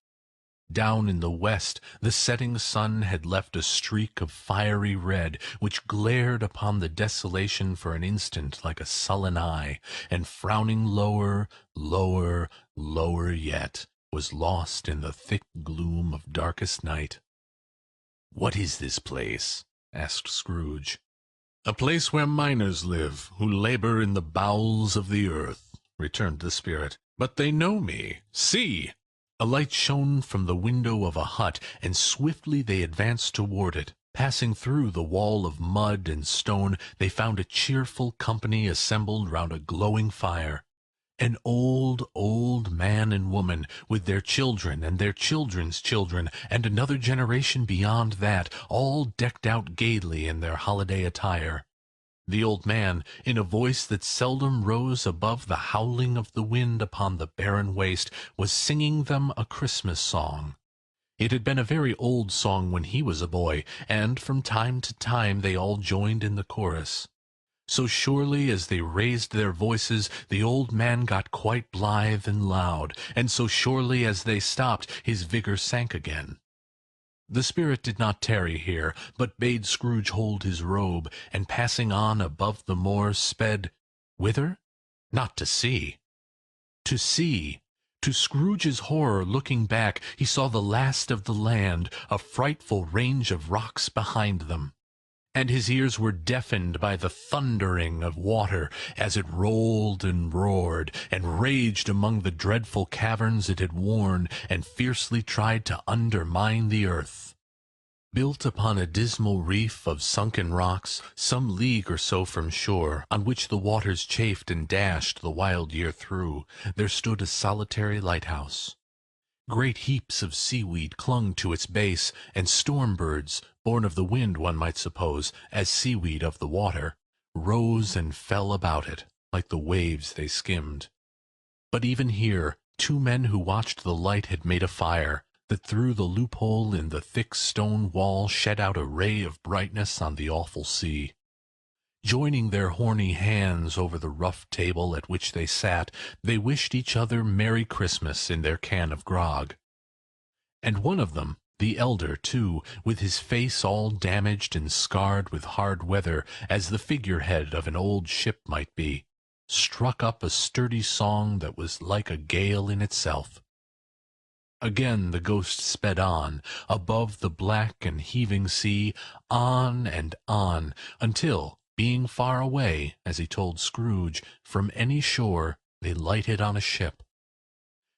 Down in the west the setting sun had left a streak of fiery red, which glared upon the desolation for an instant like a sullen eye, and frowning lower, lower, lower yet, was lost in the thick gloom of darkest night. "What is this place?" asked Scrooge. "A place where miners live, who labor in the bowels of the earth," returned the spirit. "But they know me. See!" A light shone from the window of a hut, and swiftly they advanced toward it. Passing through the wall of mud and stone, they found a cheerful company assembled round a glowing fire. An old, old man and woman, with their children and their children's children, and another generation beyond that, all decked out gaily in their holiday attire. The old man, in a voice that seldom rose above the howling of the wind upon the barren waste, was singing them a Christmas song. It had been a very old song when he was a boy, and from time to time they all joined in the chorus. So surely as they raised their voices, the old man got quite blithe and loud, and so surely as they stopped, his vigor sank again. The spirit did not tarry here, but bade Scrooge hold his robe, and passing on above the moor, sped whither? Not to see. To see. To Scrooge's horror, looking back, he saw the last of the land, a frightful range of rocks behind them. And his ears were deafened by the thundering of water as it rolled and roared, and raged among the dreadful caverns it had worn, and fiercely tried to undermine the earth. Built upon a dismal reef of sunken rocks, some league or so from shore, on which the waters chafed and dashed the wild year through, there stood a solitary lighthouse. Great heaps of seaweed clung to its base, and storm-birds, born of the wind one might suppose, as seaweed of the water, rose and fell about it, like the waves they skimmed. But even here, two men who watched the light had made a fire, that through the loophole in the thick stone wall shed out a ray of brightness on the awful sea. Joining their horny hands over the rough table at which they sat, they wished each other Merry Christmas in their can of grog. And one of them, the elder, too, with his face all damaged and scarred with hard weather, as the figurehead of an old ship might be, struck up a sturdy song that was like a gale in itself. Again the ghost sped on, above the black and heaving sea, on and on, until, being far away, as he told Scrooge, from any shore, they lighted on a ship.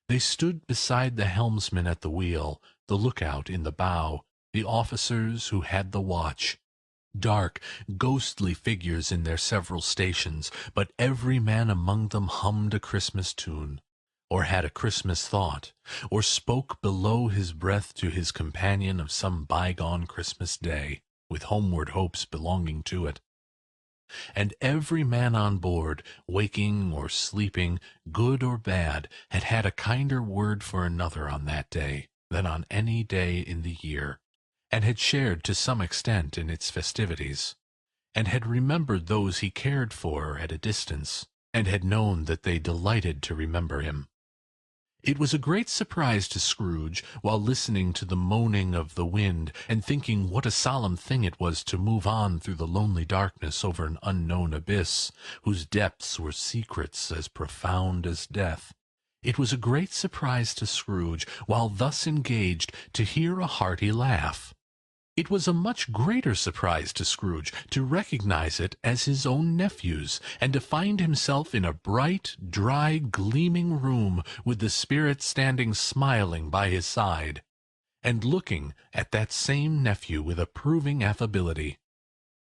They stood beside the helmsman at the wheel, the lookout in the bow, the officers who had the watch. Dark, ghostly figures in their several stations, but every man among them hummed a Christmas tune, or had a Christmas thought, or spoke below his breath to his companion of some bygone Christmas day, with homeward hopes belonging to it. And every man on board, waking or sleeping, good or bad, had had a kinder word for another on that day than on any day in the year, and had shared to some extent in its festivities, and had remembered those he cared for at a distance, and had known that they delighted to remember him. It was a great surprise to Scrooge, while listening to the moaning of the wind, and thinking what a solemn thing it was to move on through the lonely darkness over an unknown abyss, whose depths were secrets as profound as death. It was a great surprise to Scrooge, while thus engaged, to hear a hearty laugh. It was a much greater surprise to Scrooge to recognize it as his own nephew's, and to find himself in a bright, dry, gleaming room, with the spirit standing smiling by his side, and looking at that same nephew with approving affability.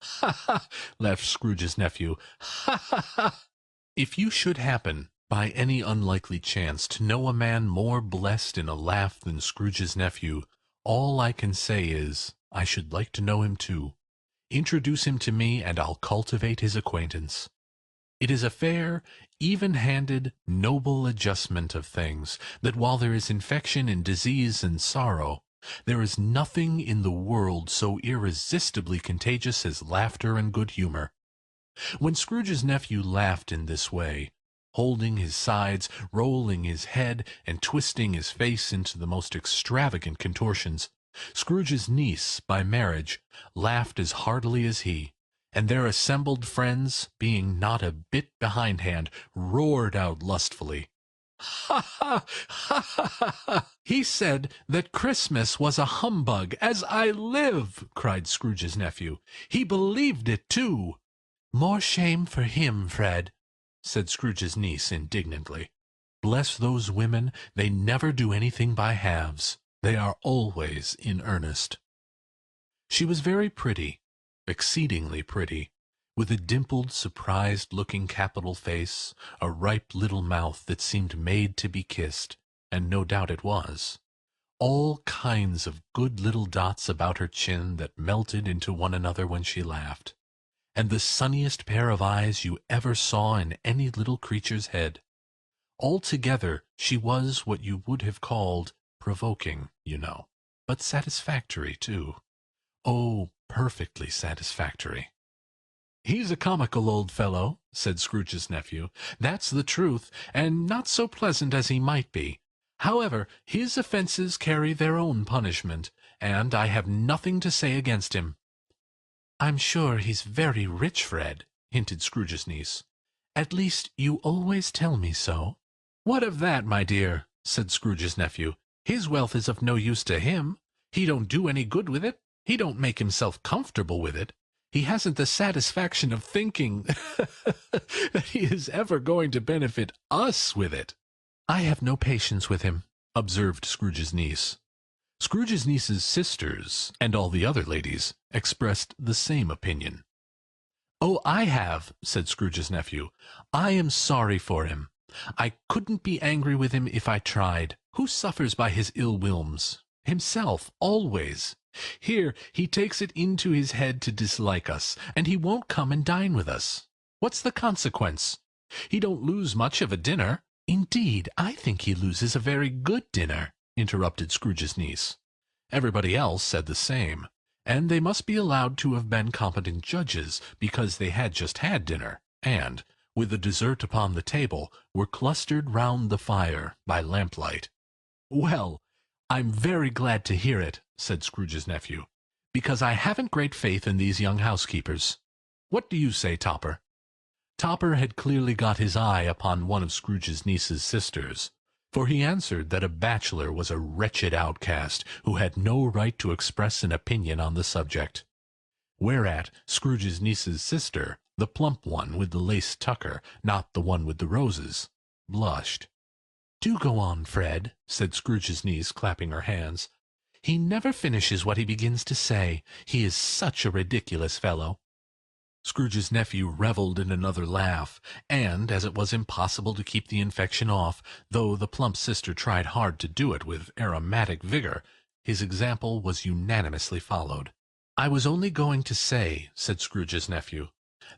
"Ha, ha!" laughed Scrooge's nephew. "Ha, ha, ha!" If you should happen, by any unlikely chance, to know a man more blessed in a laugh than Scrooge's nephew, all I can say is, I should like to know him too. Introduce him to me, and I'll cultivate his acquaintance. It is a fair, even-handed, noble adjustment of things, that while there is infection and disease and sorrow, there is nothing in the world so irresistibly contagious as laughter and good humor. When Scrooge's nephew laughed in this way, holding his sides, rolling his head, and twisting his face into the most extravagant contortions. Scrooge's niece, by marriage, laughed as heartily as he, and their assembled friends, being not a bit behindhand, roared out lustfully, "Ha ha! Ha ha ha ha! He said that Christmas was a humbug, as I live!" cried Scrooge's nephew. "He believed it, too." "More shame for him, Fred," said Scrooge's niece indignantly. "Bless those women, they never do anything by halves. They are always in earnest." She was very pretty, exceedingly pretty, with a dimpled, surprised-looking capital face, a ripe little mouth that seemed made to be kissed, and no doubt it was. All kinds of good little dots about her chin that melted into one another when she laughed, and the sunniest pair of eyes you ever saw in any little creature's head. Altogether she was what you would have called provoking, you know, but satisfactory, too. Oh, perfectly satisfactory. "He's a comical old fellow," said Scrooge's nephew. "That's the truth, and not so pleasant as he might be. However, his offences carry their own punishment, and I have nothing to say against him." "I'm sure he's very rich, Fred," hinted Scrooge's niece. "At least, you always tell me so." "What of that, my dear?" said Scrooge's nephew. "His wealth is of no use to him. He don't do any good with it. He don't make himself comfortable with it. He hasn't the satisfaction of thinking that he is ever going to benefit us with it." "I have no patience with him," observed Scrooge's niece. Scrooge's niece's sisters, and all the other ladies, expressed the same opinion. "Oh, I have," said Scrooge's nephew. "I am sorry for him. I couldn't be angry with him if I tried. Who suffers by his ill whims? Himself, always. Here, he takes it into his head to dislike us, and he won't come and dine with us. What's the consequence? He don't lose much of a dinner." "Indeed, I think he loses a very good dinner," interrupted Scrooge's niece. Everybody else said the same, and they must be allowed to have been competent judges, because they had just had dinner, and, with the dessert upon the table, were clustered round the fire by lamplight. "Well, I'm very glad to hear it," said Scrooge's nephew, "because I haven't great faith in these young housekeepers. What do you say, Topper?" Topper had clearly got his eye upon one of Scrooge's niece's sisters, for he answered that a bachelor was a wretched outcast who had no right to express an opinion on the subject. Whereat Scrooge's niece's sister, the plump one with the lace tucker, not the one with the roses, blushed. "Do go on, Fred," said Scrooge's niece, clapping her hands. "He never finishes what he begins to say. He is such a ridiculous fellow." Scrooge's nephew revelled in another laugh, and, as it was impossible to keep the infection off, though the plump sister tried hard to do it with aromatic vigor, his example was unanimously followed. "I was only going to say," said Scrooge's nephew,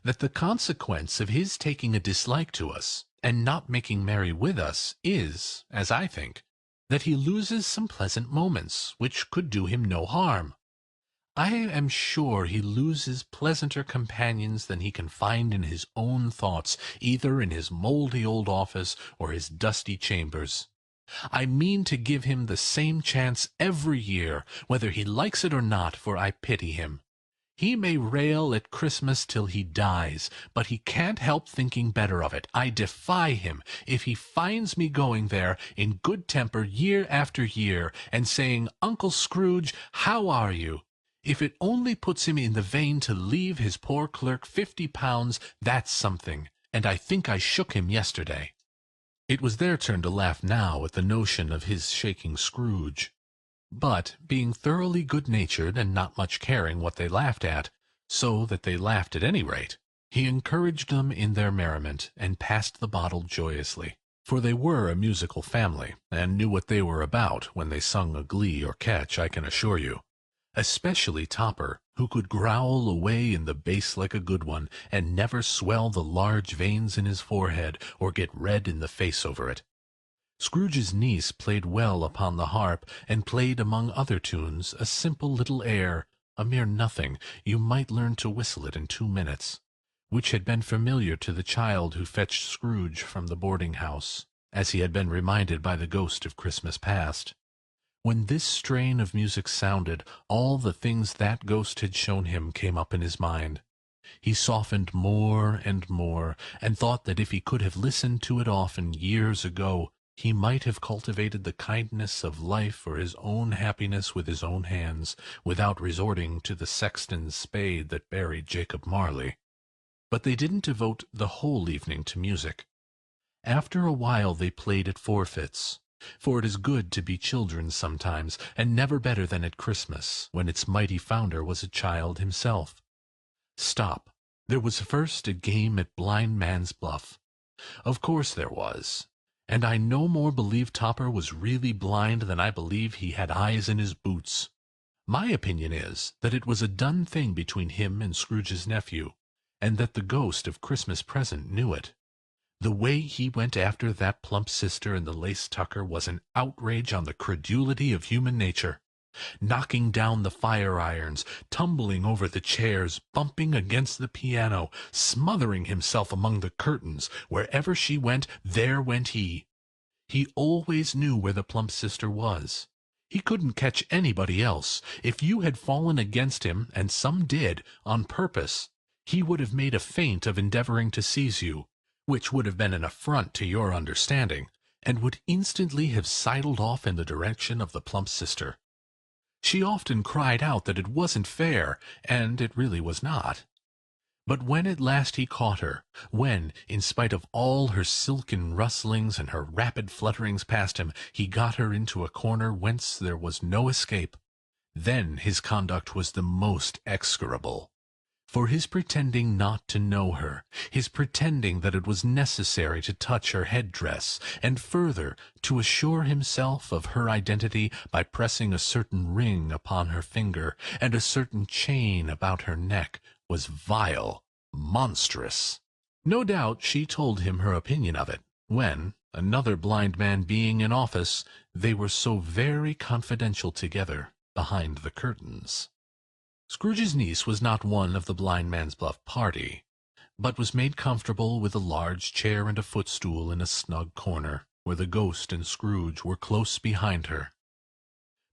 "that the consequence of his taking a dislike to us, and not making merry with us, is, as I think, that he loses some pleasant moments, which could do him no harm. I am sure he loses pleasanter companions than he can find in his own thoughts, either in his mouldy old office or his dusty chambers. I mean to give him the same chance every year, whether he likes it or not, for I pity him. He may rail at Christmas till he dies, but he can't help thinking better of it. I defy him, if he finds me going there in good temper year after year, and saying, 'Uncle Scrooge, how are you?' If it only puts him in the vein to leave his poor clerk £50, that's something, and I think I shook him yesterday." It was their turn to laugh now at the notion of his shaking Scrooge. But, being thoroughly good-natured and not much caring what they laughed at, so that they laughed at any rate, he encouraged them in their merriment, and passed the bottle joyously. For they were a musical family, and knew what they were about when they sung a glee or catch, I can assure you. Especially Topper, who could growl away in the bass like a good one, and never swell the large veins in his forehead, or get red in the face over it. Scrooge's niece played well upon the harp, and played among other tunes a simple little air, a mere nothing, you might learn to whistle it in 2 minutes, which had been familiar to the child who fetched Scrooge from the boarding-house, as he had been reminded by the ghost of Christmas past. When this strain of music sounded, all the things that ghost had shown him came up in his mind. He softened more and more, and thought that if he could have listened to it often years ago, he might have cultivated the kindness of life for his own happiness with his own hands, without resorting to the sexton's spade that buried Jacob Marley. But they didn't devote the whole evening to music. After a while they played at forfeits, for it is good to be children sometimes, and never better than at Christmas, when its mighty founder was a child himself. Stop. There was first a game at Blind Man's Bluff. Of course there was. And I no more believe Topper was really blind than I believe he had eyes in his boots. My opinion is that it was a done thing between him and Scrooge's nephew, and that the ghost of Christmas Present knew it. The way he went after that plump sister in the lace tucker was an outrage on the credulity of human nature. Knocking down the fire-irons, tumbling over the chairs, bumping against the piano, smothering himself among the curtains. Wherever she went, there went he. He always knew where the plump sister was. He couldn't catch anybody else. If you had fallen against him, and some did, on purpose, he would have made a feint of endeavoring to seize you, which would have been an affront to your understanding, and would instantly have sidled off in the direction of the plump sister. She often cried out that it wasn't fair, and it really was not. But when at last he caught her, when, in spite of all her silken rustlings and her rapid flutterings past him, he got her into a corner whence there was no escape, then his conduct was the most execrable. For his pretending not to know her, his pretending that it was necessary to touch her head-dress, and further, to assure himself of her identity by pressing a certain ring upon her finger, and a certain chain about her neck, was vile, monstrous. No doubt she told him her opinion of it, when, another blind man being in office, they were so very confidential together behind the curtains. Scrooge's niece was not one of the Blind Man's Bluff party, but was made comfortable with a large chair and a footstool in a snug corner, where the ghost and Scrooge were close behind her.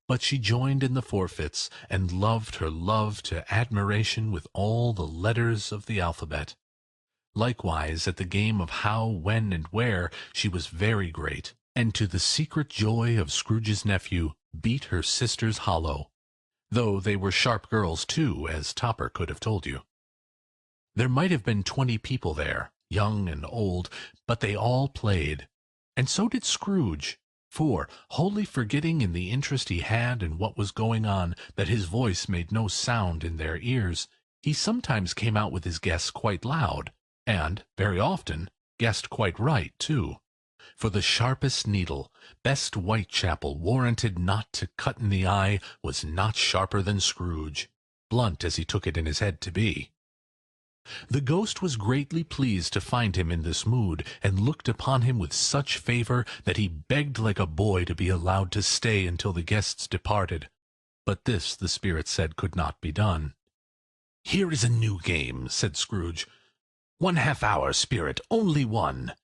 But she joined in the forfeits, and loved her love to admiration with all the letters of the alphabet. Likewise, at the game of how, when, and where, she was very great, and to the secret joy of Scrooge's nephew, beat her sisters hollow. Though they were sharp girls, too, as Topper could have told you. There might have been 20 people there, young and old, but they all played. And so did Scrooge, for, wholly forgetting in the interest he had in what was going on that his voice made no sound in their ears, he sometimes came out with his guess quite loud, and, very often, guessed quite right, too. For the sharpest needle, best Whitechapel warranted not to cut in the eye, was not sharper than Scrooge, blunt as he took it in his head to be. The ghost was greatly pleased to find him in this mood, and looked upon him with such favour that he begged like a boy to be allowed to stay until the guests departed. But this, the spirit said, could not be done. "Here is a new game," said Scrooge. "1/2 hour, spirit, only one."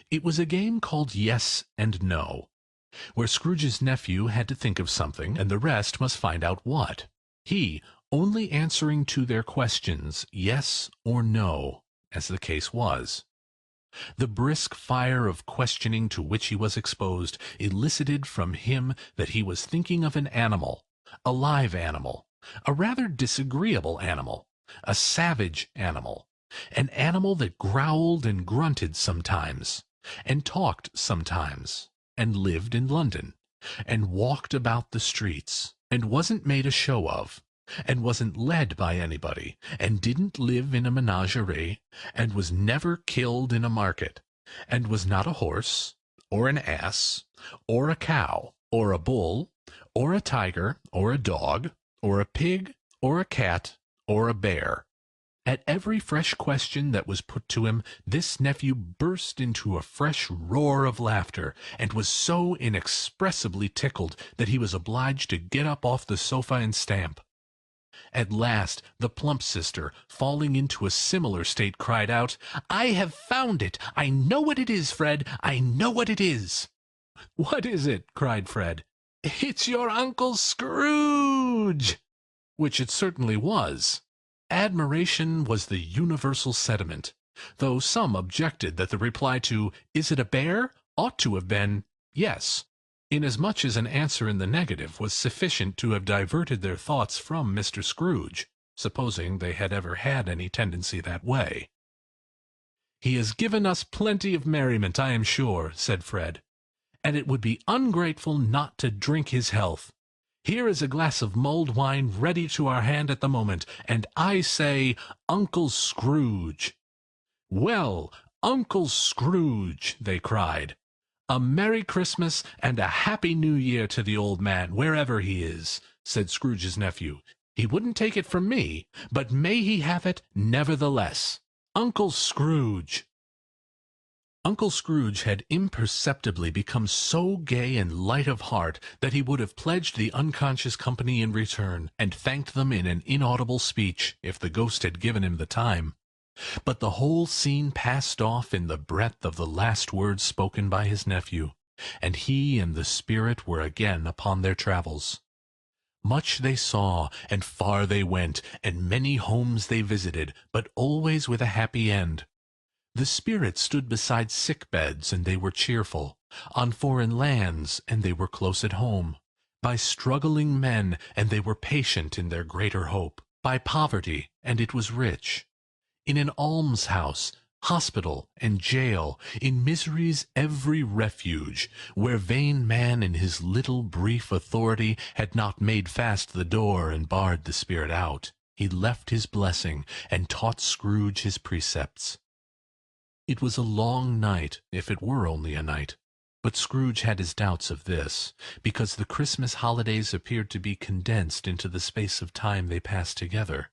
It was a game called Yes and No, where Scrooge's nephew had to think of something, and the rest must find out what. He only answering to their questions yes or no, as the case was. The brisk fire of questioning to which he was exposed elicited from him that he was thinking of an animal, a live animal, a rather disagreeable animal, a savage animal, an animal that growled and grunted sometimes, and talked sometimes, and lived in London, and walked about the streets, and wasn't made a show of, and wasn't led by anybody, and didn't live in a menagerie, and was never killed in a market, and was not a horse, or an ass, or a cow, or a bull, or a tiger, or a dog, or a pig, or a cat, or a bear. At every fresh question that was put to him, this nephew burst into a fresh roar of laughter, and was so inexpressibly tickled that he was obliged to get up off the sofa and stamp. At last the plump sister, falling into a similar state, cried out, "I have found it! I know what it is, Fred! I know what it is!" "What is it?" cried Fred. "It's your Uncle Scrooge!" Which it certainly was. Admiration was the universal sentiment, though some objected that the reply to "Is it a bear?" ought to have been "Yes," inasmuch as an answer in the negative was sufficient to have diverted their thoughts from Mr. Scrooge, supposing they had ever had any tendency that way. "He has given us plenty of merriment, I am sure," said Fred, "and it would be ungrateful not to drink his health. Here is a glass of mulled wine ready to our hand at the moment, and I say, Uncle Scrooge." "Well, Uncle Scrooge," they cried, "a Merry Christmas and a Happy New Year to the old man, wherever he is," said Scrooge's nephew. "He wouldn't take it from me, but may he have it nevertheless. Uncle Scrooge!" Uncle Scrooge had imperceptibly become so gay and light of heart that he would have pledged the unconscious company in return, and thanked them in an inaudible speech, if the ghost had given him the time. But the whole scene passed off in the breath of the last words spoken by his nephew, and he and the spirit were again upon their travels. Much they saw, and far they went, and many homes they visited, but always with a happy end. The spirit stood beside sick beds, and they were cheerful; on foreign lands, and they were close at home; by struggling men, and they were patient in their greater hope; by poverty, and it was rich; in an almshouse, hospital, and jail, in misery's every refuge, where vain man in his little brief authority had not made fast the door and barred the spirit out, he left his blessing, and taught Scrooge his precepts. It was a long night, if it were only a night, but Scrooge had his doubts of this, because the Christmas holidays appeared to be condensed into the space of time they passed together.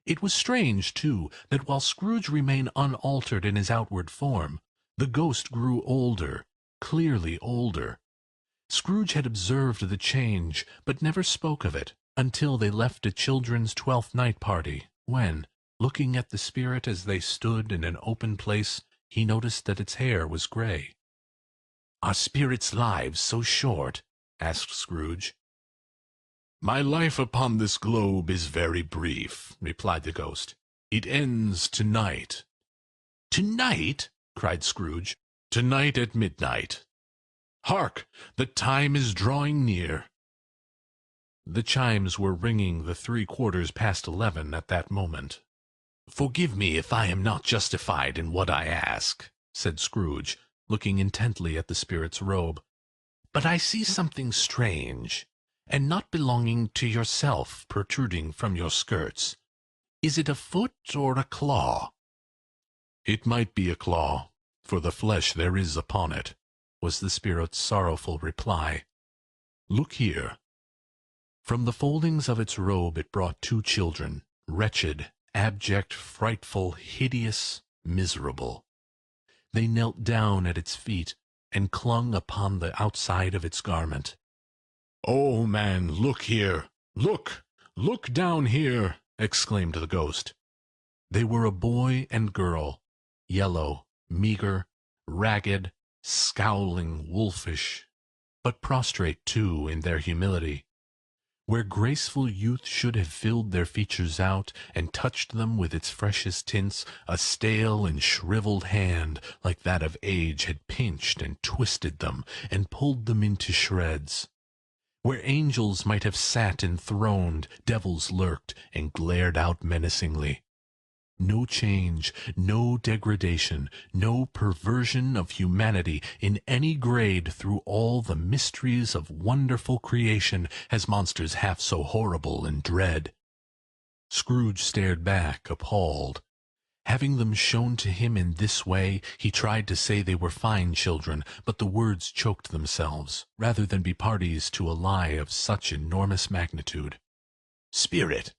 It was strange, too, that while Scrooge remained unaltered in his outward form, the ghost grew older, clearly older. Scrooge had observed the change, but never spoke of it, until they left a children's Twelfth Night party, when, looking at the spirit as they stood in an open place, he noticed that its hair was gray. "Are spirits' lives so short?" asked Scrooge. "My life upon this globe is very brief," replied the ghost. "It ends to-night." "To-night?" cried Scrooge. "To-night at midnight. Hark! The time is drawing near." The chimes were ringing the 11:75 at that moment. "Forgive me if I am not justified in what I ask," said Scrooge, looking intently at the spirit's robe, "but I see something strange, and not belonging to yourself, protruding from your skirts. Is it a foot or a claw?" "It might be a claw, for the flesh there is upon it," was the spirit's sorrowful reply. "Look here." From the foldings of its robe it brought 2 children, wretched, abject, frightful, hideous, miserable. They knelt down at its feet, and clung upon the outside of its garment. "Oh, man, look here! Look down here!" exclaimed the ghost. They were a boy and girl, yellow, meagre, ragged, scowling, wolfish, but prostrate, too, in their humility. Where graceful youth should have filled their features out, and touched them with its freshest tints, a stale and shriveled hand, like that of age, had pinched and twisted them, and pulled them into shreds. Where angels might have sat enthroned, devils lurked, and glared out menacingly. No change, no degradation, no perversion of humanity in any grade through all the mysteries of wonderful creation has monsters half so horrible and dread. Scrooge stared back, appalled. Having them shown to him in this way, he tried to say they were fine children, but the words choked themselves, rather than be parties to a lie of such enormous magnitude. "Spirit,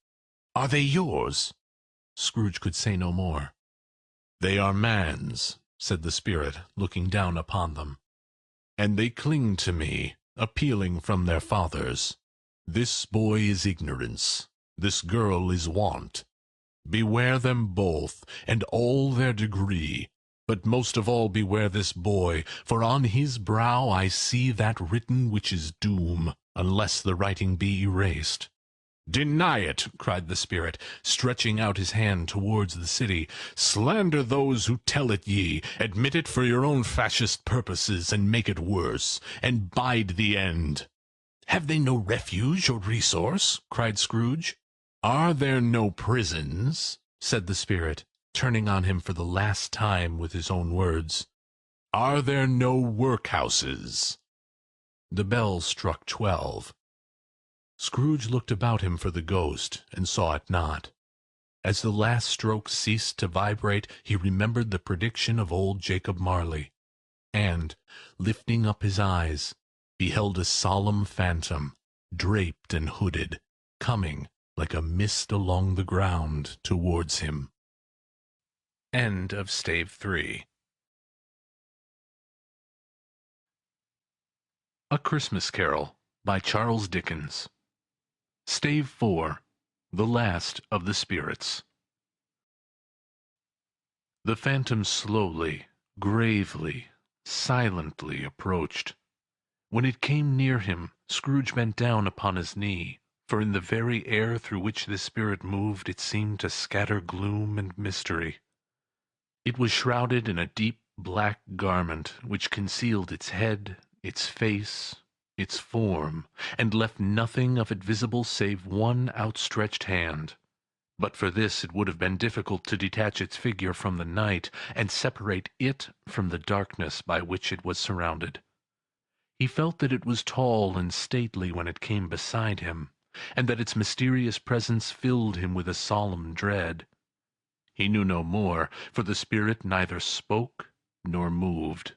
are they yours?" Scrooge could say no more. "They are man's," said the spirit, looking down upon them. "And they cling to me, appealing from their fathers. This boy is ignorance. This girl is Want. Beware them both, and all their degree. But most of all beware this boy, for on his brow I see that written which is doom, unless the writing be erased. Deny it, cried the spirit, stretching out his hand towards the city. Slander those who tell it ye, admit it for your own fascist purposes, and make it worse, and bide the end. Have they no refuge or resource? Cried Scrooge. Are there no prisons? Said the spirit, turning on him for the last time with his own words. Are there no workhouses? The bell struck 12. Scrooge looked about him for the ghost, and saw it not. As the last stroke ceased to vibrate, he remembered the prediction of old Jacob Marley, and, lifting up his eyes, beheld a solemn phantom, draped and hooded, coming like a mist along the ground towards him. End of Stave 3. A Christmas Carol by Charles Dickens. Stave 4. The Last of the Spirits. The phantom slowly, gravely, silently approached. When it came near him, Scrooge bent down upon his knee, for in the very air through which this spirit moved it seemed to scatter gloom and mystery. It was shrouded in a deep black garment which concealed its head, its face, its form, and left nothing of it visible save one outstretched hand. But for this it would have been difficult to detach its figure from the night, and separate it from the darkness by which it was surrounded. He felt that it was tall and stately when it came beside him, and that its mysterious presence filled him with a solemn dread. He knew no more, for the spirit neither spoke nor moved.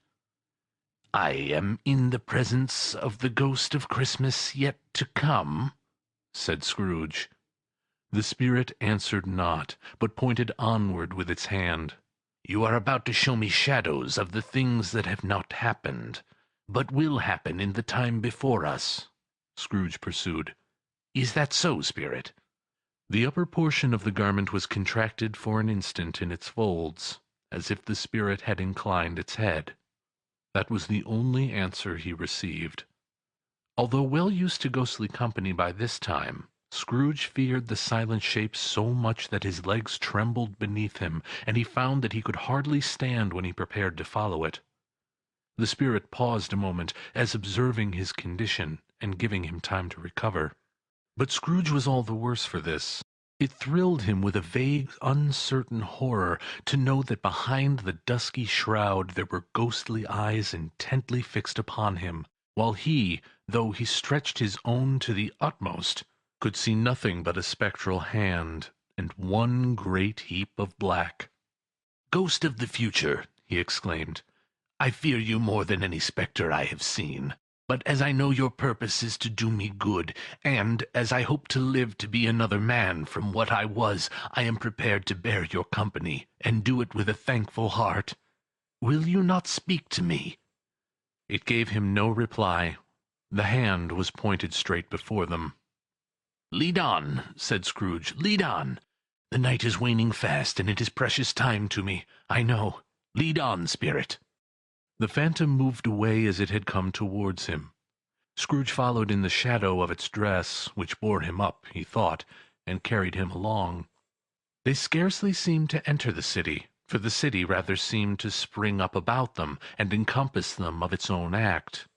"I am in the presence of the ghost of Christmas yet to come," said Scrooge. The spirit answered not, but pointed onward with its hand. "You are about to show me shadows of the things that have not happened, but will happen in the time before us," Scrooge pursued. "Is that so, spirit?" The upper portion of the garment was contracted for an instant in its folds, as if the spirit had inclined its head. That was the only answer he received. Although well used to ghostly company by this time, Scrooge feared the silent shape so much that his legs trembled beneath him, and he found that he could hardly stand when he prepared to follow it. The spirit paused a moment, as observing his condition, and giving him time to recover. But Scrooge was all the worse for this. It thrilled him with a vague, uncertain horror to know that behind the dusky shroud there were ghostly eyes intently fixed upon him, while he, though he stretched his own to the utmost, could see nothing but a spectral hand, and one great heap of black. "Ghost of the future," he exclaimed, "I fear you more than any spectre I have seen. But as I know your purpose is to do me good, and as I hope to live to be another man from what I was, I am prepared to bear your company, and do it with a thankful heart. Will you not speak to me?" It gave him no reply. The hand was pointed straight before them. "Lead on," said Scrooge, "lead on. The night is waning fast, and it is precious time to me, I know. Lead on, spirit." The phantom moved away as it had come towards him. Scrooge followed in the shadow of its dress, which bore him up, he thought, and carried him along. They scarcely seemed to enter the city, for the city rather seemed to spring up about them, and encompass them of its own act.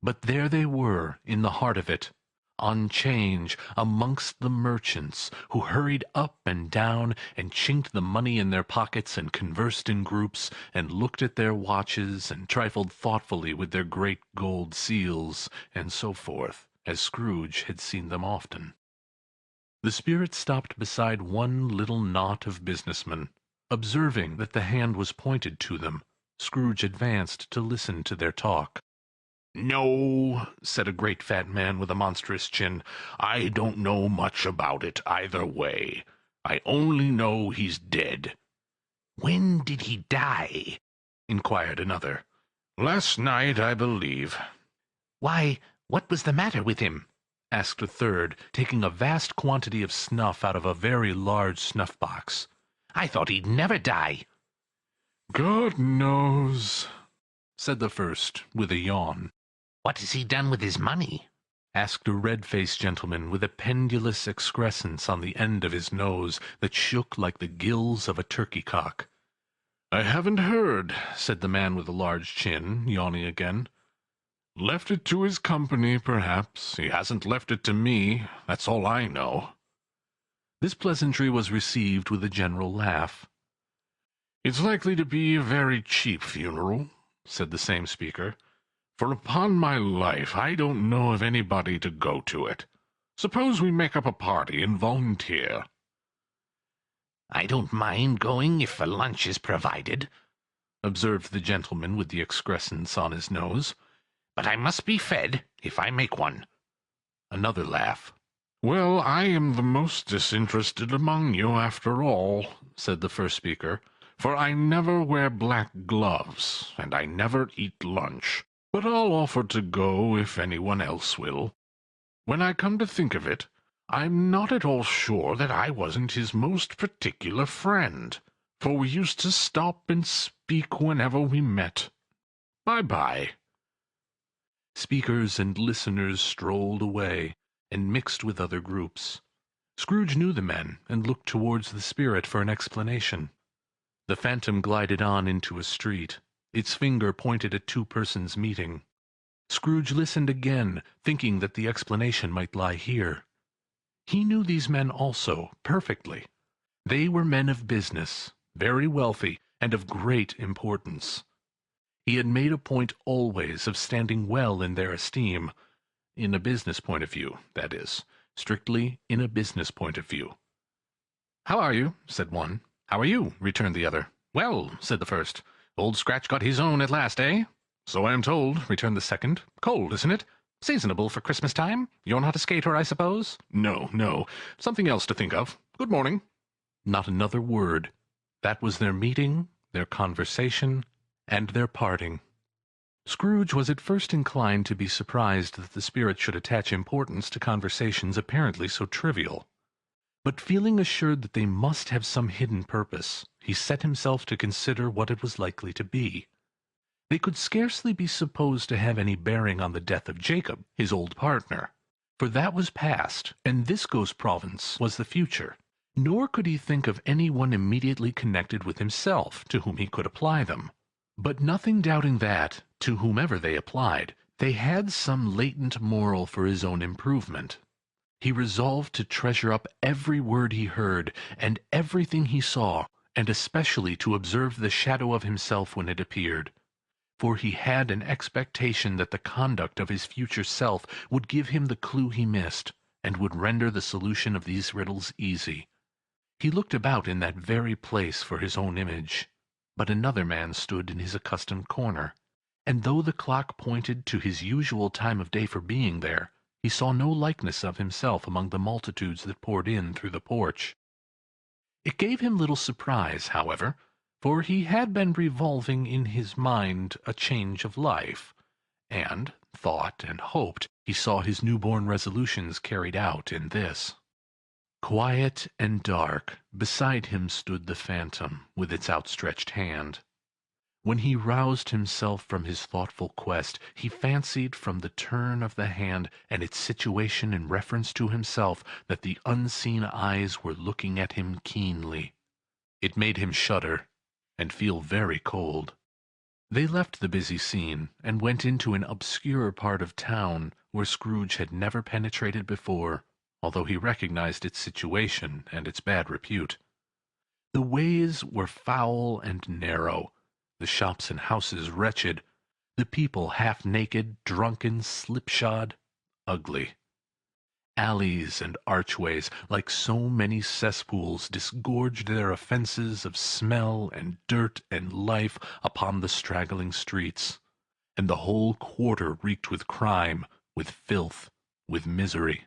But there they were, in the heart of it, on 'Change, amongst the merchants, who hurried up and down, and chinked the money in their pockets, and conversed in groups, and looked at their watches, and trifled thoughtfully with their great gold seals, and so forth, as Scrooge had seen them often. The spirit stopped beside one little knot of businessmen. Observing that the hand was pointed to them, Scrooge advanced to listen to their talk. "No," said a great fat man with a monstrous chin, "I don't know much about it either way. I only know he's dead." "When did he die?" inquired another. "Last night, I believe." "Why, what was the matter with him?" asked a third, taking a vast quantity of snuff out of a very large snuff-box. "I thought he'd never die." "God knows," said the first, with a yawn. "What has he done with his money?" asked a red-faced gentleman with a pendulous excrescence on the end of his nose that shook like the gills of a turkey-cock. "I haven't heard," said the man with the large chin, yawning again. "Left it to his company, perhaps. He hasn't left it to me. That's all I know." This pleasantry was received with a general laugh. "It's likely to be a very cheap funeral," said the same speaker, "for upon my life I don't know of anybody to go to it. Suppose we make up a party and volunteer." "I don't mind going if a lunch is provided," observed the gentleman with the excrescence on his nose. "But I must be fed if I make one." Another laugh. "Well, I am the most disinterested among you, after all," said the first speaker, "for I never wear black gloves, and I never eat lunch. But I'll offer to go if anyone else will. When I come to think of it, I'm not at all sure that I wasn't his most particular friend, for we used to stop and speak whenever we met. Bye-bye." Speakers and listeners strolled away, and mixed with other groups. Scrooge knew the men, and looked towards the spirit for an explanation. The phantom glided on into a street. Its finger pointed at two persons meeting. Scrooge listened again, thinking that the explanation might lie here. He knew these men also, perfectly. They were men of business, very wealthy, and of great importance. He had made a point always of standing well in their esteem, in a business point of view, that is, strictly in a business point of view. "How are you?" said one. "How are you?" returned the other. "Well," said the first. "Old Scratch got his own at last, eh?" "So I am told," returned the second. "Cold, isn't it? Seasonable for Christmas time? You're not a skater, I suppose?" "No, no. Something else to think of. Good morning." Not another word. That was their meeting, their conversation, and their parting. Scrooge was at first inclined to be surprised that the spirit should attach importance to conversations apparently so trivial. But feeling assured that they must have some hidden purpose, he set himself to consider what it was likely to be. They could scarcely be supposed to have any bearing on the death of Jacob, his old partner, for that was past, and this ghost province was the future. Nor could he think of any one immediately connected with himself, to whom he could apply them. But nothing doubting that, to whomever they applied, they had some latent moral for his own improvement. He resolved to treasure up every word he heard, and everything he saw, and especially to observe the shadow of himself when it appeared. For he had an expectation that the conduct of his future self would give him the clue he missed, and would render the solution of these riddles easy. He looked about in that very place for his own image. But another man stood in his accustomed corner, and though the clock pointed to his usual time of day for being there, he saw no likeness of himself among the multitudes that poured in through the porch. It gave him little surprise, however, for he had been revolving in his mind a change of life, and thought and hoped he saw his newborn resolutions carried out in this. Quiet and dark, beside him stood the phantom, with its outstretched hand. When he roused himself from his thoughtful quest, he fancied from the turn of the hand and its situation in reference to himself that the unseen eyes were looking at him keenly. It made him shudder, and feel very cold. They left the busy scene, and went into an obscure part of town, where Scrooge had never penetrated before, although he recognized its situation and its bad repute. The ways were foul and narrow, the shops and houses wretched, the people half-naked, drunken, slipshod, ugly. Alleys and archways, like so many cesspools, disgorged their offences of smell and dirt and life upon the straggling streets, and the whole quarter reeked with crime, with filth, with misery.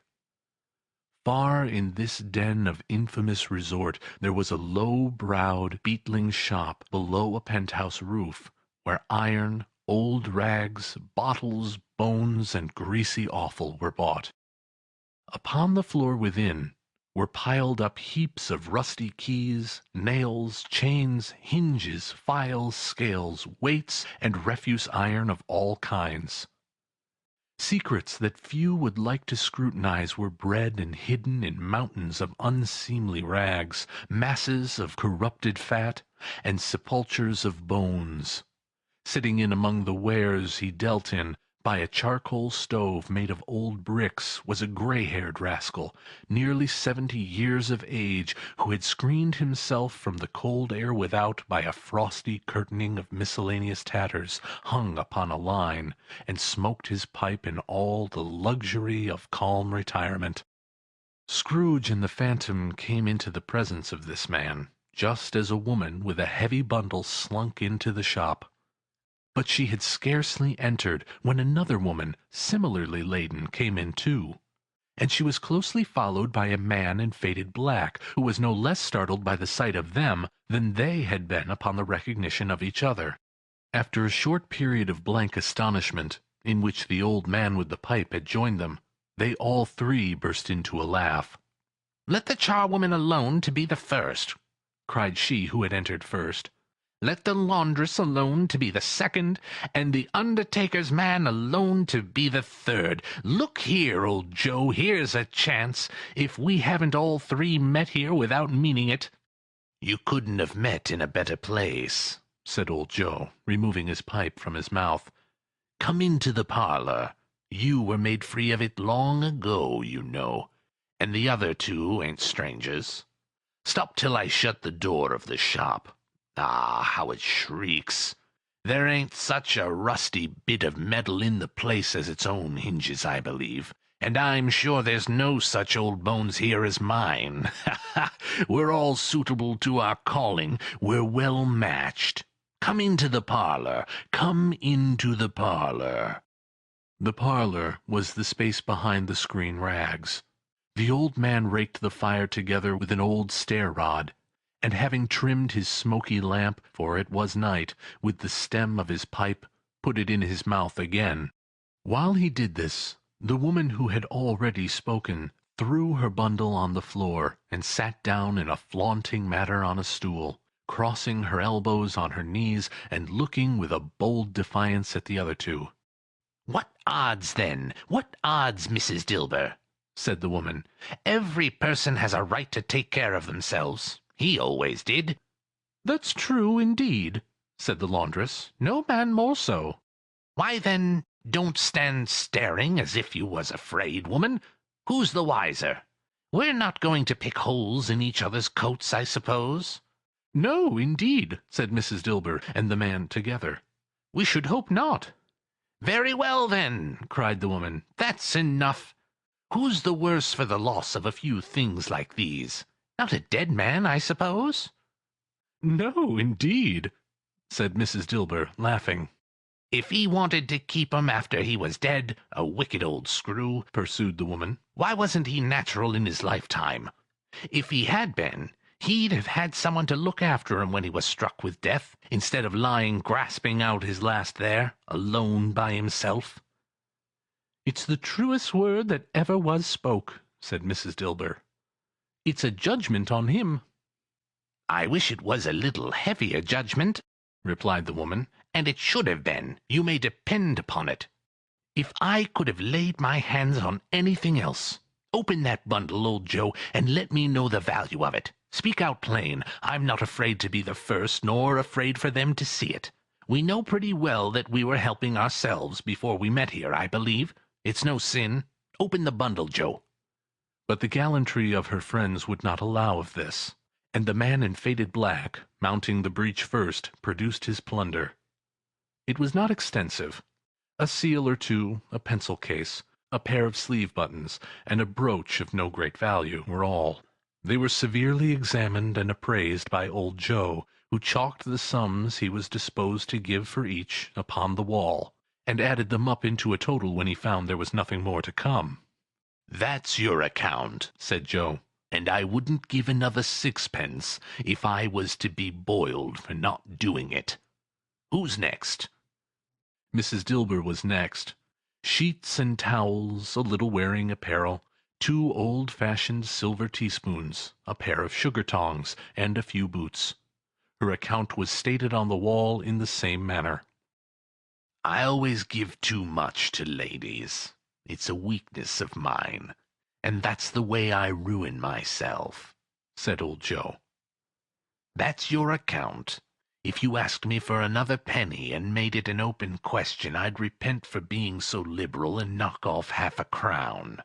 Far in this den of infamous resort there was a low-browed, beetling shop below a penthouse roof, where iron, old rags, bottles, bones, and greasy offal were bought. Upon the floor within were piled up heaps of rusty keys, nails, chains, hinges, files, scales, weights, and refuse iron of all kinds. Secrets that few would like to scrutinize were bred and hidden in mountains of unseemly rags, masses of corrupted fat, and sepulchres of bones. Sitting in among the wares he dealt in, by a charcoal stove made of old bricks, was a grey-haired rascal, nearly 70 years of age, who had screened himself from the cold air without by a frosty curtaining of miscellaneous tatters hung upon a line, and smoked his pipe in all the luxury of calm retirement. Scrooge and the Phantom came into the presence of this man, just as a woman with a heavy bundle slunk into the shop. But she had scarcely entered when another woman, similarly laden, came in too, and she was closely followed by a man in faded black, who was no less startled by the sight of them than they had been upon the recognition of each other. After a short period of blank astonishment, in which the old man with the pipe had joined them, they all three burst into a laugh. "Let the charwoman alone to be the first," cried she who had entered first. "Let the laundress alone to be the second, and the undertaker's man alone to be the third. Look here, old Joe, here's a chance, if we haven't all three met here without meaning it." "You couldn't have met in a better place," said old Joe, removing his pipe from his mouth. "Come into the parlor. You were made free of it long ago, you know, and the other two ain't strangers. Stop till I shut the door of the shop. Ah, how it shrieks! There ain't such a rusty bit of metal in the place as its own hinges, I believe, and I'm sure there's no such old bones here as mine. Ha, ha! We're all suitable to our calling. We're well matched. Come into the parlor. Come into the parlor." The parlor was the space behind the screen rags. The old man raked the fire together with an old stair-rod, and having trimmed his smoky lamp, for it was night, with the stem of his pipe, put it in his mouth again. While he did this, the woman who had already spoken threw her bundle on the floor, and sat down in a flaunting manner on a stool, crossing her elbows on her knees, and looking with a bold defiance at the other two. "What odds, then? What odds, Mrs. Dilber?" said the woman. "Every person has a right to take care of themselves. He always did." "That's true, indeed," said the laundress. "No man more so." "Why, then, don't stand staring as if you was afraid, woman. Who's the wiser? We're not going to pick holes in each other's coats, I suppose?" "No, indeed," said Mrs. Dilber and the man together. "We should hope not." "Very well, then," cried the woman. "That's enough. Who's the worse for the loss of a few things like these? Not a dead man, I suppose?" "No, indeed," said Mrs. Dilber, laughing. "If he wanted to keep 'em after he was dead, a wicked old screw," pursued the woman, "why wasn't he natural in his lifetime? If he had been, he'd have had someone to look after him when he was struck with death, instead of lying grasping out his last there, alone by himself." "It's the truest word that ever was spoke," said Mrs. Dilber. "It's a judgment on him." "I wish it was a little heavier judgment," replied the woman, "and it should have been, you may depend upon it. If I could have laid my hands on anything else. Open that bundle, old Joe, and let me know the value of it. Speak out plain. I'm not afraid to be the first, nor afraid for them to see it. We know pretty well that we were helping ourselves before we met here, I believe. It's no sin. Open the bundle, Joe." But the gallantry of her friends would not allow of this, and the man in faded black, mounting the breach first, produced his plunder. It was not extensive. A seal or two, a pencil case, a pair of sleeve buttons, and a brooch of no great value, were all. They were severely examined and appraised by old Joe, who chalked the sums he was disposed to give for each upon the wall, and added them up into a total when he found there was nothing more to come. "That's your account," said Joe, "and I wouldn't give another sixpence if I was to be boiled for not doing it. Who's next?" Mrs. Dilber was next. Sheets and towels, a little wearing apparel, 2 old-fashioned silver teaspoons, a pair of sugar tongs, and a few boots. Her account was stated on the wall in the same manner. I always give too much to ladies. It's a weakness of mine, and that's the way I ruin myself," said old Joe. "That's your account. If you asked me for another penny and made it an open question, I'd repent for being so liberal and knock off half a crown."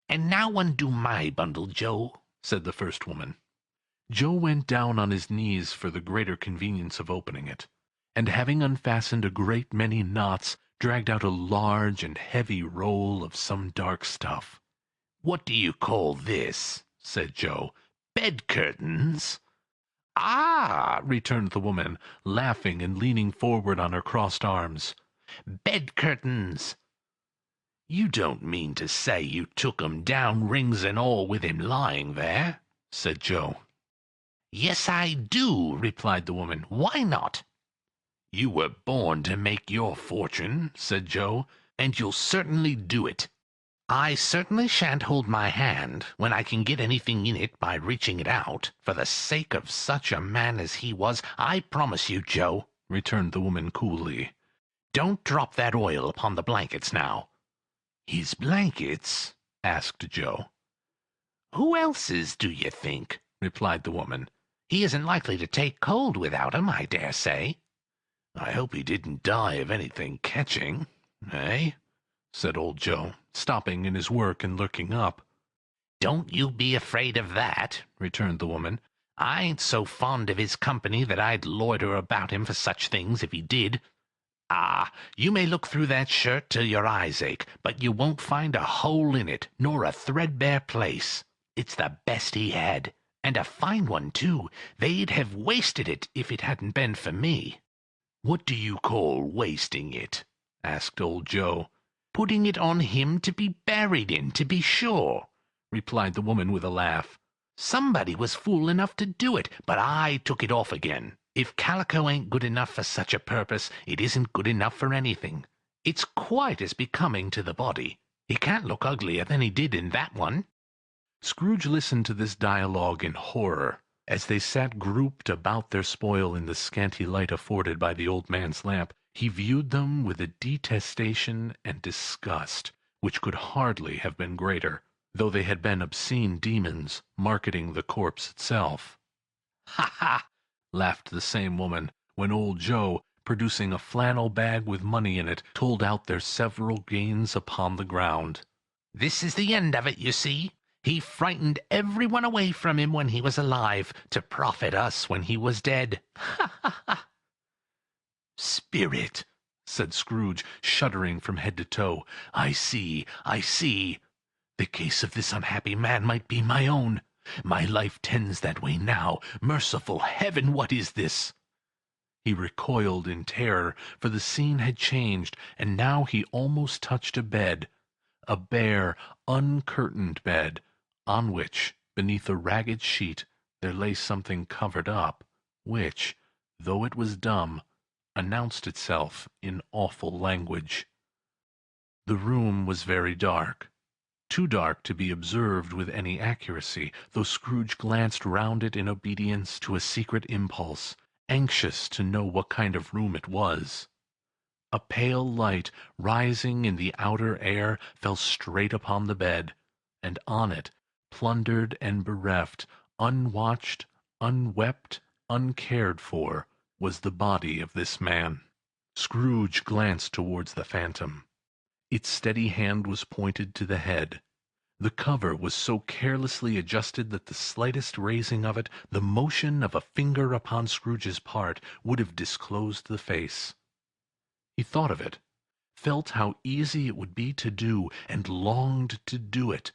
"And now undo my bundle, Joe," said the first woman. Joe went down on his knees for the greater convenience of opening it, and having unfastened a great many knots, dragged out a large and heavy roll of some dark stuff. "What do you call this?" said Joe. "Bed curtains?" "Ah!" returned the woman, laughing and leaning forward on her crossed arms. "Bed curtains! You don't mean to say you took 'em down, rings and all, with him lying there?" said Joe. "Yes, I do," replied the woman. "Why not?" "You were born to make your fortune," said Joe, "and you'll certainly do it." "I certainly shan't hold my hand, when I can get anything in it by reaching it out, for the sake of such a man as he was, I promise you, Joe," returned the woman coolly. "Don't drop that oil upon the blankets now." "His blankets?" asked Joe. "Who else's, do you think?" replied the woman. "He isn't likely to take cold without 'em, I dare say." "I hope he didn't die of anything catching, eh?" said old Joe, stopping in his work and looking up. "Don't you be afraid of that," returned the woman. "I ain't so fond of his company that I'd loiter about him for such things if he did. Ah, you may look through that shirt till your eyes ache, but you won't find a hole in it, nor a threadbare place. It's the best he had, and a fine one, too. They'd have wasted it if it hadn't been for me." "What do you call wasting it?" asked old Joe. "Putting it on him to be buried in, to be sure," replied the woman with a laugh. "Somebody was fool enough to do it, but I took it off again. If calico ain't good enough for such a purpose, it isn't good enough for anything. It's quite as becoming to the body. He can't look uglier than he did in that one." Scrooge listened to this dialogue in horror, as they sat grouped about their spoil in the scanty light afforded by the old man's lamp. He viewed them with a detestation and disgust which could hardly have been greater, though they had been obscene demons marketing the corpse itself. "Ha, ha!" laughed the same woman, when old Joe, producing a flannel bag with money in it, told out their several gains upon the ground. "This is the end of it, you see. He frightened everyone away from him when he was alive, to profit us when he was dead. Ha, ha, ha!" "Spirit!" said Scrooge, shuddering from head to toe. "I see, I see. The case of this unhappy man might be my own. My life tends that way now. Merciful Heaven, what is this?" He recoiled in terror, for the scene had changed, and now he almost touched a bed, a bare, uncurtained bed, on which, beneath a ragged sheet, there lay something covered up, which, though it was dumb, announced itself in awful language. The room was very dark. Too dark to be observed with any accuracy, though Scrooge glanced round it in obedience to a secret impulse, anxious to know what kind of room it was. A pale light, rising in the outer air, fell straight upon the bed, and on it, plundered and bereft, unwatched, unwept, uncared for, was the body of this man. Scrooge glanced towards the phantom. Its steady hand was pointed to the head. The cover was so carelessly adjusted that the slightest raising of it, the motion of a finger upon Scrooge's part, would have disclosed the face. He thought of it, felt how easy it would be to do, and longed to do it,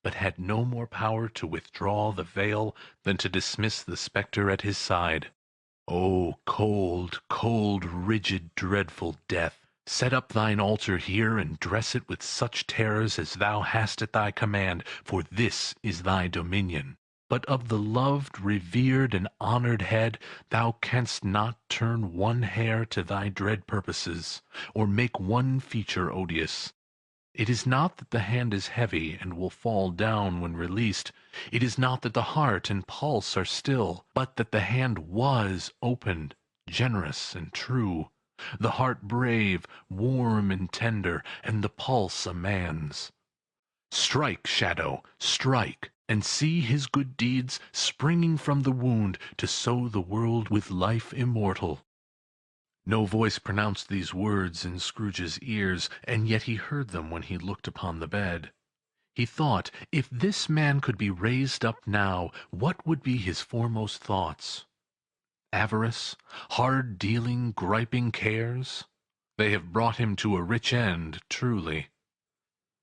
but had no more power to withdraw the veil than to dismiss the spectre at his side. "O cold, cold, rigid, dreadful death! Set up thine altar here, and dress it with such terrors as thou hast at thy command, for this is thy dominion. But of the loved, revered, and honored head, thou canst not turn one hair to thy dread purposes, or make one feature odious. It is not that the hand is heavy and will fall down when released. It is not that the heart and pulse are still, but that the hand was opened, generous and true, the heart brave, warm and tender, and the pulse a man's. Strike, shadow, strike, and see his good deeds springing from the wound to sow the world with life immortal. No voice pronounced these words in Scrooge's ears, and yet he heard them when he looked upon the bed. He thought, if this man could be raised up now, what would be his foremost thoughts? Avarice? Hard-dealing, griping cares? They have brought him to a rich end, truly.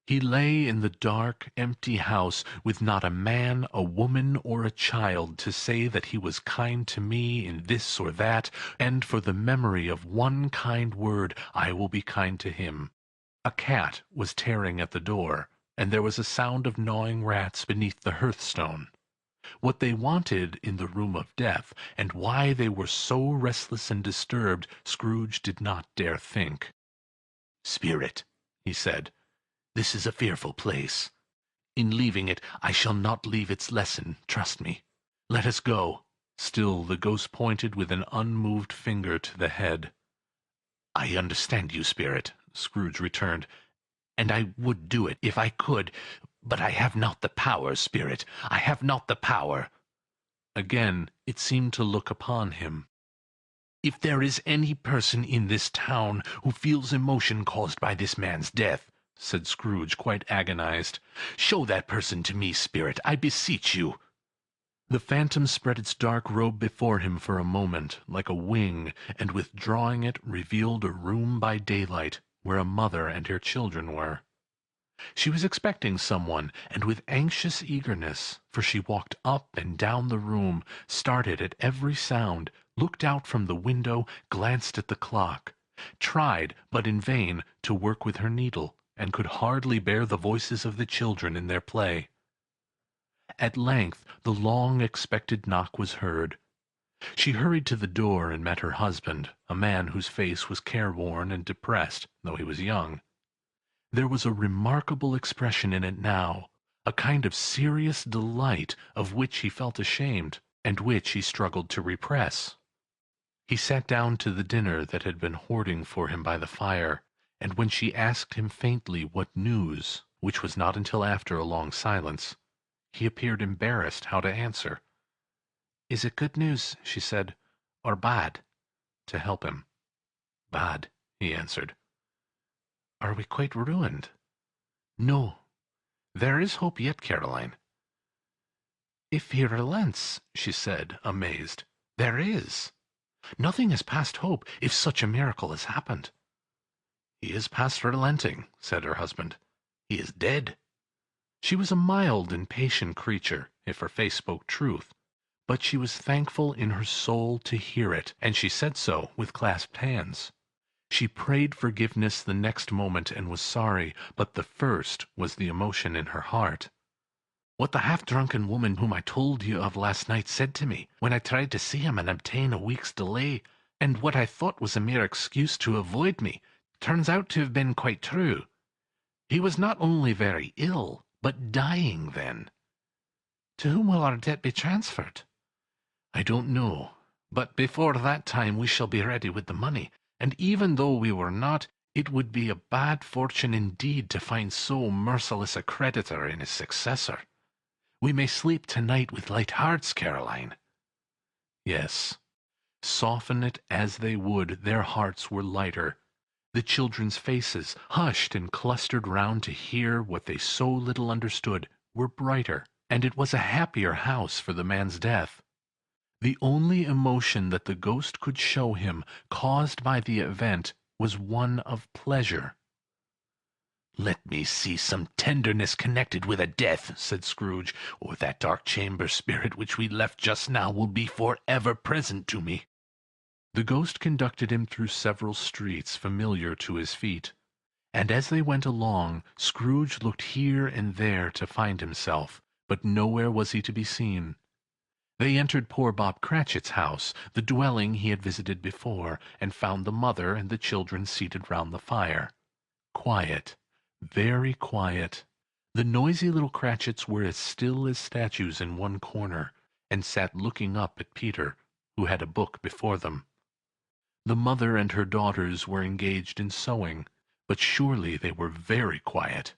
He lay in the dark, empty house, with not a man, a woman, or a child to say that he was kind to me in this or that, and for the memory of one kind word I will be kind to him. A cat was tearing at the door, and there was a sound of gnawing rats beneath the hearthstone. What they wanted in the room of death, and why they were so restless and disturbed, Scrooge did not dare think. "Spirit," he said, "this is a fearful place. In leaving it, I shall not leave its lesson, trust me. Let us go." Still the ghost pointed with an unmoved finger to the head. "I understand you, Spirit," Scrooge returned, "and I would do it if I could, but I have not the power, Spirit. I have not the power." Again it seemed to look upon him. "If there is any person in this town who feels emotion caused by this man's death," said Scrooge, quite agonized, "show that person to me, Spirit, I beseech you." The phantom spread its dark robe before him for a moment, like a wing, and withdrawing it, revealed a room by daylight, where a mother and her children were. She was expecting someone, and with anxious eagerness, for she walked up and down the room, started at every sound, looked out from the window, glanced at the clock, tried, but in vain, to work with her needle, and could hardly bear the voices of the children in their play. At length the long-expected knock was heard. She hurried to the door and met her husband, a man whose face was careworn and depressed, though he was young. There was a remarkable expression in it now, a kind of serious delight of which he felt ashamed, and which he struggled to repress. He sat down to the dinner that had been hoarding for him by the fire, and when she asked him faintly what news, which was not until after a long silence, he appeared embarrassed how to answer. "Is it good news," she said, "or bad?" to help him. "Bad," he answered. "Are we quite ruined?" "No. There is hope yet, Caroline." "If he relents," she said, amazed, "there is. Nothing is past hope, if such a miracle has happened." "He is past relenting," said her husband. "He is dead." She was a mild and patient creature, if her face spoke truth, but she was thankful in her soul to hear it, and she said so with clasped hands. She prayed forgiveness the next moment and was sorry, but the first was the emotion in her heart. "What the half-drunken woman whom I told you of last night said to me, when I tried to see him and obtain a week's delay, and what I thought was a mere excuse to avoid me, turns out to have been quite true. He was not only very ill, but dying then." "To whom will our debt be transferred?" "I don't know, but before that time we shall be ready with the money, and even though we were not, it would be a bad fortune indeed to find so merciless a creditor in his successor. We may sleep tonight with light hearts, Caroline." Yes. Soften it as they would, their hearts were lighter. The children's faces, hushed and clustered round to hear what they so little understood, were brighter, and it was a happier house for the man's death. The only emotion that the ghost could show him, caused by the event, was one of pleasure. "Let me see some tenderness connected with a death," said Scrooge, "or that dark chamber spirit which we left just now will be for ever present to me." The ghost conducted him through several streets familiar to his feet, and as they went along, Scrooge looked here and there to find himself, but nowhere was he to be seen. They entered poor Bob Cratchit's house, the dwelling he had visited before, and found the mother and the children seated round the fire. Quiet, very quiet. The noisy little Cratchits were as still as statues in one corner, and sat looking up at Peter, who had a book before them. The mother and her daughters were engaged in sewing, but surely they were very quiet.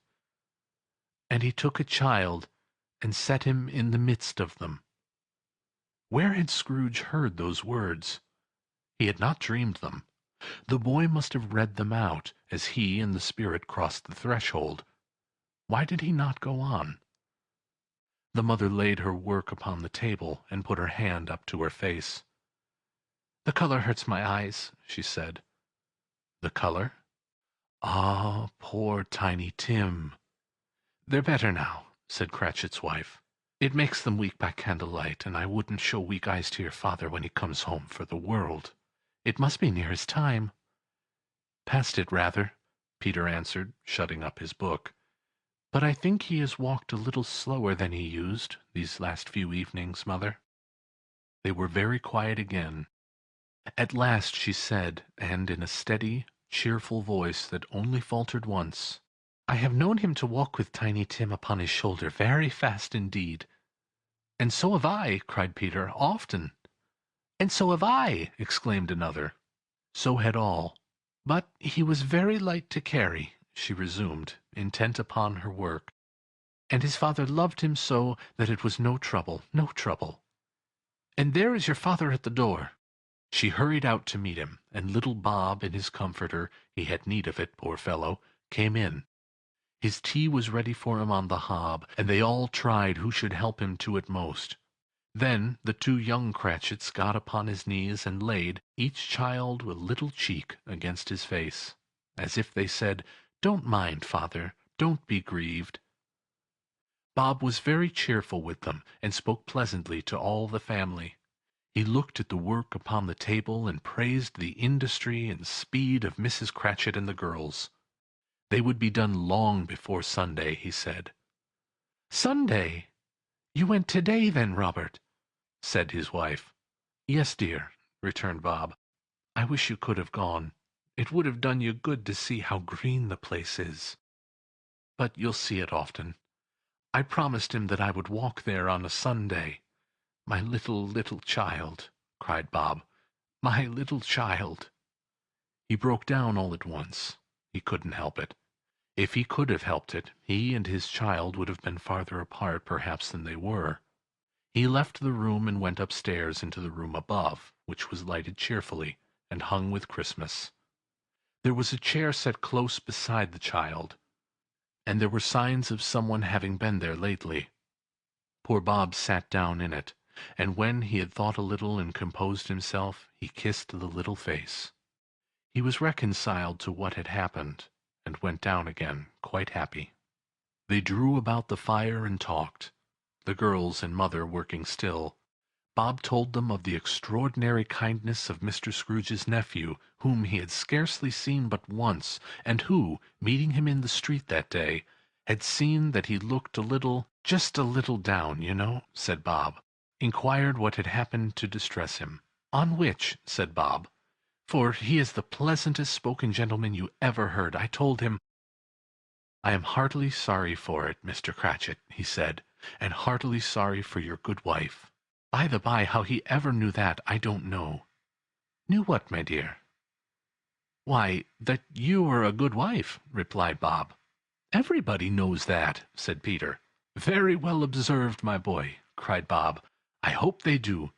And he took a child and set him in the midst of them. Where had Scrooge heard those words? He had not dreamed them. The boy must have read them out, as he and the spirit crossed the threshold. Why did he not go on? The mother laid her work upon the table, and put her hand up to her face. "The color hurts my eyes," she said. "The color? Ah, poor Tiny Tim!" "They're better now," said Cratchit's wife. "It makes them weak by candlelight, and I wouldn't show weak eyes to your father when he comes home for the world. It must be near his time." "Past it, rather," Peter answered, shutting up his book. "But I think he has walked a little slower than he used, these last few evenings, mother." They were very quiet again. At last she said, and in a steady, cheerful voice that only faltered once, "I have known him to walk with Tiny Tim upon his shoulder very fast indeed." "And so have I," cried Peter, "often." "And so have I," exclaimed another. So had all. "But he was very light to carry," she resumed, intent upon her work. "And his father loved him so that it was no trouble, no trouble. And there is your father at the door." She hurried out to meet him, and little Bob in his comforter, he had need of it, poor fellow, came in. His tea was ready for him on the hob, and they all tried who should help him to it most. Then the two young Cratchits got upon his knees and laid, each child a little cheek against his face, as if they said, "Don't mind, father, don't be grieved." Bob was very cheerful with them, and spoke pleasantly to all the family. He looked at the work upon the table and praised the industry and speed of Mrs. Cratchit and the girls. They would be done long before Sunday, he said. "Sunday? You went to-day, then, Robert?" said his wife. "Yes, dear," returned Bob. "I wish you could have gone. It would have done you good to see how green the place is. But you'll see it often. I promised him that I would walk there on a Sunday. My little, little child," cried Bob. "My little child." He broke down all at once. He couldn't help it. If he could have helped it, he and his child would have been farther apart perhaps than they were. He left the room and went upstairs into the room above, which was lighted cheerfully, and hung with Christmas. There was a chair set close beside the child, and there were signs of someone having been there lately. Poor Bob sat down in it, and when he had thought a little and composed himself, he kissed the little face. He was reconciled to what had happened, and went down again, quite happy. They drew about the fire and talked, the girls and mother working still. Bob told them of the extraordinary kindness of Mr. Scrooge's nephew, whom he had scarcely seen but once, and who, meeting him in the street that day, had seen that he looked a little, just a little down, you know, said Bob. Inquired what had happened to distress him. On which, said Bob, for he is the pleasantest spoken gentleman you ever heard, I told him, "I am heartily sorry for it, Mr. Cratchit," he said, "and heartily sorry for your good wife." By the by, how he ever knew that, I don't know. "Knew what, my dear?" "Why, that you were a good wife," replied Bob. "Everybody knows that," said Peter. "Very well observed, my boy," cried Bob. "I hope they do.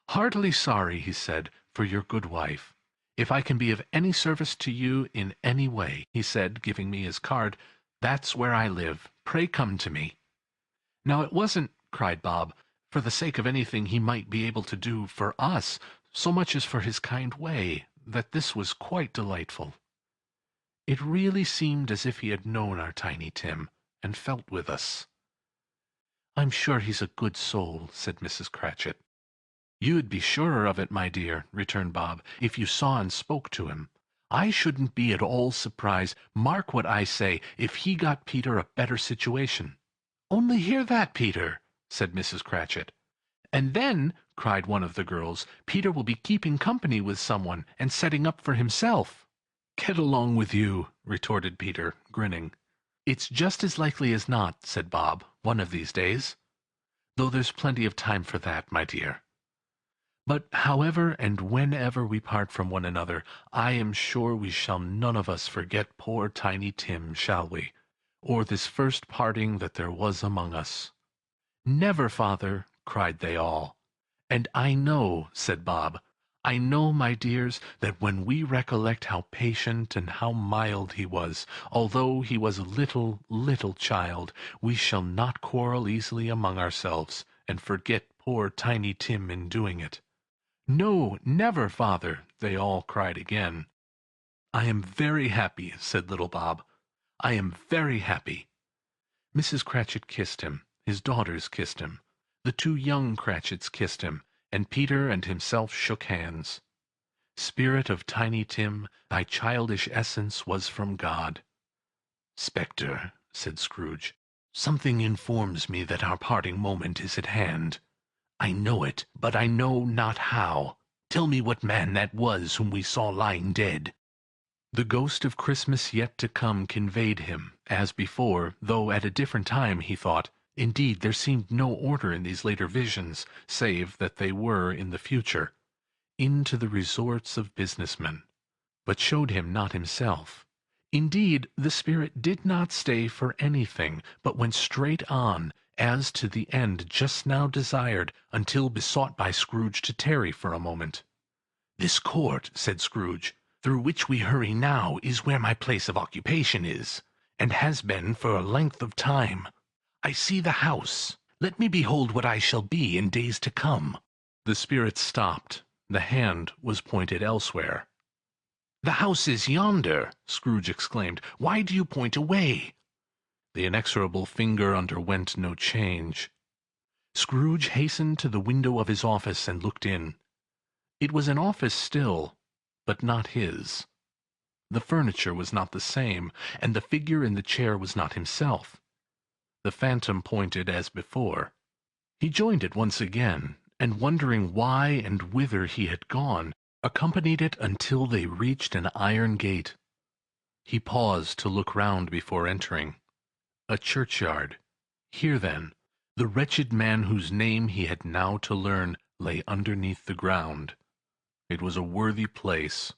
Heartily sorry," he said, "for your good wife. If I can be of any service to you in any way," he said, giving me his card, "that's where I live. Pray come to me." Now it wasn't, cried Bob, for the sake of anything he might be able to do for us, so much as for his kind way, that this was quite delightful. It really seemed as if he had known our Tiny Tim, and felt with us. "I'm sure he's a good soul," said Mrs. Cratchit. "You'd be surer of it, my dear," returned Bob, "if you saw and spoke to him. I shouldn't be at all surprised, mark what I say, if he got Peter a better situation." "Only hear that, Peter!" said Mrs. Cratchit. "And then," cried one of the girls, "Peter will be keeping company with someone, and setting up for himself." "Get along with you," retorted Peter, grinning. "It's just as likely as not," said Bob, "one of these days. Though there's plenty of time for that, my dear. But however and whenever we part from one another, I am sure we shall none of us forget poor Tiny Tim, shall we? Or this first parting that there was among us." "Never, father!" cried they all. "And I know," said Bob, "I know, my dears, that when we recollect how patient and how mild he was, although he was a little, little child, we shall not quarrel easily among ourselves, and forget poor Tiny Tim in doing it." "No, never, father!" they all cried again. "I am very happy," said little Bob. "I am very happy." Mrs. Cratchit kissed him, his daughters kissed him, the two young Cratchits kissed him, and Peter and himself shook hands. "Spirit of Tiny Tim, thy childish essence was from God." "Spectre," said Scrooge, "something informs me that our parting moment is at hand. I know it, but I know not how. Tell me what man that was whom we saw lying dead." The ghost of Christmas yet to come conveyed him, as before, though at a different time, he thought. Indeed, there seemed no order in these later visions, save that they were in the future, into the resorts of businessmen, but showed him not himself. Indeed, the spirit did not stay for anything, but went straight on, as to the end just now desired, until besought by Scrooge to tarry for a moment. "This court," said Scrooge, "through which we hurry now, is where my place of occupation is, and has been for a length of time. I see the house. Let me behold what I shall be in days to come." The spirit stopped. The hand was pointed elsewhere. "The house is yonder!" Scrooge exclaimed. "Why do you point away?" The inexorable finger underwent no change. Scrooge hastened to the window of his office and looked in. It was an office still, but not his. The furniture was not the same, and the figure in the chair was not himself. The phantom pointed as before. He joined it once again, and wondering why and whither he had gone, accompanied it until they reached an iron gate. He paused to look round before entering. A churchyard. Here, then, the wretched man whose name he had now to learn lay underneath the ground. It was a worthy place,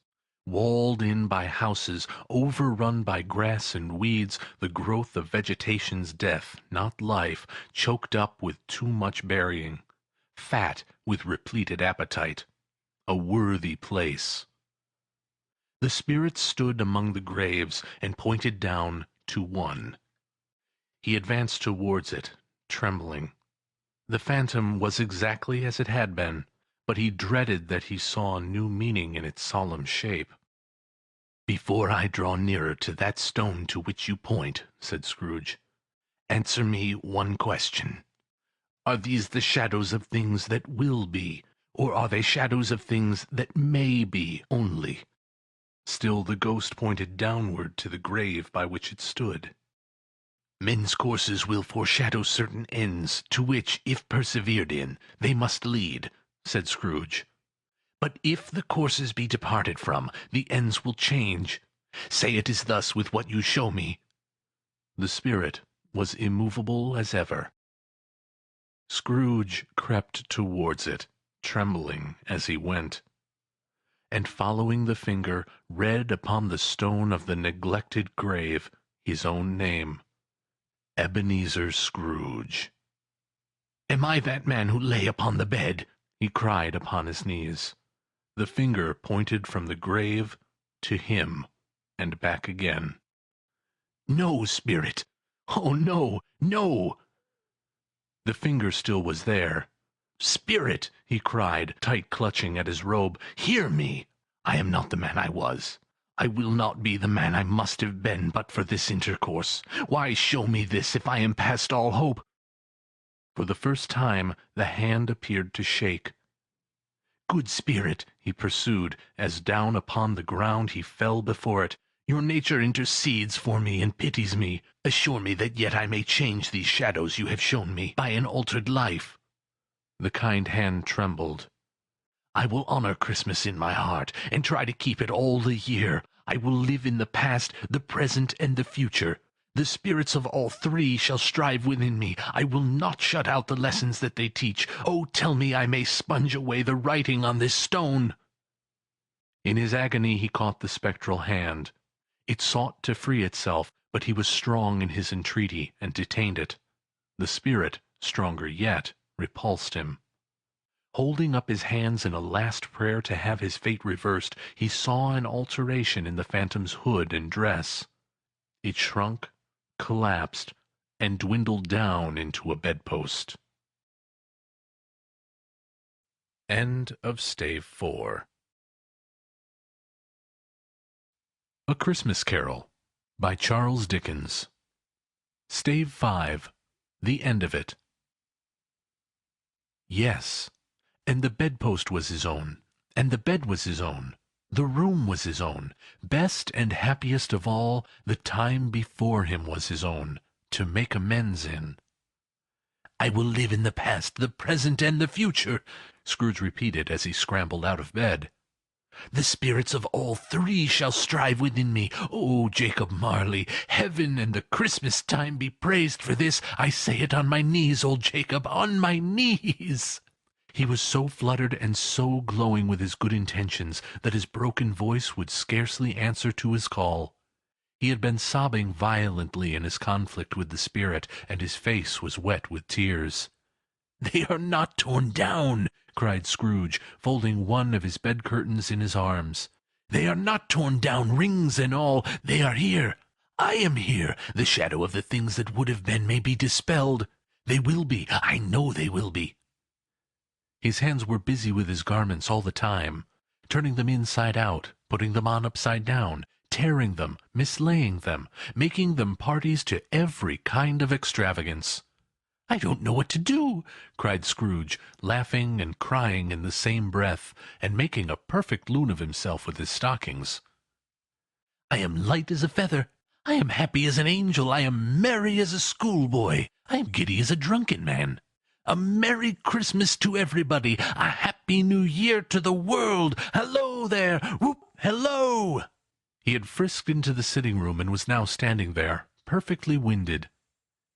walled in by houses, overrun by grass and weeds, the growth of vegetation's death, not life, choked up with too much burying, fat with repleted appetite. A worthy place. The spirit stood among the graves, and pointed down to one. He advanced towards it, trembling. The phantom was exactly as it had been, but he dreaded that he saw new meaning in its solemn shape. "Before I draw nearer to that stone to which you point," said Scrooge, "answer me one question. Are these the shadows of things that will be, or are they shadows of things that may be only?" Still the ghost pointed downward to the grave by which it stood. "Men's courses will foreshadow certain ends, to which, if persevered in, they must lead," said Scrooge. "But if the courses be departed from, the ends will change. Say it is thus with what you show me." The spirit was immovable as ever. Scrooge crept towards it, trembling as he went, and following the finger, read upon the stone of the neglected grave his own name. Ebenezer Scrooge. "Am I that man who lay upon the bed?" he cried upon his knees. The finger pointed from the grave to him, and back again. "No, spirit! Oh, no, no!" The finger still was there. "Spirit!" he cried, tight clutching at his robe, "hear me! I am not the man I was. I will not be the man I must have been but for this intercourse. Why show me this, if I am past all hope?" For the first time the hand appeared to shake. "Good spirit," he pursued, as down upon the ground he fell before it, "your nature intercedes for me and pities me. Assure me that yet I may change these shadows you have shown me, by an altered life." The kind hand trembled. "I will honor Christmas in my heart, and try to keep it all the year. I will live in the past, the present, and the future. The spirits of all three shall strive within me. I will not shut out the lessons that they teach. Oh, tell me I may sponge away the writing on this stone." In his agony he caught the spectral hand. It sought to free itself, but he was strong in his entreaty, and detained it. The spirit, stronger yet, repulsed him. Holding up his hands in a last prayer to have his fate reversed, he saw an alteration in the phantom's hood and dress. It shrunk, collapsed, and dwindled down into a bedpost. End of Stave 4. A Christmas Carol by Charles Dickens. Stave 5. The end of it. Yes, and the bedpost was his own, and the bed was his own, the room was his own. Best and happiest of all, the time before him was his own, to make amends in. "I will live in the past, the present, and the future," Scrooge repeated as he scrambled out of bed. "The spirits of all three shall strive within me. Oh, Jacob Marley, heaven and the Christmas time be praised for this. I say it on my knees, old Jacob, on my knees." He was so fluttered and so glowing with his good intentions that his broken voice would scarcely answer to his call. He had been sobbing violently in his conflict with the spirit, and his face was wet with tears. "They are not torn down," cried Scrooge, folding one of his bed curtains in his arms. "They are not torn down, rings and all. They are here. I am here. The shadow of the things that would have been may be dispelled. They will be. I know they will be." His hands were busy with his garments all the time, turning them inside out, putting them on upside down, tearing them, mislaying them, making them parties to every kind of extravagance. "I don't know what to do," cried Scrooge, laughing and crying in the same breath, and making a perfect loon of himself with his stockings. "I am light as a feather. I am happy as an angel. I am merry as a schoolboy. I am giddy as a drunken man. A Merry Christmas to everybody. A Happy New Year to the world. Hello there! Whoop! Hello!" He had frisked into the sitting-room and was now standing there, perfectly winded.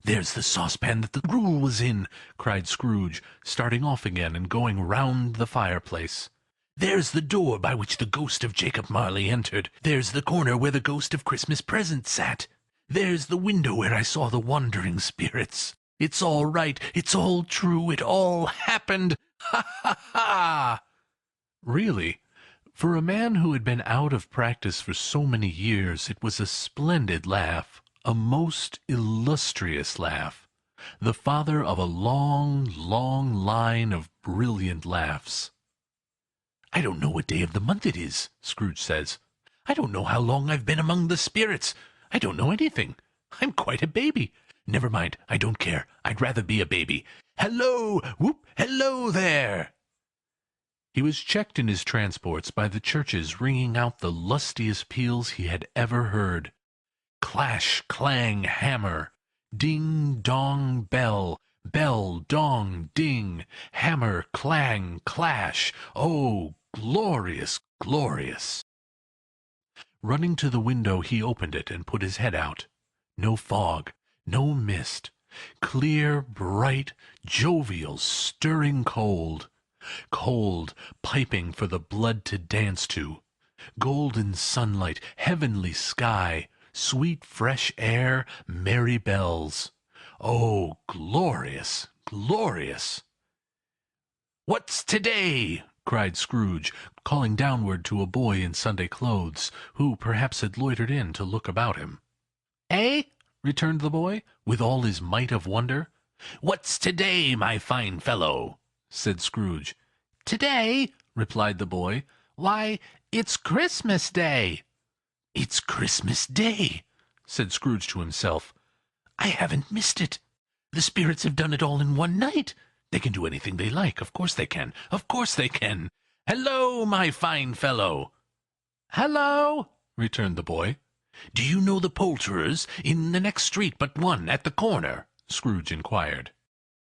"There's the saucepan that the gruel was in," cried Scrooge, starting off again and going round the fireplace. "There's the door by which the ghost of Jacob Marley entered. There's the corner where the ghost of Christmas Present sat. There's the window where I saw the wandering spirits. It's all right. It's all true. It all happened. Ha, ha, ha!" Really, for a man who had been out of practice for so many years, it was a splendid laugh, a most illustrious laugh, the father of a long, long line of brilliant laughs. "I don't know what day of the month it is," Scrooge says. "I don't know how long I've been among the spirits. I don't know anything. I'm quite a baby. Never mind, I don't care. I'd rather be a baby. Hello! Whoop! Hello there!" He was checked in his transports by the churches ringing out the lustiest peals he had ever heard. Clash, clang, hammer. Ding, dong, bell. Bell, dong, ding. Hammer, clang, clash. Oh, glorious, glorious! Running to the window, he opened it and put his head out. No fog. No mist. Clear, bright, jovial, stirring cold. Cold, piping for the blood to dance to. Golden sunlight, heavenly sky, sweet fresh air, merry bells. Oh, glorious, glorious! "What's today?" cried Scrooge, calling downward to a boy in Sunday clothes, who perhaps had loitered in to look about him. "Eh?" returned the boy, with all his might of wonder. "What's today, my fine fellow?" said Scrooge. "Today?" replied the boy. "Why, it's Christmas Day." "It's Christmas Day," said Scrooge to himself. "I haven't missed it. The spirits have done it all in one night. They can do anything they like. Of course they can. Of course they can. Hello, my fine fellow." "Hello," returned the boy. "Do you know the poulterers in the next street but one, at the corner?" Scrooge inquired.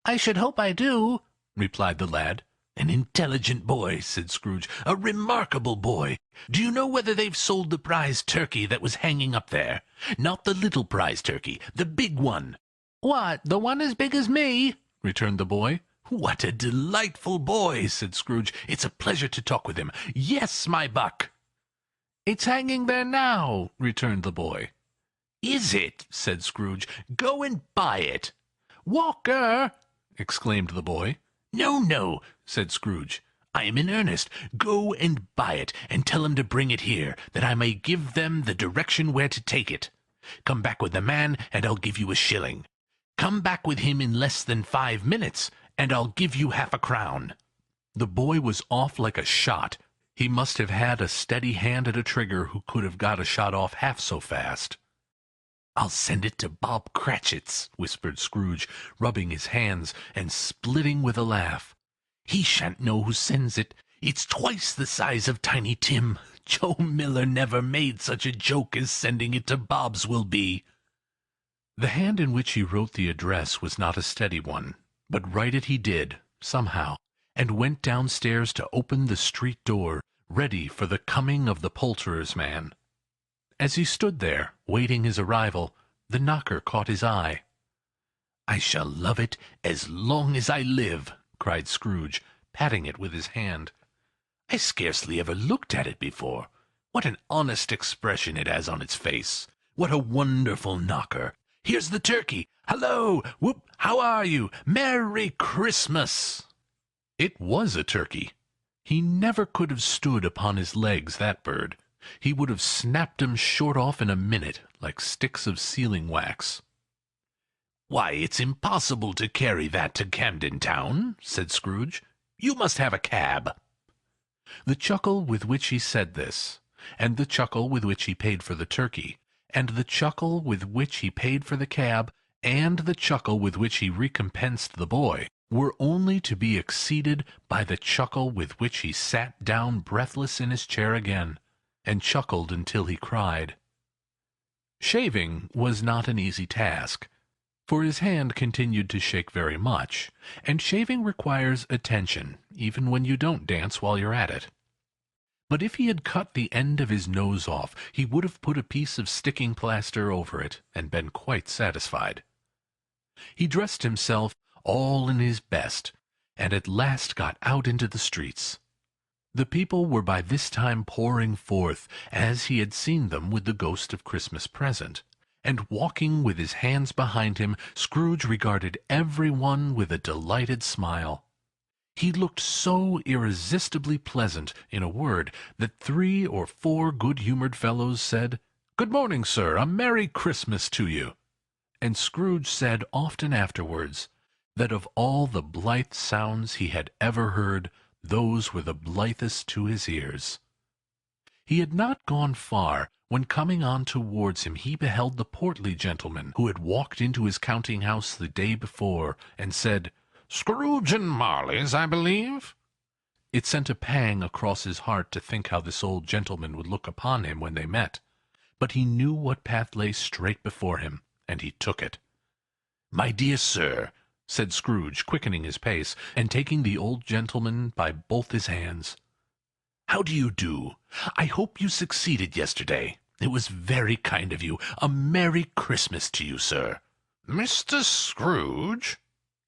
"I should hope I do," replied the lad. "An intelligent boy," said Scrooge. "A remarkable boy. Do you know whether they've sold the prize turkey that was hanging up there? Not the little prize turkey, the big one." "What, the one as big as me?" returned the boy. "What a delightful boy," said Scrooge. "It's a pleasure to talk with him. Yes, my buck." "It's hanging there now," returned the boy. "Is it?" said Scrooge. "Go and buy it." "Walker!" exclaimed the boy. "No, no," said Scrooge. "I am in earnest. Go and buy it, and tell them to bring it here, that I may give them the direction where to take it. Come back with the man, and I'll give you a shilling. Come back with him in less than 5 minutes, and I'll give you half a crown." The boy was off like a shot. He must have had a steady hand at a trigger who could have got a shot off half so fast. "I'll send it to Bob Cratchit's," whispered Scrooge, rubbing his hands and splitting with a laugh. "He shan't know who sends it. It's twice the size of Tiny Tim. Joe Miller never made such a joke as sending it to Bob's will be." The hand in which he wrote the address was not a steady one, but write it he did, somehow, and went downstairs to open the street door, ready for the coming of the poulterer's man. As he stood there, waiting his arrival, the knocker caught his eye. "I shall love it as long as I live," cried Scrooge, patting it with his hand. "I scarcely ever looked at it before. What an honest expression it has on its face. What a wonderful knocker. Here's the turkey. Hello! Whoop! How are you? Merry Christmas!" It was a turkey. He never could have stood upon his legs, that bird. He would have snapped 'em short off in a minute, like sticks of sealing wax. "Why, it's impossible to carry that to Camden Town," said Scrooge. "You must have a cab." The chuckle with which he said this, and the chuckle with which he paid for the turkey, and the chuckle with which he paid for the cab, and the chuckle with which he recompensed the boy, were only to be exceeded by the chuckle with which he sat down breathless in his chair again, and chuckled until he cried. Shaving was not an easy task, for his hand continued to shake very much, and shaving requires attention, even when you don't dance while you're at it. But if he had cut the end of his nose off, he would have put a piece of sticking plaster over it, and been quite satisfied. He dressed himself all in his best, and at last got out into the streets. The people were by this time pouring forth, as he had seen them with the ghost of Christmas Present, and walking with his hands behind him, Scrooge regarded every one with a delighted smile. He looked so irresistibly pleasant, in a word, that 3 or 4 good-humoured fellows said, "Good morning, sir, a Merry Christmas to you." And Scrooge said often afterwards that of all the blithe sounds he had ever heard, those were the blithest to his ears. He had not gone far, when coming on towards him he beheld the portly gentleman who had walked into his counting-house the day before, and said, "Scrooge and Marley's, I believe?" It sent a pang across his heart to think how this old gentleman would look upon him when they met, but he knew what path lay straight before him, and he took it. "My dear sir," said Scrooge, quickening his pace, and taking the old gentleman by both his hands, "how do you do? I hope you succeeded yesterday. It was very kind of you. A Merry Christmas to you, sir." "Mr. Scrooge?"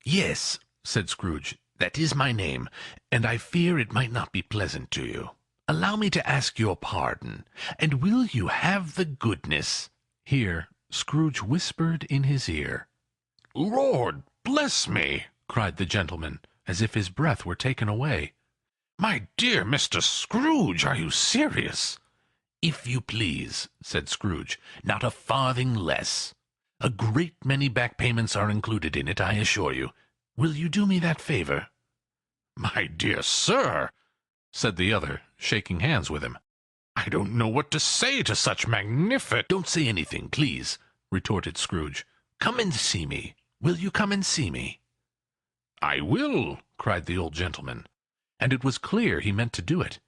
"Yes," said Scrooge, "that is my name, and I fear it might not be pleasant to you. Allow me to ask your pardon, and will you have the goodness—" Here Scrooge whispered in his ear. "Lord bless me!" cried the gentleman, as if his breath were taken away. "My dear Mr. Scrooge, are you serious?" "If you please," said Scrooge, "not a farthing less. A great many back payments are included in it, I assure you. Will you do me that favor?" "My dear sir," said the other, shaking hands with him, "I don't know what to say to such magnificent—" "Don't say anything, please," retorted Scrooge. "Come and see me. Will you come and see me?" "I will," cried the old gentleman, and it was clear he meant to do it.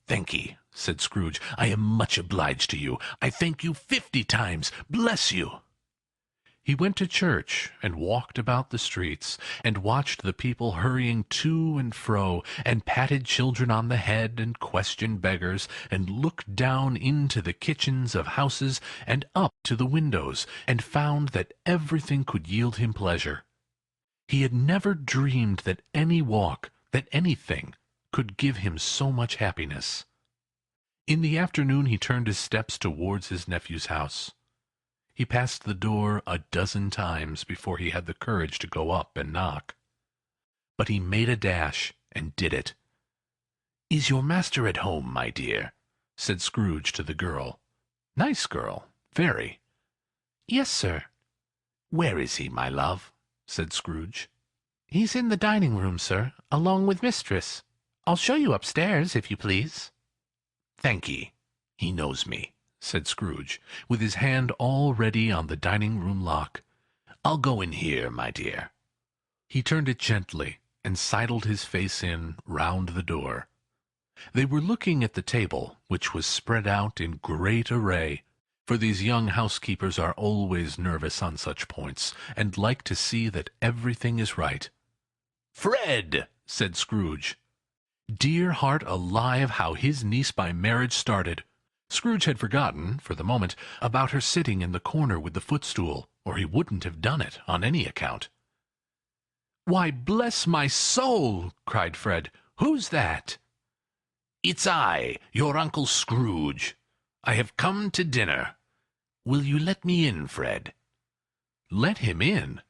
"Thank'ee," said Scrooge. "I am much obliged to you. I thank you 50 times. Bless you!" He went to church, and walked about the streets, and watched the people hurrying to and fro, and patted children on the head, and questioned beggars, and looked down into the kitchens of houses, and up to the windows, and found that everything could yield him pleasure. He had never dreamed that any walk, that anything, could give him so much happiness. In the afternoon he turned his steps towards his nephew's house. He passed the door a dozen times before he had the courage to go up and knock. But he made a dash, and did it. "Is your master at home, my dear?" said Scrooge to the girl. "Nice girl, very." "Yes, sir." "Where is he, my love?" said Scrooge. "He's in the dining room, sir, along with mistress. I'll show you upstairs, if you please." "Thank ye. He knows me," said Scrooge, with his hand already on the dining-room lock. "I'll go in here, my dear." He turned it gently, and sidled his face in, round the door. They were looking at the table, which was spread out in great array, for these young housekeepers are always nervous on such points, and like to see that everything is right. "Fred!" said Scrooge. Dear heart alive, how his niece by marriage started! Scrooge had forgotten, for the moment, about her sitting in the corner with the footstool, or he wouldn't have done it on any account. "Why, bless my soul!" cried Fred. "Who's that?" "It's I, your Uncle Scrooge. I have come to dinner. Will you let me in, Fred?" Let him in?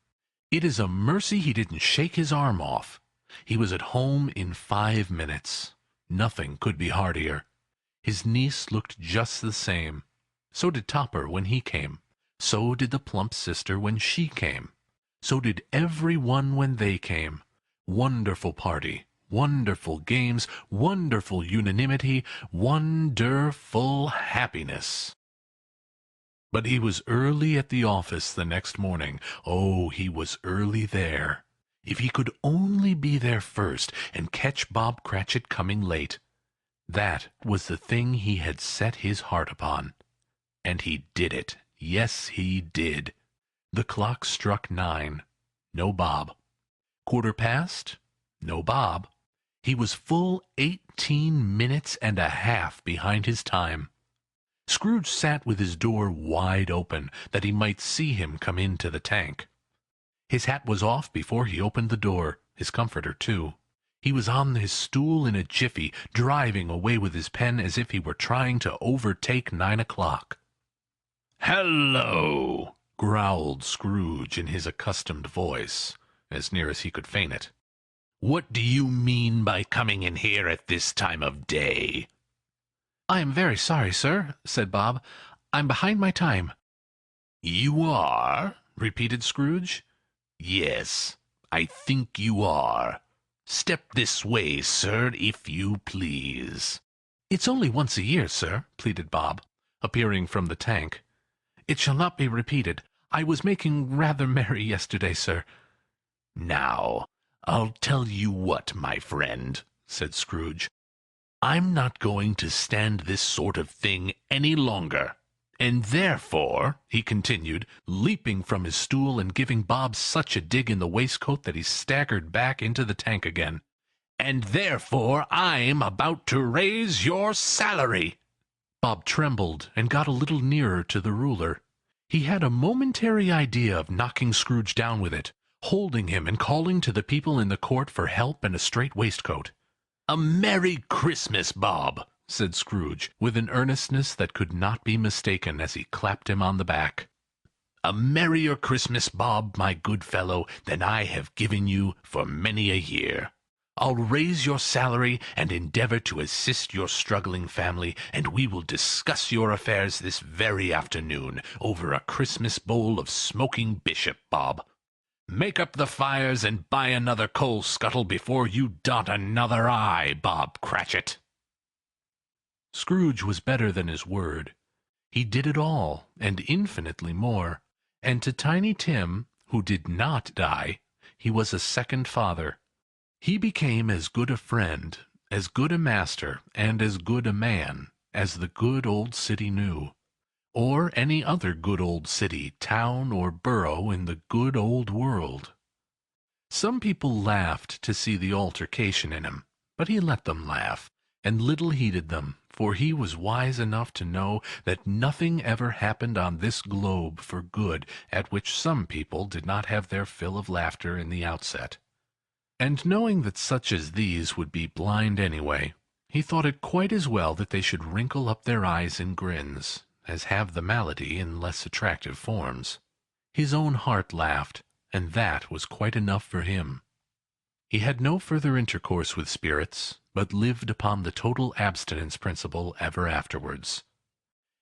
It is a mercy he didn't shake his arm off. He was at home in 5 minutes. Nothing could be heartier. His niece looked just the same. So did Topper when he came. So did the plump sister when she came. So did every one when they came. Wonderful party, wonderful games, wonderful unanimity, wonderful happiness. But he was early at the office the next morning. Oh, he was early there. If he could only be there first, and catch Bob Cratchit coming late. That was the thing he had set his heart upon. And he did it. Yes, he did. The clock struck 9. No Bob. 1/4 past. No Bob. He was full 18 minutes and a half behind his time. Scrooge sat with his door wide open, that he might see him come into the tank. His hat was off before he opened the door, his comforter too. He was on his stool in a jiffy, driving away with his pen as if he were trying to overtake 9 o'clock. "Hello!" growled Scrooge in his accustomed voice, as near as he could feign it. "What do you mean by coming in here at this time of day?" "I am very sorry, sir," said Bob. "I'm behind my time." "You are?" repeated Scrooge. "Yes, I think you are. Step this way, sir, if you please." "It's only once a year, sir," pleaded Bob, appearing from the tank. "It shall not be repeated. I was making rather merry yesterday, sir." "Now, I'll tell you what, my friend," said Scrooge. "I'm not going to stand this sort of thing any longer. And therefore," he continued, leaping from his stool and giving Bob such a dig in the waistcoat that he staggered back into the tank again, "and therefore I'm about to raise your salary." Bob trembled and got a little nearer to the ruler. He had a momentary idea of knocking Scrooge down with it, holding him and calling to the people in the court for help and a straight waistcoat. "A Merry Christmas, Bob," said Scrooge, with an earnestness that could not be mistaken as he clapped him on the back. "A merrier Christmas, Bob, my good fellow, than I have given you for many a year. I'll raise your salary and endeavor to assist your struggling family, and we will discuss your affairs this very afternoon over a Christmas bowl of smoking bishop, Bob. Make up the fires and buy another coal scuttle before you dot another I, Bob Cratchit." Scrooge was better than his word. He did it all, and infinitely more, and to Tiny Tim, who did not die, he was a second father. He became as good a friend, as good a master, and as good a man, as the good old city knew. or any other good old city, town, or borough in the good old world. Some people laughed to see the altercation in him, but he let them laugh, and little heeded them, for he was wise enough to know that nothing ever happened on this globe for good at which some people did not have their fill of laughter in the outset. And knowing that such as these would be blind anyway, he thought it quite as well that they should wrinkle up their eyes in grins, as have the malady in less attractive forms. His own heart laughed, and that was quite enough for him. He had no further intercourse with spirits, but lived upon the total abstinence principle ever afterwards.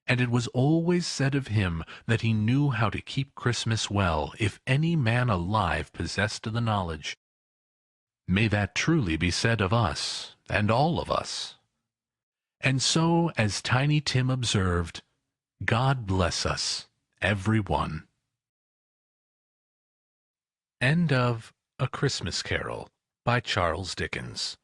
And it was always said of him that he knew how to keep Christmas well, if any man alive possessed the knowledge. May that truly be said of us, and all of us. And so, as Tiny Tim observed, God bless us, every one. End of A Christmas Carol by Charles Dickens.